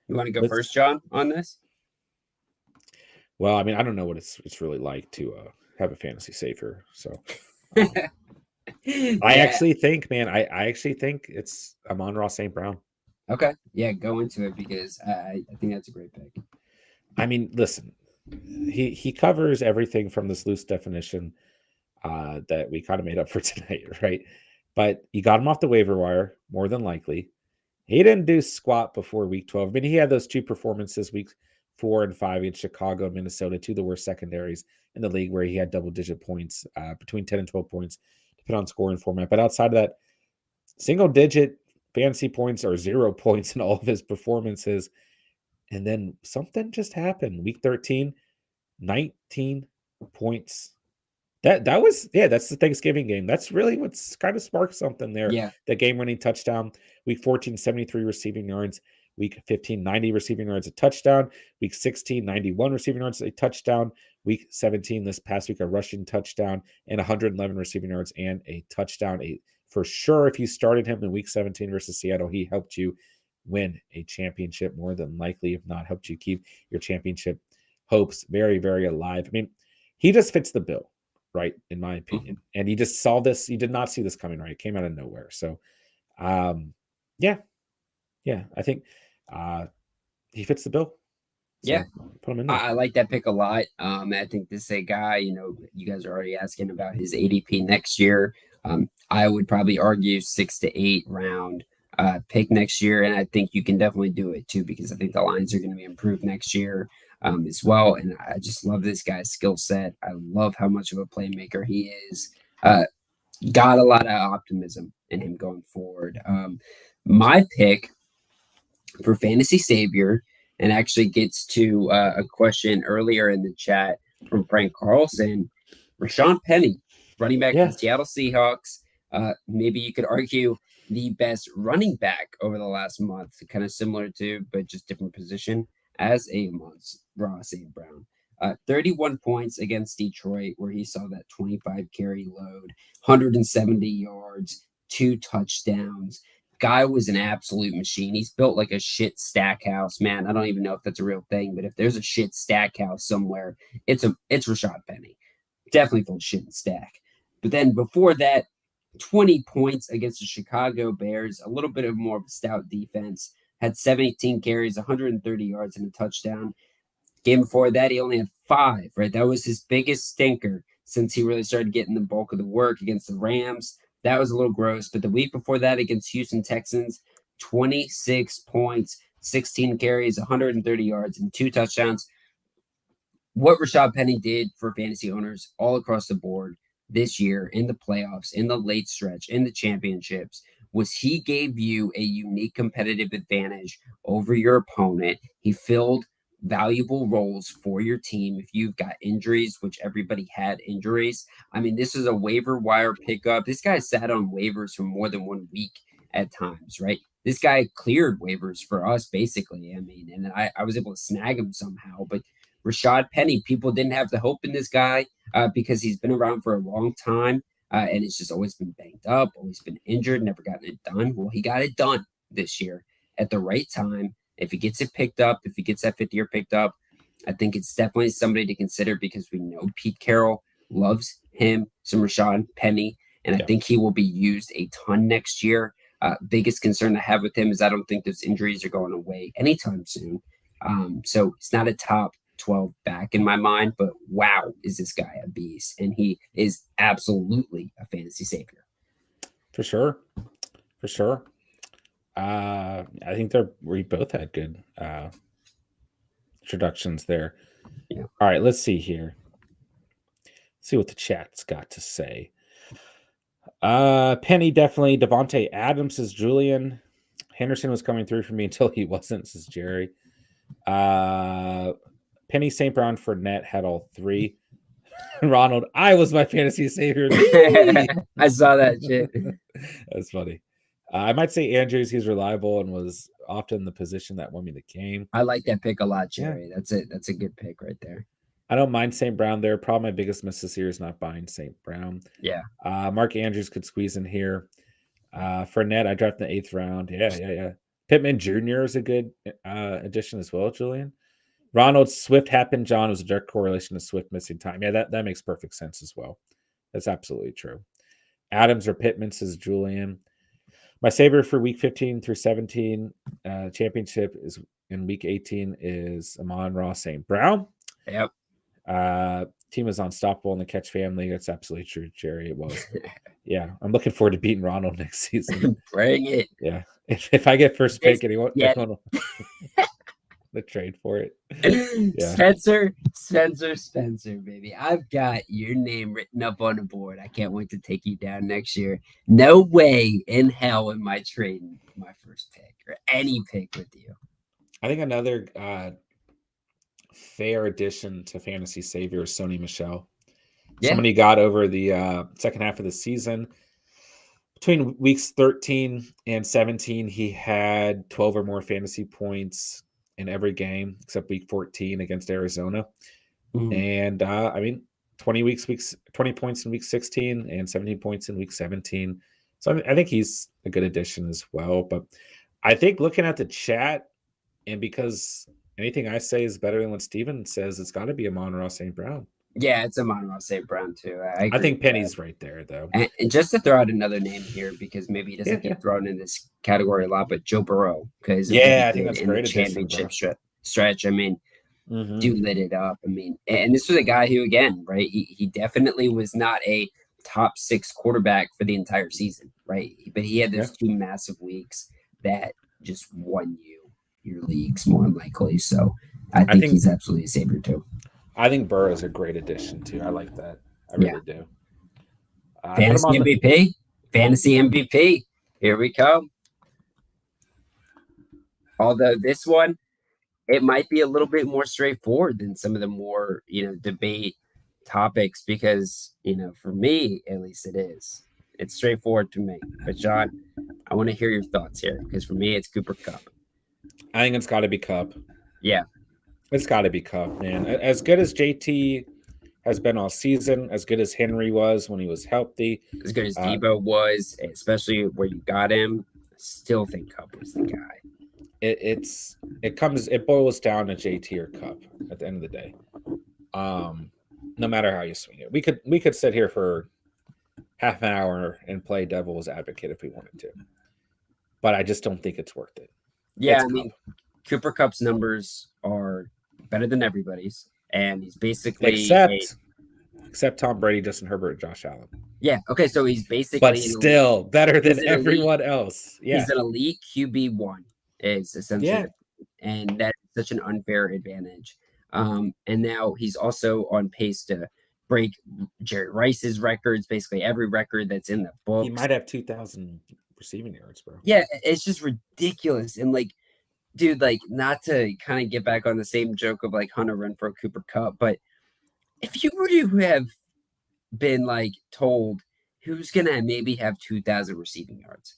You want to go first, John, on this? Well, I mean, I don't know what it's really like to have a fantasy savior. So I actually think, man, I actually think it's Amon-Ra St. Brown. Okay. Yeah, go into it because I think that's a great pick. I mean, listen, he covers everything from this loose definition that we kind of made up for tonight, right? But you got him off the waiver wire, more than likely. He didn't do squat before week 12. I mean, he had those two performances, week 4 and 5 in Chicago and Minnesota, two of the worst secondaries in the league, where he had double-digit points, between 10 and 12 points, depending on scoring format. But outside of that, single-digit fantasy points or 0 points in all of his performances. And then something just happened. Week 13, 19 points. That was, yeah, that's the Thanksgiving game. That's really what's kind of sparked something there. Yeah. The game-winning touchdown. Week 14, 73 receiving yards. Week 15, 90 receiving yards, a touchdown. Week 16, 91 receiving yards, a touchdown. Week 17, this past week, a rushing touchdown and 111 receiving yards and a touchdown. For sure, if you started him in week 17 versus Seattle, he helped you win a championship, more than likely. If not, helped you keep your championship hopes very, very alive. I mean, he just fits the bill, right? In my opinion. And he just saw this. He did not see this coming, right? It came out of nowhere. So, yeah, I think he fits the bill. So Yeah. put him in there. I like that pick a lot. I think this is a guy, you guys are already asking about his ADP next year. I would probably argue 6 to 8 round pick next year. And I think you can definitely do it too, because I think the lines are going to be improved next year as well. And I just love this guy's skill set. I love how much of a playmaker he is. Got a lot of optimism in him going forward. My pick for Fantasy Savior, and actually gets to a question earlier in the chat from Frank Carlson. Rashaad Penny, running back for the Seattle Seahawks. Maybe you could argue the best running back over the last month, kind of similar to, but just different position as Amon-Ra St. Brown. 31 points against Detroit, where he saw that 25 carry load, 170 yards, 2 touchdowns. Guy was an absolute machine. He's built like a shit stack house, man. I don't even know if that's a real thing, but if there's a shit stack house somewhere, it's Rashaad Penny. Definitely full shit and stack. But then before that, 20 points against the Chicago Bears, a little bit of more of a stout defense. Had 17 carries, 130 yards, and a touchdown. Game before that, he only had 5, right? That was his biggest stinker since he really started getting the bulk of the work against the Rams. That was a little gross. But the week before that against Houston Texans, 26 points, 16 carries, 130 yards, and 2 touchdowns. What Rashaad Penny did for fantasy owners all across the board this year in the playoffs, in the late stretch, in the championships, was he gave you a unique competitive advantage over your opponent. He filled valuable roles for your team. If you've got injuries, which everybody had injuries, I mean, this is a waiver wire pickup. This guy sat on waivers for more than 1 week at times, right? This guy cleared waivers for us, basically. I mean, and I was able to snag him somehow. But Rashaad Penny, people didn't have the hope in this guy because he's been around for a long time and it's just always been banged up, always been injured, never gotten it done. Well, he got it done this year at the right time. If he gets it picked up, if he gets that 50-year picked up, I think it's definitely somebody to consider because we know Pete Carroll loves him, some Rashaad Penny, and I think he will be used a ton next year. Biggest concern I have with him is I don't think those injuries are going away anytime soon. So it's not a top 12 back in my mind, but wow, is this guy a beast? And he is absolutely a fantasy savior. For sure. I think we both had good introductions there. Yeah. All right, let's see here. Let's see what the chat's got to say. Penny definitely. Devontae Adams is Julian. Henderson was coming through for me until he wasn't, says Jerry. Penny, St. Brown, Fournette had all 3. Ronald, I was my fantasy savior. I saw that shit. That's funny. I might say Andrews. He's reliable and was often the position that won me the game. I like that pick a lot, Jerry. Yeah. That's a good pick right there. I don't mind St. Brown there. Probably my biggest miss this year is not buying St. Brown. Yeah. Mark Andrews could squeeze in here. Fournette, I drafted in the 8th round. Yeah. Pittman Jr. is a good addition as well, Julian. Ronald, Swift happened. John was a direct correlation to Swift missing time. Yeah, that makes perfect sense as well. That's absolutely true. Adams or Pittman, says Julian. My savior for week 15 through 17 championship is in week 18 is Amon-Ra St. Brown. Yep. Team is unstoppable in the catch family. That's absolutely true, Jerry. It was. Yeah, I'm looking forward to beating Ronald next season. Bring it. Yeah, if I get first pick, anyone will the trade for it. Yeah. Spencer, baby. I've got your name written up on the board. I can't wait to take you down next year. No way in hell am I trading my first pick or any pick with you. I think another fair addition to Fantasy Savior is Sony Michel. Yeah. Somebody got over the second half of the season. Between weeks 13 and 17, he had 12 or more fantasy points in every game except week 14 against Arizona. And I mean, 20 points in week 16 and 17 points in week 17. So I think he's a good addition as well. But I think looking at the chat, and because anything I say is better than what Steven says, it's got to be Amon-Ra St. Brown. Yeah, it's Amon-Ra St. Brown too. I think Penny's right there, though. And just to throw out another name here, because maybe he doesn't get thrown in this category a lot, but Joe Burrow, because I think that's in great the championship stretch. I mean, dude lit it up. I mean, and this was a guy who, again, right, he definitely was not a top 6 quarterback for the entire season, right? But he had those 2 massive weeks that just won you your leagues more than likely. So I think he's absolutely a savior too. I think Burrow's a great addition too. I like that. I really do. Fantasy MVP. Here we come. Although this one, it might be a little bit more straightforward than some of the more, debate topics because, for me, at least it is. It's straightforward to me. But John, I want to hear your thoughts here because for me, it's Cooper Kupp. I think it's got to be Kupp. Yeah. It's got to be Kupp, man. As good as JT has been all season, as good as Henry was when he was healthy, as good as Debo was, especially where you got him, I still think Kupp was the guy. It boils down to JT or Kupp at the end of the day. No matter how you swing it, we could sit here for half an hour and play devil's advocate if we wanted to, but I just don't think it's worth it. Yeah, I mean, Cooper Kupp's numbers are better than everybody's, and he's basically except Tom Brady, Justin Herbert, Josh Allen. Yeah, okay, so he's basically but still better than everyone else. Yeah, he's an elite QB1 is essentially, and that's such an unfair advantage. And now he's also on pace to break Jerry Rice's records, basically every record that's in the book. He might have 2,000 receiving yards, bro. Yeah, it's just ridiculous. And dude, not to kind of get back on the same joke of Hunter Renfrow, Cooper Kupp, but if you were to have been told who's gonna maybe have 2,000 receiving yards,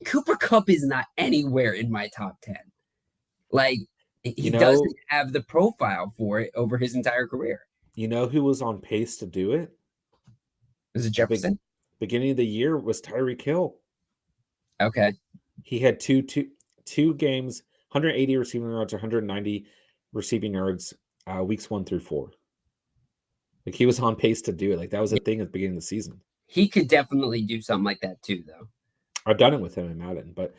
Cooper Kupp is not anywhere in my top 10. He doesn't have the profile for it over his entire career. You know who was on pace to do it? Was it Jefferson? Beginning of the year was Tyreek Hill. Okay. He had two games, 180 receiving yards, 190 receiving yards, weeks 1 through 4. He was on pace to do it. That was a thing at the beginning of the season. He could definitely do something like that too, though. I've done it with him in Madden, but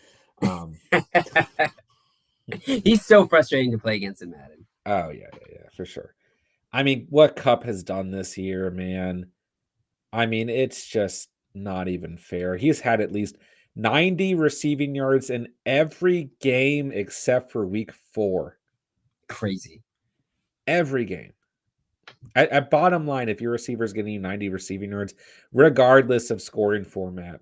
he's so frustrating to play against in Madden. Oh yeah, for sure. I mean, what Kupp has done this year, man. I mean, it's just not even fair. He's had at least 90 receiving yards in every game except for week 4. Crazy. Every game. At bottom line, if your receiver is getting you 90 receiving yards, regardless of scoring format,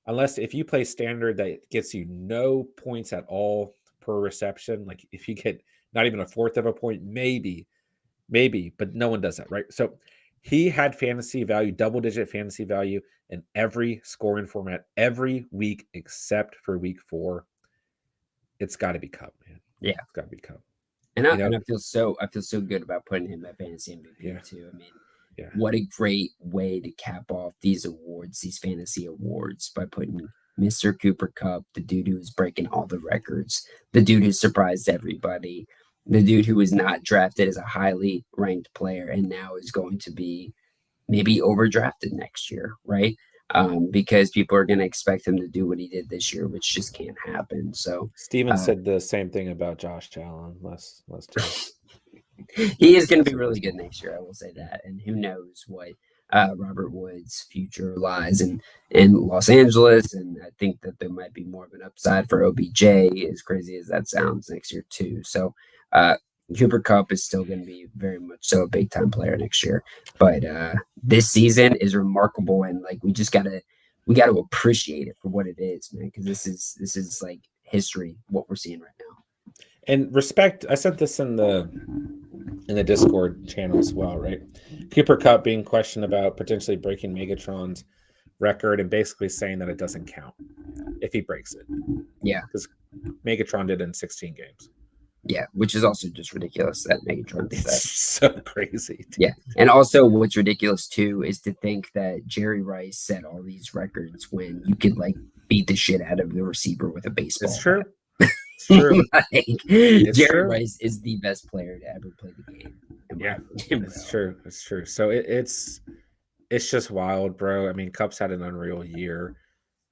unless if you play standard that gets you no points at all per reception, if you get not even a fourth of a point, maybe, but no one does that, right? So he had fantasy value, double-digit fantasy value in every scoring format every week except for week 4. It's got to be Kupp, man. Yeah, it's got to be Kupp. And I feel so good about putting him at fantasy MVP too. I mean, what a great way to cap off these awards, these fantasy awards, by putting Mr. Cooper Kupp, the dude who was breaking all the records, the dude who surprised everybody, the dude who was not drafted as a highly ranked player and now is going to be maybe overdrafted next year, right? Because people are going to expect him to do what he did this year, which just can't happen. So Steven said the same thing about Josh Allen last time. He is going to be really good next year. I will say that. And who knows what Robert Woods' future lies in Los Angeles. And I think that there might be more of an upside for OBJ, as crazy as that sounds, next year too. So Cooper Kupp is still going to be very much so a big time player next year. But this season is remarkable, and like we got to appreciate it for what it is, man. Because this is like history, what we're seeing right now. And respect, I sent this in the Discord channel as well, right? Cooper Kupp being questioned about potentially breaking Megatron's record and basically saying that it doesn't count if he breaks it. Yeah. Because Megatron did it in 16 games. Yeah, which is also just ridiculous that Megatron did that. It's so crazy. Dude. Yeah. And also what's ridiculous too is to think that Jerry Rice set all these records when you could like beat the shit out of the receiver with a baseball. It's true. It's true. Jerry Rice is the best player to ever play the game. Yeah, it's true. It's true. So it's just wild, bro. I mean, Kupp's had an unreal year.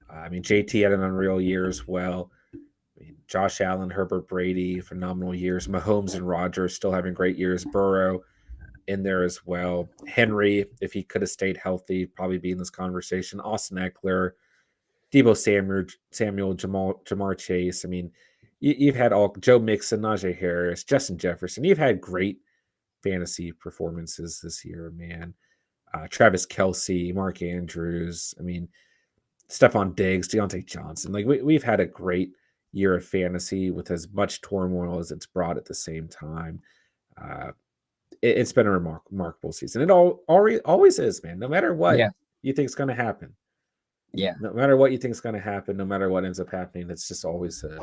I mean, JT had an unreal year as well. I mean, Josh Allen, Herbert Brady, phenomenal years. Mahomes and Rodgers still having great years. Burrow in there as well. Henry, if he could have stayed healthy, probably be in this conversation. Austin Eckler, Deebo Samuel, Jamar Chase. I mean, you've had all Joe Mixon, Najee Harris, Justin Jefferson. You've had great fantasy performances this year, man. Travis Kelce, Mark Andrews. I mean, Stephon Diggs, Deontay Johnson. Like we've had a great year of fantasy with as much turmoil as it's brought at the same time. It's been a remarkable season. It always is, man. No matter what you think is going to happen. Yeah. No matter what you think is going to happen, no matter what ends up happening, it's just always a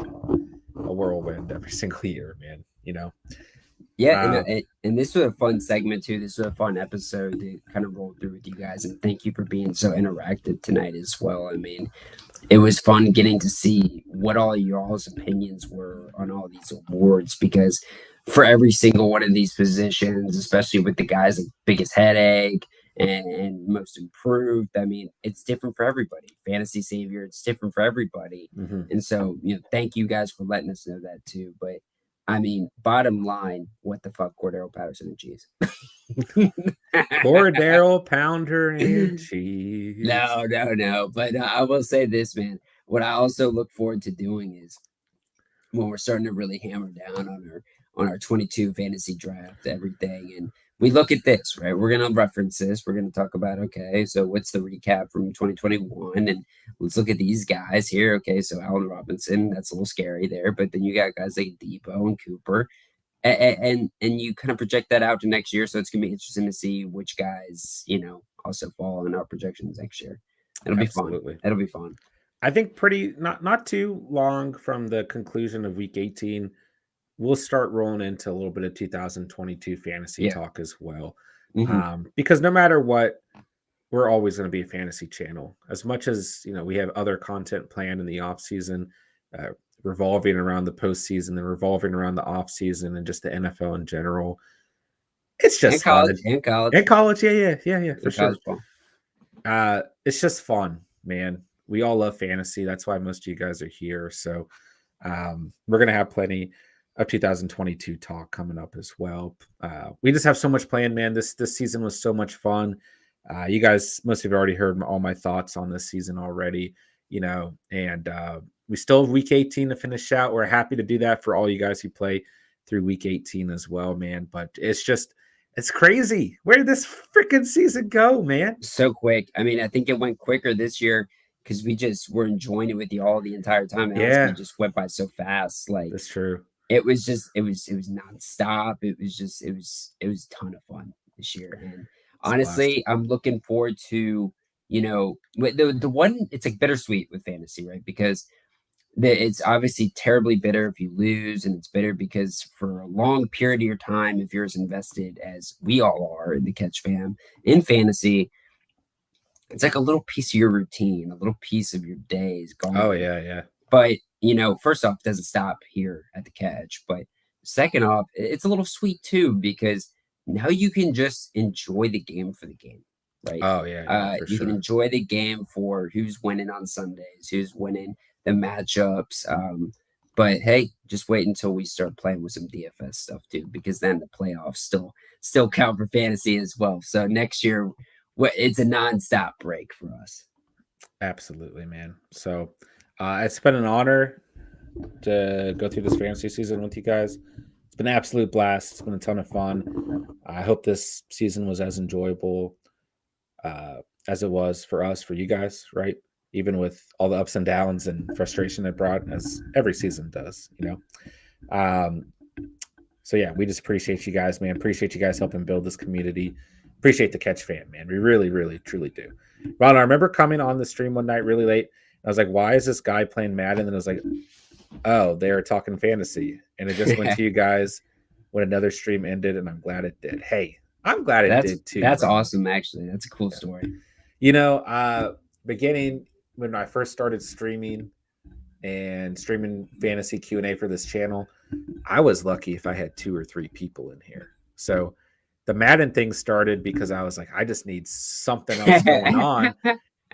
whirlwind every single year, man. You know. Yeah, and this was a fun segment too. This was a fun episode to kind of roll through with you guys, and thank you for being so interactive tonight as well. I mean, it was fun getting to see what all y'all's opinions were on all these awards, because for every single one of these positions, especially with the guys like biggest headache and most improved, I mean, it's different for everybody. Fantasy savior, it's different for everybody. And so, thank you guys for letting us know that too. But I mean, bottom line, what the fuck, Cordero Patterson and cheese? Cordero Pounder and cheese. No. But I will say this, man. What I also look forward to doing is when we're starting to really hammer down on our 22 fantasy draft, everything, and we look at this, right? We're going to reference this. We're going to talk about, okay, so what's the recap from 2021? And let's look at these guys here. Okay, so Allen Robinson, that's a little scary there. But then you got guys like Deebo and Cooper. And you kind of project that out to next year. So it's going to be interesting to see which guys, also fall in our projections next year. It'll be fun. It'll be fun. I think not too long from the conclusion of week 18, we'll start rolling into a little bit of 2022 fantasy talk as well. Because no matter what, we're always going to be a fantasy channel. As much as, we have other content planned in the off season, revolving around the postseason and revolving around the off season and just the NFL in general. It's just college. Yeah, for sure. It's just fun, man. We all love fantasy. That's why most of you guys are here. So we're going to have plenty of 2022 talk coming up as well. We just have so much planned, man. This season was so much fun. You guys must have already heard all my thoughts on this season already, and we still have week 18 to finish out. We're happy to do that for all you guys who play through week 18 as well, man. But it's crazy. Where did this freaking season go, man? So quick. I mean, I think it went quicker this year because we just were enjoying it with you all the entire time. It just went by so fast. Like, that's true. It was nonstop. It was a ton of fun this year. And honestly, I'm looking forward to, the one, it's like bittersweet with fantasy, right? Because it's obviously terribly bitter if you lose, and it's bitter because for a long period of your time, if you're as invested as we all are in the Catch Fam in fantasy, it's like a little piece of your routine, a little piece of your day is gone. Oh yeah. But first off, it doesn't stop here at the Catch. But second off, it's a little sweet too, because now you can just enjoy the game for the game, right? Oh yeah. You can enjoy the game for who's winning on Sundays, who's winning the matchups. But hey, just wait until we start playing with some DFS stuff too, because then the playoffs still count for fantasy as well. So next year, it's a nonstop break for us. Absolutely, man. So it's been an honor to go through this fantasy season with you guys. It's been an absolute blast. It's been a ton of fun. I hope this season was as enjoyable as it was for us, for you guys, right? Even with all the ups and downs and frustration it brought, as every season does, So yeah, we just appreciate you guys, man. Appreciate you guys helping build this community. Appreciate the Catch Fan, man. We really, really, truly do. Ron, I remember coming on the stream one night really late. I was like, why is this guy playing Madden? And then I was like, oh, they are talking fantasy. And it just went to you guys when another stream ended, and I'm glad it did. Hey, I'm glad it did too. That's awesome, actually. That's a cool story. Beginning when I first started streaming and streaming fantasy Q&A for this channel, I was lucky if I had 2 or 3 people in here. So the Madden thing started because I was like, I just need something else going on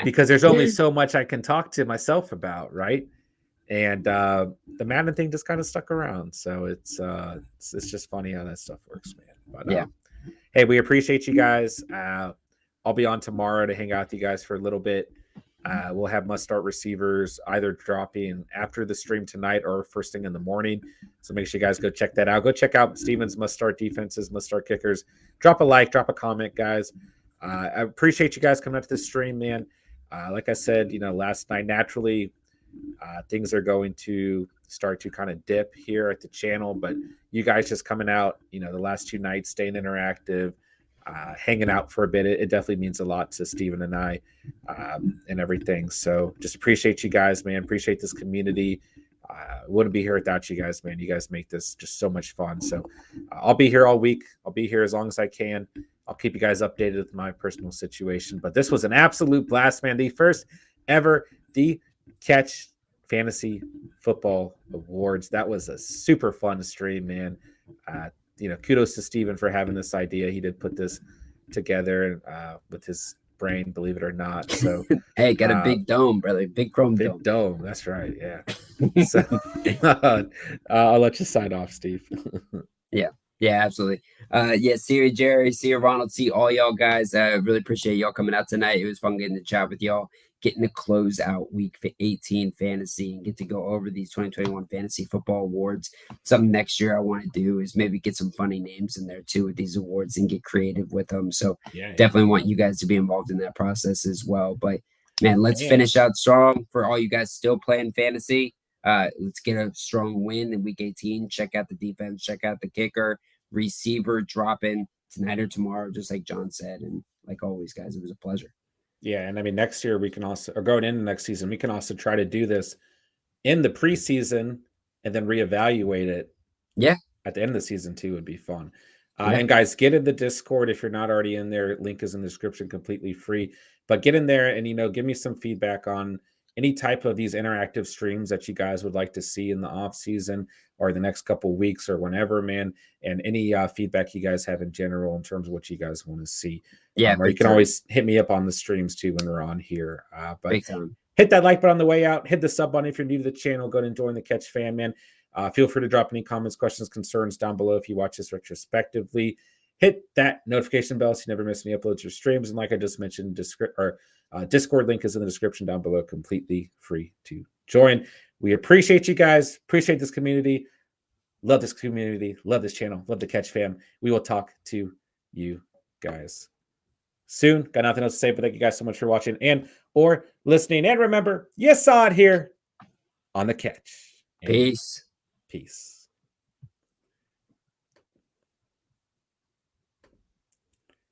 because there's only so much I can talk to myself about, right? And the Madden thing just kind of stuck around. So it's just funny how that stuff works, man. But yeah. Hey, we appreciate you guys. I'll be on tomorrow to hang out with you guys for a little bit. We'll have must start receivers either dropping after the stream tonight or first thing in the morning. So make sure you guys go check that out. Go check out Steven's must start defenses, must start kickers. Drop a like, drop a comment, guys. I appreciate you guys coming up to this stream, man. Like I said, last night, naturally, things are going to start to kind of dip here at the channel, but you guys just coming out, the last 2 nights, staying interactive, hanging out for a bit. It definitely means a lot to Steven and I and everything. So just appreciate you guys, man. Appreciate this community. Wouldn't be here without you guys, man. You guys make this just so much fun. So I'll be here all week. I'll be here as long as I can. I'll keep you guys updated with my personal situation. But this was an absolute blast, man. The first ever The Catch Fantasy Football Awards. That was a super fun stream, man. Kudos to Steven for having this idea. He did put this together with his brain, believe it or not. So hey, got a big dome, brother. Big chrome big dome. That's right. Yeah. So I'll let you sign off, Steve. Yeah, absolutely. See you, Jerry. See you, Ronald. See all y'all guys. I really appreciate y'all coming out tonight. It was fun getting to chat with y'all, getting to close out week 18 fantasy and get to go over these 2021 fantasy football awards. Something next year I want to do is maybe get some funny names in there too with these awards and get creative with them. So definitely want you guys to be involved in that process as well. But man, let's finish out strong for all you guys still playing fantasy. Let's get a strong win in week 18. Check out the defense, check out the kicker, receiver dropping tonight or tomorrow, just like John said. And like always, guys, it was a pleasure. Yeah, and I mean, next year we can also, or going into next season, we can also try to do this in the preseason and then reevaluate it. Yeah, at the end of the season too would be fun. And guys, get in the Discord if you're not already in there. Link is in the description, completely free. But get in there and give me some feedback on any type of these interactive streams that you guys would like to see in the off season or the next couple of weeks or whenever, man. And any feedback you guys have in general in terms of what you guys want to see. Yeah, or you can always hit me up on the streams too when we're on here. But big time. Hit that like button on the way out. Hit the sub button if you're new to the channel. Go and join the Catch Fan, man. Feel free to drop any comments, questions, concerns down below if you watch this retrospectively. Hit that notification bell so you never miss any uploads or streams. And like I just mentioned, Discord link is in the description down below, completely free to join. We appreciate you guys. Appreciate this community. Love this community. Love this channel. Love the Catch Fam. We will talk to you guys soon. Got nothing else to say, but thank you guys so much for watching and or listening. And remember, you saw it here on the Catch. Peace. Peace.